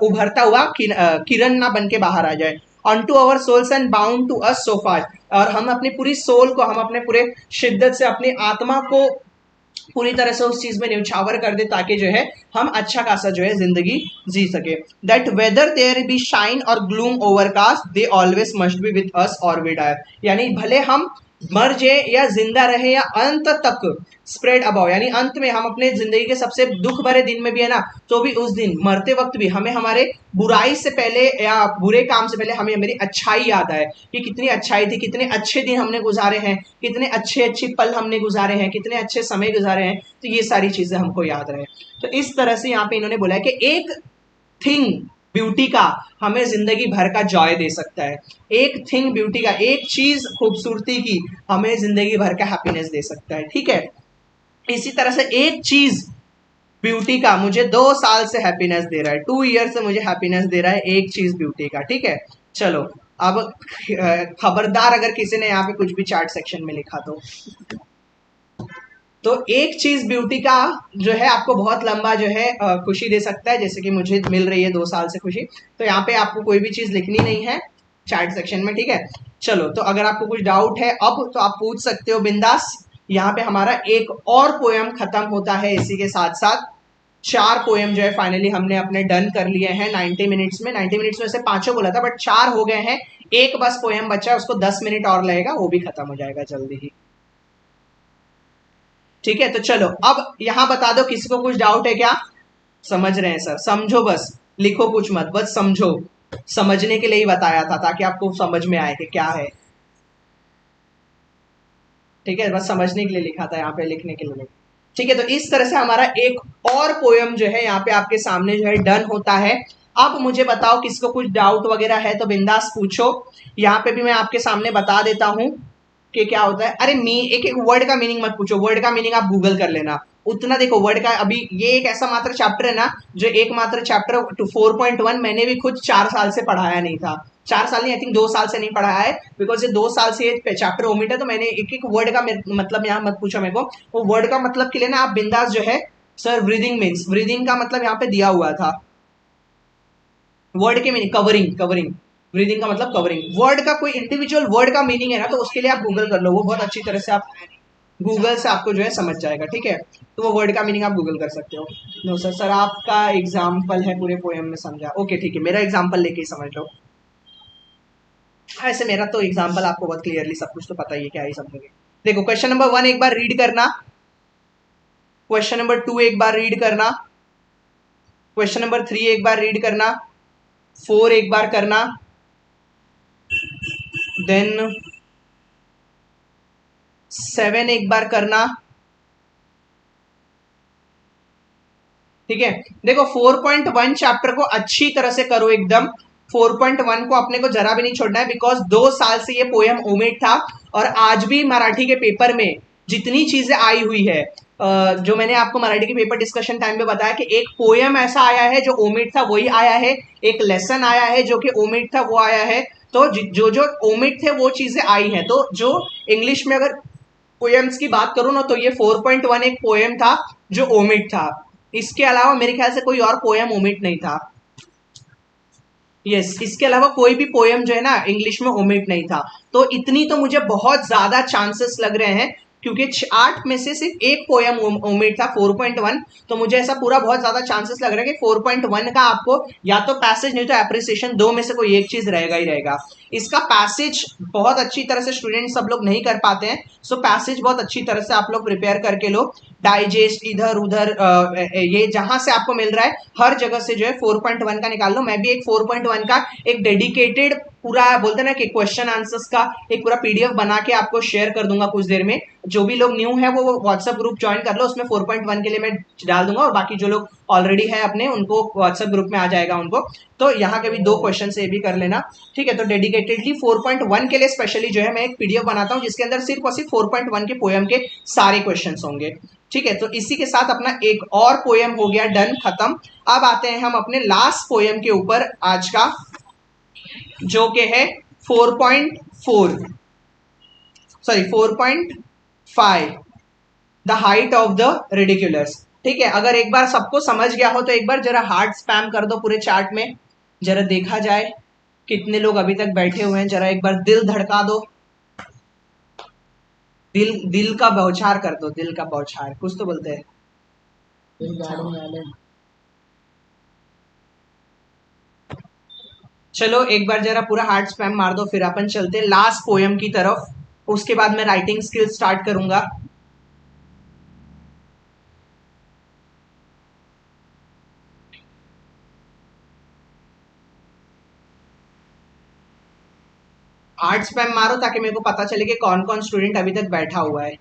S2: उभरता हुआ किरण ना बन के बाहर आ जाए। On to our souls and bound to us so fast, और हम अपनी पूरी सोल को, हम अपने पूरे शिद्दत से अपनी आत्मा को पूरी तरह से उस चीज में न्यौछावर कर दे ताकि जो है हम अच्छा खासा जो है जिंदगी जी सके। That whether there be shine or gloom overcast they always must be with us or we die, यानी भले हम मर जाए या जिंदा रहे या अंत तक स्प्रेड अबाउ, यानी अंत में हम अपने जिंदगी के सबसे दुख भरे दिन में भी है ना, तो भी उस दिन मरते वक्त भी हमें हमारे बुराई से पहले या बुरे काम से पहले हमें मेरी अच्छाई याद आए कि कितनी अच्छाई थी, कितने अच्छे दिन हमने गुजारे हैं, कितने अच्छे अच्छे पल हमने गुजारे हैं, कितने अच्छे समय गुजारे हैं, तो ये सारी चीजें हमको याद रहे। तो इस तरह से यहाँ पे इन्होंने बोला है कि एक थिंग ब्यूटी का हमें जिंदगी भर का जॉय दे सकता है, एक थिंग ब्यूटी का, एक चीज खूबसूरती की हमें जिंदगी भर का हैप्पीनेस दे सकता है, ठीक है। इसी तरह से एक चीज ब्यूटी का मुझे 2 साल से हैप्पीनेस दे रहा है, 2 ईयर से मुझे हैप्पीनेस दे रहा है एक चीज ब्यूटी का, ठीक है। चलो अब खबरदार अगर किसी ने यहाँ पे कुछ भी चैट सेक्शन में लिखा तो एक चीज ब्यूटी का जो है आपको बहुत लंबा जो है खुशी दे सकता है, जैसे कि मुझे मिल रही है 2 साल से खुशी। तो यहाँ पे आपको कोई भी चीज लिखनी नहीं है चैट सेक्शन में, ठीक है। चलो तो अगर आपको कुछ डाउट है अब तो आप पूछ सकते हो बिंदास। यहाँ पे हमारा एक और पोयम खत्म होता है इसी के साथ साथ। 4 पोयम जो है फाइनली हमने अपने डन कर लिए हैं 90 मिनट्स में। 90 मिनट्स में से 5 बोला था बट 4 हो गए हैं, एक बस पोयम बचा है, उसको 10 मिनट और लगेगा, वो भी खत्म हो जाएगा जल्दी ही, ठीक है। तो चलो अब यहां बता दो किसी को कुछ डाउट है क्या? समझ रहे हैं सर? समझो बस, लिखो कुछ मत, बस समझो, समझने के लिए ही बताया था ताकि आपको समझ में आए कि क्या है, ठीक है। बस समझने के लिए लिखा था यहाँ पे, लिखने के लिए नहीं, ठीक है। तो इस तरह से हमारा एक और पोयम जो है यहाँ पे आपके सामने जो है डन होता है। अब मुझे बताओ किसको कुछ डाउट वगैरह है तो बिंदास पूछो। यहाँ पे भी मैं आपके सामने बता देता हूँ कि क्या होता है। अरे एक एक वर्ड का मीनिंग मत पूछो, वर्ड का मीनिंग आप गूगल कर लेना उतना। देखो वर्ड का अभी ये एक ऐसा मात्र चैप्टर है ना जो एकमात्र चैप्टर 4.1 मैंने भी खुद 4 साल से पढ़ाया नहीं था, 4 साल नहीं, आई थिंक 2 साल से नहीं पढ़ाया है, बिकॉज ये 2 साल से ये चैप्टर ओमिट है। तो मैंने एक एक वर्ड का मतलब यहाँ मत पूछो मेरे को, वो वर्ड का मतलब के लिए ना आप बिंदास जो है सर ब्रीदिंग मीन्स, ब्रीदिंग का मतलब यहाँ पे दिया हुआ था, वर्ड के मीनिंग कवरिंग, कवरिंग, ब्रीदिंग का मतलब कवरिंग। वर्ड का कोई इंडिविजुअल वर्ड का मीनिंग है ना तो उसके लिए आप गूगल कर लो, वो बहुत अच्छी तरह से आप गूगल से आपको जो है समझ जाएगा, ठीक है। तो वो वर्ड का मीनिंग आप गूगल कर सकते हो। नो सर, सर आपका एग्जाम्पल है पूरे पोएम में समझा, ओके ठीक है, मेरा एग्जाम्पल लेके ही समझ लो। ऐसे मेरा तो एग्जाम्पल आपको बहुत क्लियरली सब कुछ तो पता ही है, क्या ही समझोगे। देखो क्वेश्चन नंबर 1 एक बार रीड करना, क्वेश्चन नंबर 2 एक बार रीड करना, क्वेश्चन नंबर 3 एक बार रीड करना, 4 एक बार करना, देन 7 एक बार करना, ठीक है। देखो 4.1 चैप्टर को अच्छी तरह से करो एकदम, 4.1 को अपने को जरा भी नहीं छोड़ना है, बिकॉज 2 साल से ये पोएम ओमिट था और आज भी मराठी के पेपर में जितनी चीजें आई हुई है, जो मैंने आपको मराठी के पेपर डिस्कशन टाइम में बताया कि एक पोएम ऐसा आया है जो ओमिट था वही आया है, एक लेसन आया है जो कि ओमिट था वो आया है, तो जो जो ओमिट थे वो चीजें आई हैं। तो जो इंग्लिश में अगर पोएम्स की बात करूं ना तो ये 4.1 एक पोएम था जो ओमिट था, इसके अलावा मेरे ख्याल से कोई और पोएम ओमिट नहीं था। यस, इसके अलावा कोई भी पोएम जो है ना इंग्लिश में ओमिट नहीं था। तो इतनी तो मुझे बहुत ज्यादा चांसेस लग रहे हैं क्योंकि 8 में से सिर्फ एक पोएम ओमिट था 4.1, तो मुझे ऐसा पूरा बहुत ज्यादा चांसेस लग रहा है कि 4.1 का आपको या तो पैसेज नहीं तो एप्रिसिएशन, दो में से कोई एक चीज रहेगा ही रहेगा। इसका पैसेज बहुत अच्छी तरह से स्टूडेंट सब लोग नहीं कर पाते हैं, सो पैसेज बहुत अच्छी तरह से आप लोग प्रिपेयर करके लो, डाइजेस्ट इधर उधर ये जहां से आपको मिल रहा है हर जगह से जो है 4.1 का निकाल लो। मैं भी एक 4.1 का एक डेडिकेटेड पूरा बोलते ना कि क्वेश्चन आंसर्स का एक पूरा पीडीएफ बना के आपको शेयर कर दूंगा कुछ देर में। जो भी लोग न्यू है वो व्हाट्सएप ग्रुप ज्वाइन कर लो, उसमें 4.1 के लिए मैं डाल दूंगा और बाकी जो लोग ऑलरेडी है अपने उनको व्हाट्सएप ग्रुप में आ जाएगा उनको। तो यहाँ के भी 2 क्वेश्चन से भी कर लेना, ठीक है। तो डेडिकेटेडली 4.1 के लिए स्पेशली जो है मैं एक पीडीएफ बनाता हूँ जिसके अंदर सिर्फ और सिर्फ 4.1 के पोएम के सारे क्वेश्चन होंगे, ठीक है। तो इसी के साथ अपना एक और पोएम हो गया डन, खत्म। अब आते हैं हम अपने लास्ट पोएम के ऊपर आज का, जो कि है 4.4 sorry 4.5 the height of the ridiculous, ठीक है। अगर एक बार सबको समझ गया हो तो एक बार जरा हार्ट स्पैम कर दो पूरे चार्ट में, जरा देखा जाए कितने लोग अभी तक बैठे हुए हैं, जरा एक बार दिल धड़का दो, दिल का बौछार कर दो, दिल का बौछार कुछ तो बोलते हैं। चलो एक बार जरा पूरा हार्ट स्पैम मार दो, फिर अपन चलते लास्ट पोयम की तरफ। उसके बाद मैं राइटिंग स्किल स्टार्ट करूंगा। हार्ट स्पैम मारो ताकि मेरे को पता चले कि कौन कौन स्टूडेंट अभी तक बैठा हुआ है।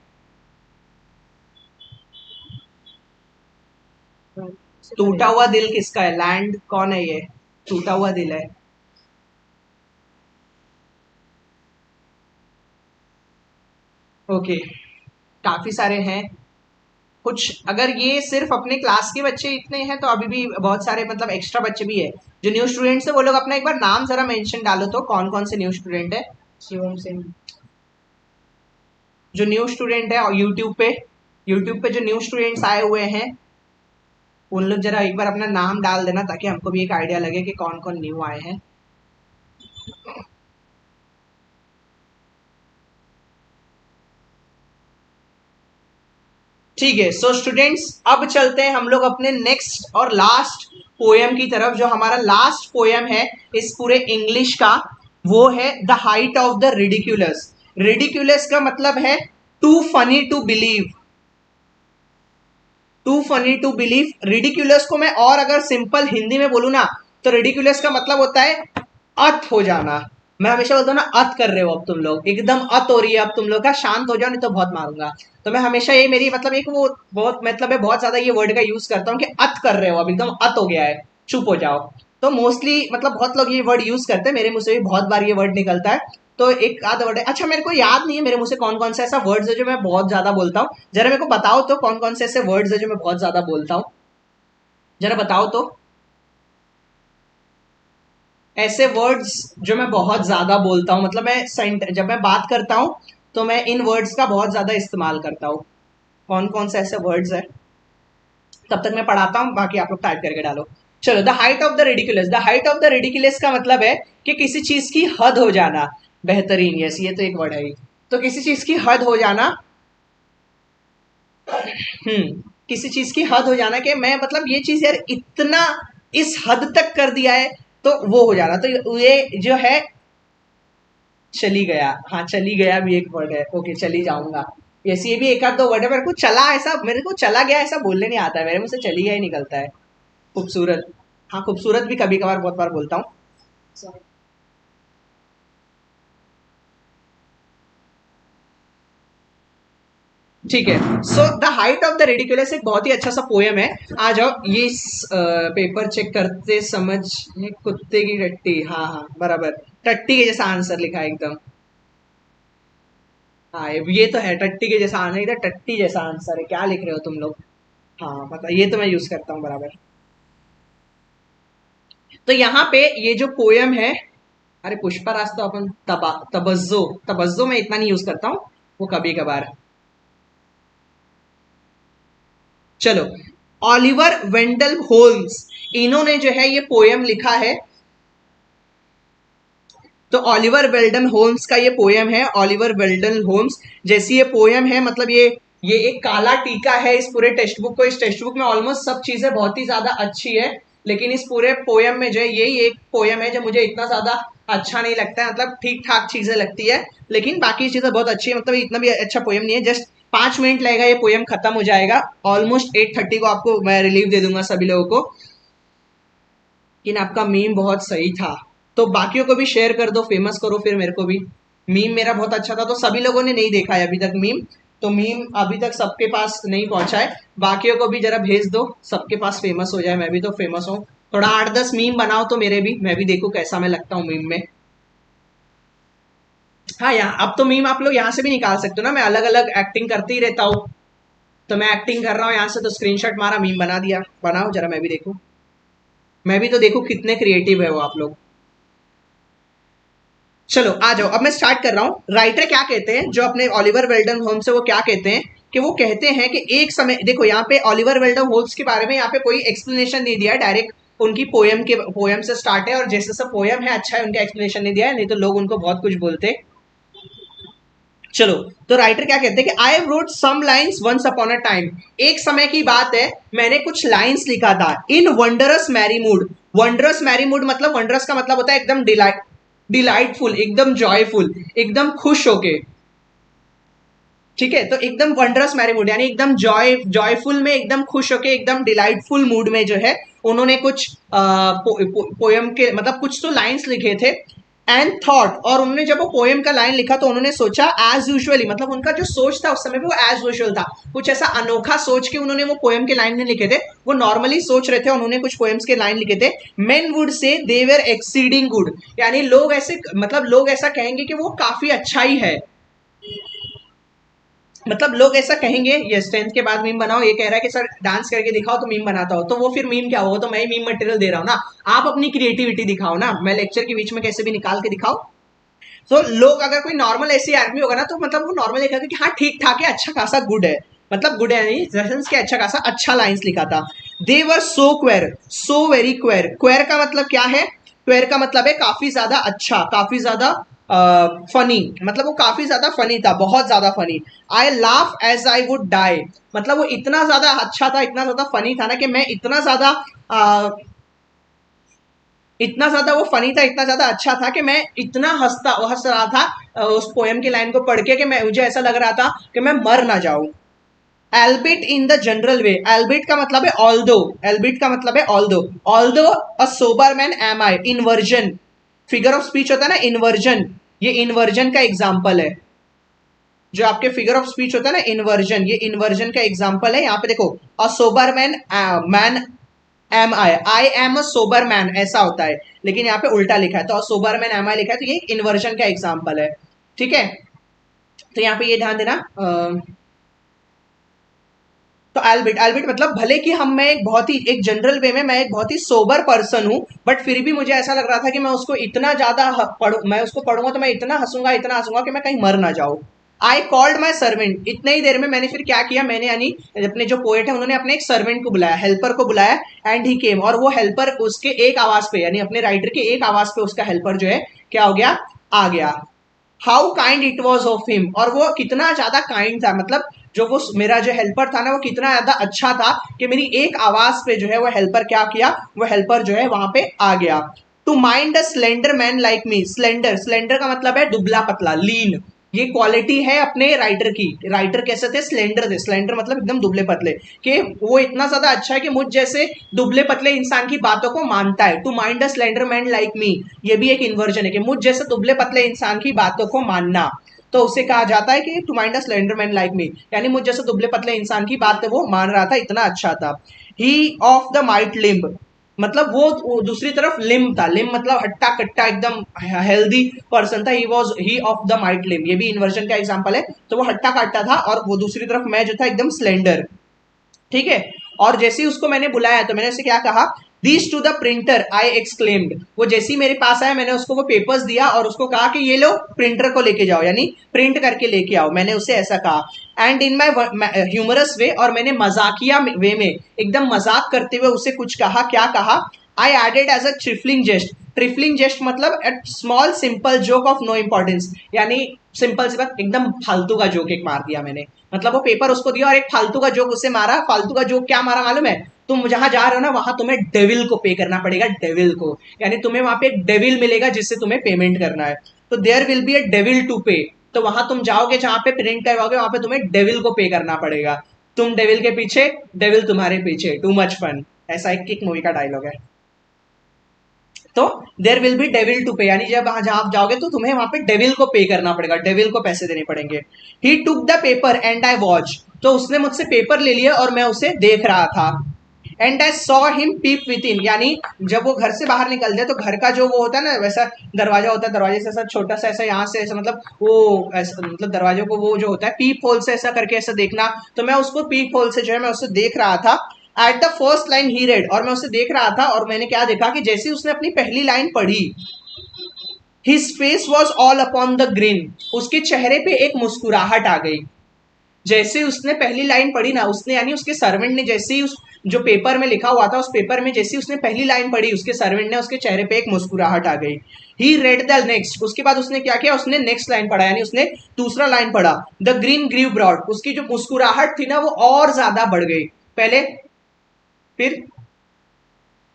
S2: टूटा हुआ दिल किसका है? लैंड कौन है ये? टूटा हुआ दिल है। ओके, काफी सारे हैं। कुछ अगर ये सिर्फ अपने क्लास के बच्चे इतने हैं तो अभी भी बहुत सारे मतलब एक्स्ट्रा बच्चे भी है जो न्यू स्टूडेंट्स है। वो लोग अपना एक बार नाम जरा मेंशन डालो तो कौन कौन से न्यू स्टूडेंट है। शिवम सिंह जो न्यू स्टूडेंट है, और यूट्यूब पे जो न्यू स्टूडेंट्स आए हुए हैं उन लोग जरा एक बार अपना नाम डाल देना ताकि हमको भी एक आइडिया लगे कि कौन कौन न्यू आए हैं। ठीक है, सो स्टूडेंट्स अब चलते हैं हम लोग अपने नेक्स्ट और लास्ट पोयम की तरफ। जो हमारा लास्ट पोयम है इस पूरे इंग्लिश का, वो है the height of the ridiculous. Ridiculous का मतलब है too funny to believe. Too funny to believe, ridiculous को मैं और अगर सिंपल हिंदी में बोलूं ना तो रिडिक्यूलस का मतलब होता है अत हो जाना। मैं हमेशा बोलता हूँ ना, अत कर रहे हो अब तुम लोग, एकदम अत हो रही है अब तुम लोग का, शांत हो जाओ नहीं तो बहुत मारूंगा। तो मैं हमेशा ये मेरी मतलब एक वो बहुत मतलब है, बहुत ज्यादा ये वर्ड का यूज करता हूँ कि अत कर रहे हो अब, एकदम अत हो गया है, चुप हो जाओ। तो मोस्टली मतलब बहुत लोग ये वर्ड यूज करते हैं, मेरे मुंह से भी बहुत बार ये वर्ड निकलता है। तो एक आध वर्ड है, अच्छा मेरे को याद नहीं है मेरे मुंह से कौन कौन से ऐसा वर्ड्स है जो मैं बहुत ज्यादा बोलता हूँ। जरा मेरे को बताओ तो कौन कौन से ऐसे वर्ड्स है जो मैं बहुत ज्यादा बोलता हूँ, जरा बताओ तो। ऐसे वर्ड्स जो मैं बहुत ज्यादा बोलता हूँ, मतलब जब मैं बात करता हूँ तो मैं इन वर्ड्स का बहुत ज्यादा इस्तेमाल करता हूँ। कौन कौन से ऐसे वर्ड्स है? तब तक मैं पढ़ाता हूँ, बाकी आप लोग टाइप करके डालो। चलो, the height of the ridiculous. The height of the ridiculous का मतलब है कि किसी चीज की हद हो जाना। बेहतरीन, यस, ये तो एक वर्ड है ही। तो किसी चीज की हद हो जाना। किसी चीज की हद हो जाना कि मैं मतलब ये चीज यार इतना इस हद तक कर दिया है, तो वो हो जाना। तो ये जो है चली गया, हाँ चली गया भी एक वर्ड है। ओके, चली जाऊंगा, यस, ये भी एक आध दो वर्ड है। मेरे को चला गया ऐसा बोलने नहीं आता है, मेरे मुंह से चली गया ही निकलता है। खूबसूरत, हाँ खूबसूरत भी कभी कभार बहुत बार बोलता हूँ। ठीक है, so the height of the ridiculous एक बहुत ही अच्छा सा पोयम है। आ जाओ, ये पेपर चेक करते समझ, ये कुत्ते की टट्टी, हाँ हाँ बराबर, टट्टी के जैसा आंसर लिखा है एकदम। हाँ ये तो है, टट्टी के जैसा आंसर, इधर टट्टी जैसा आंसर है, क्या लिख रहे हो तुम लोग? हाँ पता, ये तो मैं यूज करता हूँ बराबर। तो यहाँ पे ये जो पोयम है, अरे पुष्पराज तो अपन तबज्जो, तबज्जो में इतना नहीं यूज करता हूँ, वो कभी कभार। चलो, ऑलिवर वेंडल होल्म्स, इन्होंने जो है ये पोयम लिखा है। तो ऑलिवर वेल्डन होम्स का ये पोयम है। ऑलिवर वेल्डन होम्स जैसी ये पोयम है, मतलब ये एक काला टीका है इस पूरे टेक्स्ट बुक को। इस टेक्स्ट बुक में ऑलमोस्ट सब चीजें बहुत ही ज्यादा अच्छी है, लेकिन इस पूरे पोयम में जो है यही एक पोयम है जो मुझे इतना ज्यादा अच्छा नहीं लगता है। मतलब ठीक ठाक चीजें लगती है, लेकिन बाकी चीजें बहुत अच्छी है। मतलब इतना भी अच्छा पोयम नहीं है, जस्ट 5 मिनट लगेगा ये पोयम खत्म हो जाएगा। ऑलमोस्ट 8:30 को आपको मैं रिलीव दे दूंगा सभी लोगों को। लेकिन आपका मीम बहुत सही था, तो बाकियों को भी शेयर कर दो, फेमस करो फिर मेरे को भी। मीम मेरा बहुत अच्छा था, तो सभी लोगों ने नहीं देखा है अभी तक मीम, तो मीम अभी तक सबके पास नहीं पहुंचा है। बाकियों को भी जरा भेज दो, सबके पास फेमस हो जाए, मैं भी तो फेमस हूँ। थोड़ा 8-10 मीम बनाओ तो मेरे भी, मैं भी देखूँ कैसा मैं लगता हूँ मीम में। हाँ, यहाँ अब तो मीम आप लोग यहाँ से भी निकाल सकते हो ना, मैं अलग अलग एक्टिंग करते ही रहता हूँ। तो मैं एक्टिंग कर रहा हूँ यहाँ से, तो स्क्रीनशॉट मारा, मीम बना दिया। बनाओ जरा, मैं भी देखूँ, मैं भी तो देखूँ कितने क्रिएटिव है वो आप लोग। चलो आ जाओ, अब मैं स्टार्ट कर रहा हूं। राइटर क्या कहते हैं जो अपने ऑलिवर वेल्डन होम्स से, वो क्या कहते हैं कि वो कहते हैं कि एक समय, देखो यहाँ पे ऑलिवर वेल्डन होम्स के बारे में यहाँ पे कोई एक्सप्लेनेशन नहीं दिया है, डायरेक्ट उनकी पोयम से स्टार्ट है, और जैसे सब पोयम है अच्छा है, उनका एक्सप्लेनेशन नहीं दिया है, नहीं तो लोग उनको बहुत कुछ बोलते। चलो, तो राइटर क्या कहते हैं कि I wrote some lines once upon a time, एक समय की बात है मैंने कुछ लाइन्स लिखा था in wondrous merry mood. Wondrous merry mood मतलब, वंडरस का मतलब होता है एकदम डिलाइटफुल, एकदम जॉयफुल, एकदम खुश होके, ठीक है। तो एकदम वंडरस मैरी मूड यानी एकदम जॉयफुल में, एकदम खुश होके, एकदम डिलाइटफुल मूड में जो है उन्होंने कुछ पोयम के मतलब कुछ तो लाइंस लिखे थे। एंड थॉट, और उन्होंने जब वो पोएम का लाइन लिखा तो उन्होंने सोचा एज यूजुअली, मतलब उनका जो सोच था उस समय पे वो एज यूजुअल था, कुछ ऐसा अनोखा सोच के उन्होंने वो पोएम के लाइन नहीं लिखे थे, वो नॉर्मली सोच रहे थे, उन्होंने कुछ पोएम्स के लाइन लिखे थे। Main would say they were exceeding good, यानी लोग ऐसे, मतलब लोग ऐसा कहेंगे कि वो काफी अच्छा ही है, मतलब लोग ऐसा कहेंगे। ये 10th के बाद मीम बनाओ, ये कह रहा है कि सर डांस करके दिखाओ तो मीम बनाता हो, तो वो फिर मीम क्या होगा, तो मैं ही मीम मटेरियल दे रहा हूँ ना, आप अपनी क्रिएटिविटी दिखाओ ना, मैं लेक्चर के बीच में कैसे भी निकाल के दिखाओ। तो लोग, अगर कोई नॉर्मल ऐसी आदमी होगा ना तो मतलब वो नॉर्मल लिखा कि हाँ ठीक ठाक है, अच्छा खासा गुड है, मतलब गुड है नहीं के अच्छा खासा अच्छा लाइंस लिखा था। दे वर सो क्वेर, सो वेरी क्वेर, क्वेर का मतलब क्या है, क्वेर का मतलब है काफी ज्यादा अच्छा, काफी ज्यादा फनी, मतलब वो काफी ज्यादा फनी था, बहुत ज्यादा funny. I laugh as I would die, मतलब वो इतना ज्यादा अच्छा था, इतना ज्यादा फनी था ना कि मैं इतना ज्यादा इतना ज्यादा वो फनी था, इतना ज्यादा अच्छा था कि मैं इतना हंस रहा था उस पोएम की लाइन को पढ़ के कि मैं, मुझे ऐसा लग रहा था कि मैं मर ना जाऊं। Albeit in the general way, albeit का मतलब है ऑल्दो, एल्बिट का मतलब है although, although a sober man am I, inversion, figure of speech होता है ना इनवर्जन, ये इनवर्जन का एग्जाम्पल है, जो आपके फिगर ऑफ स्पीच होता है ना इनवर्जन, ये इनवर्जन का एग्जाम्पल है। यहाँ पे देखो, a sober man man am I am a sober man ऐसा होता है, लेकिन यहाँ पे उल्टा लिखा है, तो सोबर मैन एम आई लिखा है, तो ये इन्वर्जन का एग्जाम्पल है, ठीक है। तो यहाँ पे ये ध्यान देना। तो एल्बिट, एल्बिट मतलब भले कि हम, मैं एक बहुत ही एक जनरल वे में मैं एक बहुत ही सोबर पर्सन हूँ, बट फिर भी मुझे ऐसा लग रहा था कि मैं उसको इतना ज्यादा मैं उसको पढ़ूंगा तो मैं इतना हंसूंगा कि मैं कहीं मर ना जाऊं। आई कॉल्ड माई सर्वेंट, इतने ही देर में मैंने फिर क्या किया, मैंने यानी अपने जो पोएट है उन्होंने अपने एक सर्वेंट को बुलाया, हेल्पर को बुलाया, एंड ही केम, और वो हेल्पर उसके एक आवाज पे, यानी अपने राइटर के एक आवाज पे उसका हेल्पर जो है क्या हो गया, आ गया। How kind it was of him, और वो कितना ज्यादा काइंड था, मतलब जो वो मेरा जो हेल्पर था ना वो कितना ज्यादा अच्छा था कि मेरी एक आवाज पे जो है वो हेल्पर क्या किया, वो हेल्पर जो है वहां पे आ गया। To mind a slender man like me, slender, slender का मतलब है दुबला पतला, लीन, ये क्वालिटी है अपने राइटर की। राइटर कैसे थे, स्लेंडर थे, स्लेंडर मतलब एकदम दुबले पतले, कि वो इतना ज्यादा अच्छा है कि मुझ जैसे दुबले पतले इंसान की बातों को मानता है। To mind a slender man like me, ये भी एक इन्वर्जन है कि मुझ जैसे दुबले पतले इंसान की बातों को मानना, तो उसे कहा जाता है कि to mind a slender man like me, यानी मुझ जैसे दुबले पतले इंसान की बात वो मान रहा था, इतना अच्छा था। ही ऑफ द माइट लिम्ब, मतलब वो दूसरी तरफ लिम था, लिम मतलब हट्टा कट्टा एकदम हेल्दी पर्सन था। ही ऑफ द माइट लिम, ये भी इन्वर्जन का एग्जांपल है, तो वो हट्टा कट्टा था, और वो दूसरी तरफ मैं जो था एकदम स्लेंडर, ठीक है। और जैसे ही उसको मैंने बुलाया तो मैंने उसे क्या कहा, this to the printer I exclaimed, वो जैसे ही मेरे पास आया मैंने उसको वो पेपर्स दिया और उसको कहा कि ये लो प्रिंटर को लेके जाओ, यानी प्रिंट करके लेके आओ, मैंने उसे ऐसा कहा। And in my humorous way, और मैंने मजाकिया वे में एकदम मजाक करते हुए उसे कुछ कहा, क्या कहा, I added as a trifling jest, trifling jest मतलब a small simple joke of no importance, यानी सिंपल सी बात, एकदम फालतू का जोक एक मार दिया मैंने, मतलब वो पेपर उसको दिया और एक फालतू का जोक उसे मारा। फालतू का जोक क्या मारा मालूम है, तुम जहां जा रहे हो ना वहां तुम्हें डेविल को पे करना पड़ेगा, डेविल को, यानी तुम्हें वहां पे एक डेविल मिलेगा जिससे तुम्हें पेमेंट करना है, तो there will be a devil to pay, तो वहां तुम जाओगे जहां पे प्रिंट करवाओगे वहां पे तुम्हें डेविल को पे करना पड़ेगा, तुम डेविल के पीछे, डेविल तुम्हारे पीछे, टू मच फन, ऐसा एक मूवी का डायलॉग है। तो there will be devil to pay, यानी जब जहां आप जाओगे तो तुम्हें वहां पे डेविल को पे करना पड़ेगा, डेविल को पैसे देने पड़ेंगे। He took the paper and I watch, तो उसने मुझसे पेपर ले लिया और मैं उसे देख रहा था। And I saw him peep within, यानी जब वो घर से बाहर निकल जाए तो घर का जो वो होता है ना वैसा दरवाजा होता है, दरवाजे से ऐसा छोटा सा ऐसा यहाँ से ऐसा, मतलब वो ऐसा, मतलब दरवाजे को वो जो होता है पीप होल से ऐसा करके ऐसा देखना, तो मैं उसको पीप होल से जो है मैं उसे देख रहा था। At the first line he red, और मैं उसे देख रहा था और मैंने क्या देखा कि जैसे उसने अपनी पहली लाइन पढ़ी, his face was all upon the green, उसके चेहरे पे एक मुस्कुराहट आ गई। जैसे उसने पहली लाइन पढ़ी ना, उसने यानी उसके सर्वेंट ने जैसे ही उस जो पेपर में लिखा हुआ था उस पेपर में जैसे उसने पहली लाइन पढ़ी उसके सर्वेंट ने उसके चेहरे पे एक मुस्कुराहट आ गई। ही रेड द नेक्स्ट, उसके बाद उसने क्या किया, उसने नेक्स्ट लाइन पढ़ा, यानी उसने दूसरा लाइन पढ़ा। द ग्रीन ग्रीव ब्रॉड, उसकी जो मुस्कुराहट थी ना वो और ज्यादा बढ़ गई। पहले फिर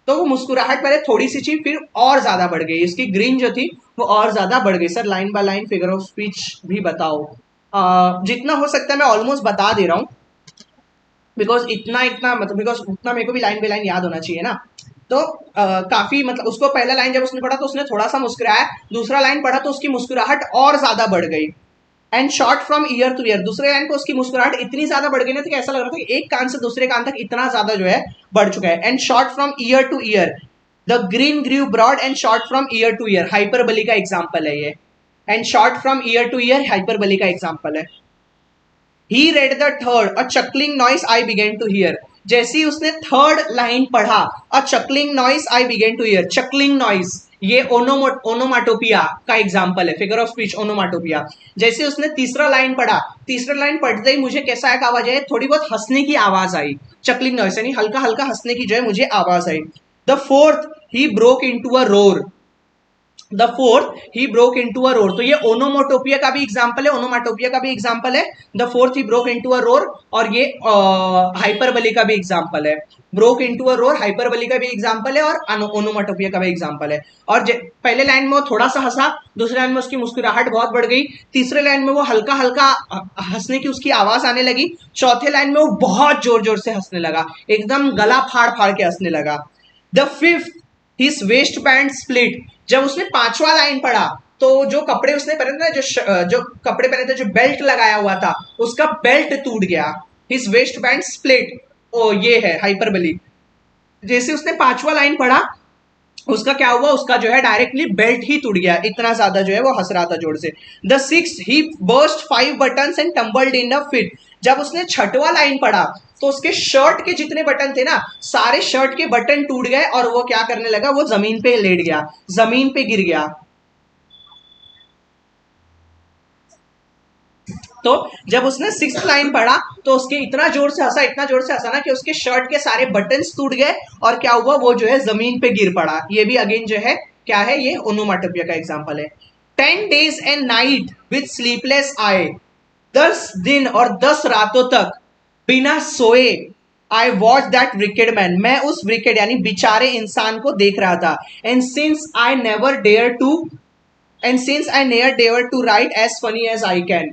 S2: तो वो मुस्कुराहट पहले थोड़ी सी थी फिर और ज्यादा बढ़ गई, इसकी ग्रीन जो थी वो और ज्यादा बढ़ गई। Sir line by line figure of speech भी बताओ। जितना हो सकता है मैं ऑलमोस्ट बता दे रहा हूँ, बिकॉज इतना इतना मतलब बिकॉज उतना मेरे को भी लाइन बाय लाइन याद होना चाहिए ना। तो काफी मतलब उसको पहला लाइन जब उसने पढ़ा तो उसने थोड़ा सा मुस्कुराया, दूसरा लाइन पढ़ा तो उसकी मुस्कुराहट और ज्यादा बढ़ गई। And short from year to year, दूसरे लाइन पे उसकी मुस्कुराहट इतनी ज्यादा बढ़ गई ना कि ऐसा लग रहा था कि एक कान से दूसरे कान तक इतना ज्यादा जो है बढ़ चुका है। And short from year to year, the green grieve broad and short from year to year, hyperbole का एग्जाम्पल है ये। And short from year to year hyperbole का एग्जाम्पल है। He read the third, a chuckling noise I begin to hear, जैसे ही उसने थर्ड लाइन पढ़ा, अ chuckling noise I begin to हियर, चकलिंग नॉइस ये ओनोमाटोपिया का एग्जाम्पल है, फिगर ऑफ स्पीच ओनोमाटोपिया। जैसे उसने तीसरा लाइन पढ़ा, तीसरा लाइन पढ़ते ही मुझे कैसा एक आवाज आई, थोड़ी बहुत हंसने की आवाज आई, चकलिंग नॉइस यानी हल्का हल्का हंसने की जो है मुझे आवाज आई। The fourth he broke into a roar, the fourth he broke into a roar, तो ये ओनोमोटोपिया का भी एग्जांपल है, ओनोमाटोपिया का भी एग्जांपल है। The fourth he broke into a roar, और ये हाइपरबली का भी एग्जांपल है। Broke into a roar hyperbole का भी एग्जांपल है और ओनोमाटोपिया का भी एग्जांपल है। और पहले लाइन में वो थोड़ा सा हंसा, दूसरे लाइन में उसकी मुस्कुराहट बहुत बढ़ गई, तीसरे लाइन में वो हल्का हल्का हंसने की उसकी आवाज आने लगी, चौथे लाइन में वो बहुत जोर जोर से हंसने लगा, एकदम गला फाड़ फाड़ के हंसने लगा। The fifth his waste band split, जब उसने पांचवा लाइन पढ़ा तो जो कपड़े उसने पहने थे, जो कपड़े पहने थे, जो बेल्ट लगाया हुआ था उसका बेल्ट टूट गया। हिज वेस्ट बैंड स्प्लिट, ओ ये है हाइपरबली। जैसे उसने पांचवा लाइन पढ़ा उसका क्या हुआ, उसका जो है डायरेक्टली बेल्ट ही टूट गया, इतना ज्यादा जो है वो हंस रहा था जोर से। The six he burst 5 buttons and tumbled in a fit, जब उसने छठवा लाइन पढ़ा तो उसके शर्ट के जितने बटन थे ना सारे शर्ट के बटन टूट गए और वो क्या करने लगा, वो जमीन पे लेट गया, जमीन पे गिर गया। तो जब उसने 6th लाइन पढ़ा तो उसके इतना जोर से हंसा, इतना जोर से हंसा ना कि उसके शर्ट के सारे बटन्स टूट गए और क्या हुआ, वो जो है जमीन पे गिर पड़ा। ये भी अगेन जो है क्या है, ये ओनोमाटोपिया का एग्जांपल है। 10 days and night with sleepless eye, 10 दिन और 10 रातों तक बिना सोए I watch that wicked man, मैं उस विकेड यानी बेचारे इंसान को देख रहा था। And since I never dare to write as funny as I can,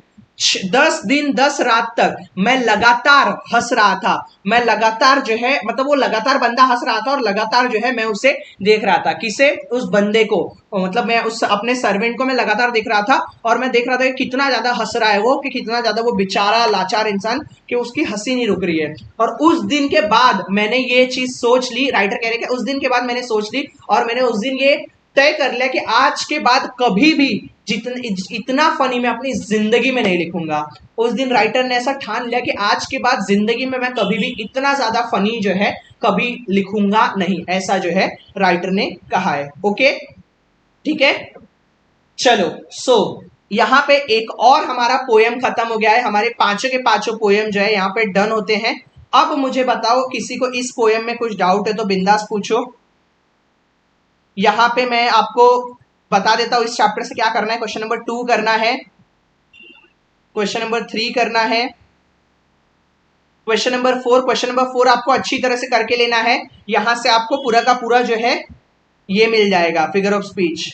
S2: 10 दिन 10 रात तक मैं लगातार हंस रहा था, मैं लगातार जो है मतलब वो लगातार बंदा हंस रहा था और लगातार जो है मैं उसे देख रहा था। किसे, उस बंदे को, मतलब मैं उस अपने सर्वेंट को मैं लगातार देख रहा था और मैं देख रहा था कि कितना ज्यादा हंस रहा है वो, कि कितना ज्यादा वो बेचारा लाचार इंसान कि उसकी हंसी नहीं रुक रही है। और उस दिन के बाद मैंने ये चीज सोच ली, राइटर कह रहे कि उस दिन के बाद मैंने सोच ली और मैंने उस दिन ये तय कर लिया कि आज के बाद कभी भी इतना फनी मैं अपनी जिंदगी में नहीं लिखूंगा। उस दिन राइटर ने ऐसा ठान लिया कि आज के बाद जिंदगी में मैं कभी भी इतना ज्यादा फनी जो है कभी लिखूंगा नहीं, ऐसा जो है राइटर ने कहा है। ओके ठीक है, चलो यहां पे एक और हमारा पोयम खत्म हो गया है, हमारे पांचों के पांचों पोयम जो है यहाँ पे डन होते हैं। अब मुझे बताओ किसी को इस पोयम में कुछ डाउट है तो बिंदास पूछो। यहां पे मैं आपको बता देता हूं इस चैप्टर से क्या करना है। क्वेश्चन नंबर 2 करना है, क्वेश्चन नंबर 3 करना है, क्वेश्चन नंबर 4 आपको अच्छी तरह से करके लेना है। यहां से आपको पूरा का पूरा जो है ये मिल जाएगा फिगर ऑफ स्पीच।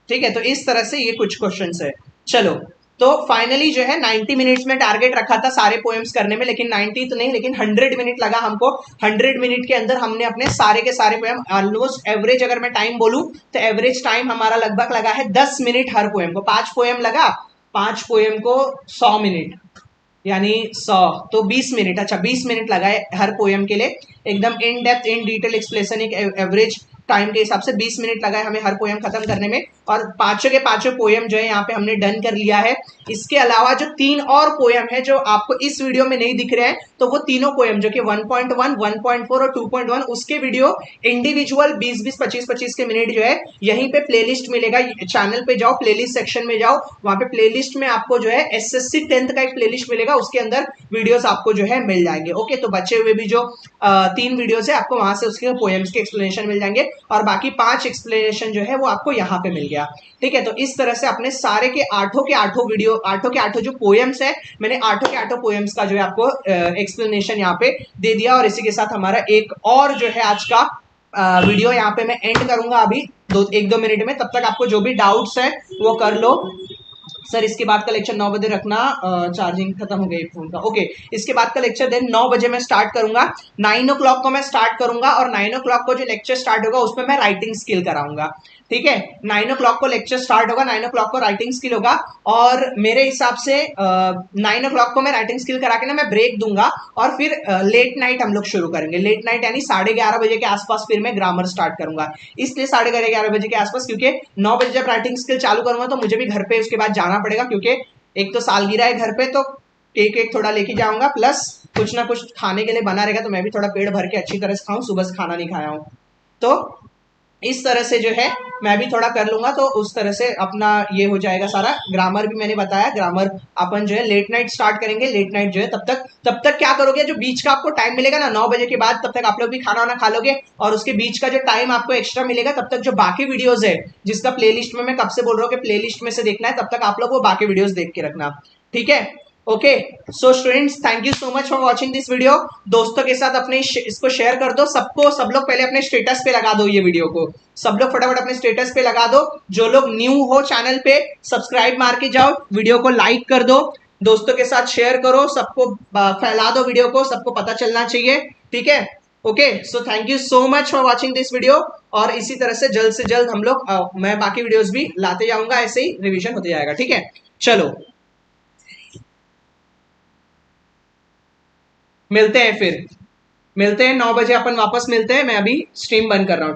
S2: ठीक है, तो इस तरह से ये कुछ क्वेश्चंस है। चलो तो फाइनली जो है 90 मिनट्स में टारगेट रखा था सारे पोएम्स करने में, लेकिन 90 तो नहीं, लेकिन 100 मिनट लगा हमको। 100 मिनट के अंदर हमने अपने सारे के सारे पोएम ऑलमोस्ट एवरेज अगर मैं टाइम बोलूं तो एवरेज टाइम हमारा लगभग लगा है 10 मिनट हर पोएम को। 5 पोएम लगा, 5 पोएम को 100 मिनट यानी 100 तो 20 मिनट। अच्छा 20 मिनट लगा है हर पोएम के लिए, एकदम in depth in detail explanation एक एवरेज टाइम के हिसाब से 20 मिनट लगा है हमें हर पोएम खत्म करने में। और पांचों के पांचों पोयम जो है यहाँ पे हमने डन कर लिया है। इसके अलावा जो 3 और पोयम है जो आपको इस वीडियो में नहीं दिख रहे हैं, तो वो तीनों पोयम जो कि 1.1, 1.4 और 2.1 उसके वीडियो इंडिविजुअल 20-20, 25-25 के मिनट जो है यहीं पे प्लेलिस्ट मिलेगा। चैनल पे जाओ, प्लेलिस्ट सेक्शन में जाओ, वहां पे प्लेलिस्ट में आपको जो है एसएससी 10th का एक प्लेलिस्ट मिलेगा, उसके अंदर वीडियोस आपको जो है मिल जाएंगे। ओके, तो बचे हुए भी जो 3 वीडियोस है आपको वहां से उसके पोएम्स के एक्सप्लेनेशन मिल जाएंगे, और बाकी 5 एक्सप्लेनेशन जो है वो आपको यहाँ पे मिल गया। ठीक है, तो इस तरह से अपने सारे के आठों वीडियो, आठों के आठों जो पोएम्स है, मैंने आठों के आठों पोएम्स का जो है आपको एक्सप्लेनेशन यहाँ पे दे दिया। और इसी के साथ हमारा एक और जो है आज का वीडियो यहाँ पे मैं एंड करूंगा अभी 1-2 मिनट में। तब तक आपको जो भी डाउट्स है वो कर लो। सर इसके बाद का लेक्चर 9 बजे रखना, चार्जिंग खत्म हो गई फोन का। ओके, इसके बाद का लेक्चर देन 9 बजे मैं स्टार्ट करूंगा। 9 o'clock को मैं स्टार्ट करूंगा, और 9 o'clock को जो लेक्चर स्टार्ट होगा उसमें मैं राइटिंग स्किल कराऊंगा। ठीक है, 9 o'clock को लेक्चर स्टार्ट होगा, 9 o'clock को राइटिंग स्किल होगा, और मेरे हिसाब से 9 o'clock को मैं राइटिंग स्किल करा के ना मैं ब्रेक दूंगा, और फिर लेट नाइट हम लोग शुरू करेंगे। लेट नाइट यानी 11:30 बजे के आसपास फिर मैं ग्रामर स्टार्ट करूंगा। इसलिए 11:30 बजे के आसपास, क्योंकि 9 बजे जब राइटिंग स्किल चालू करूंगा तो मुझे भी घर पे उसके बाद जाना पड़ेगा, क्योंकि एक तो सालगिरह है घर पे, तो केक एक थोड़ा लेके जाऊंगा, प्लस कुछ ना कुछ खाने के लिए बना रहेगा, तो मैं भी थोड़ा पेट भर के अच्छी तरह से खाऊं, सुबह से खाना नहीं खाया हूं। तो इस तरह से जो है मैं भी थोड़ा कर लूंगा, तो उस तरह से अपना ये हो जाएगा सारा। ग्रामर भी मैंने बताया, ग्रामर अपन जो है लेट नाइट स्टार्ट करेंगे। लेट नाइट जो है तब तक क्या करोगे, जो बीच का आपको टाइम मिलेगा ना 9 बजे के बाद, तब तक आप लोग भी खाना वाना खा लोगे, और उसके बीच का जो टाइम आपको एक्स्ट्रा मिलेगा, तब तक जो बाकी वीडियोस है जिसका प्लेलिस्ट में मैं कब से बोल रहा हूँ कि प्लेलिस्ट में से देखना है, तब तक आप लोग वो बाकी वीडियोस देख के रखना। ठीक है, okay. So students, thank you so much for watching this video. दोस्तों के साथ अपने इसको शेयर कर दो सबको। सब लोग पहले अपने स्टेटस पे लगा दो ये वीडियो को, सब लोग फटाफट अपने स्टेटस पे लगा दो। जो लोग न्यू हो चैनल पे, सब्सक्राइब मार के जाओ, वीडियो को लाइक कर दो, दोस्तों के साथ शेयर करो, सबको फैला दो वीडियो को, सबको पता चलना चाहिए। ठीक है, okay. So thank you so much for watching this video, और इसी तरह से जल्द हम लोग मैं बाकी वीडियोस भी लाते जाऊंगा, ऐसे ही रिविजन होते जाएगा। ठीक है, चलो मिलते हैं, फिर मिलते हैं 9 बजे अपन वापस मिलते हैं। मैं अभी स्ट्रीम बंद कर रहा हूँ। ठीक।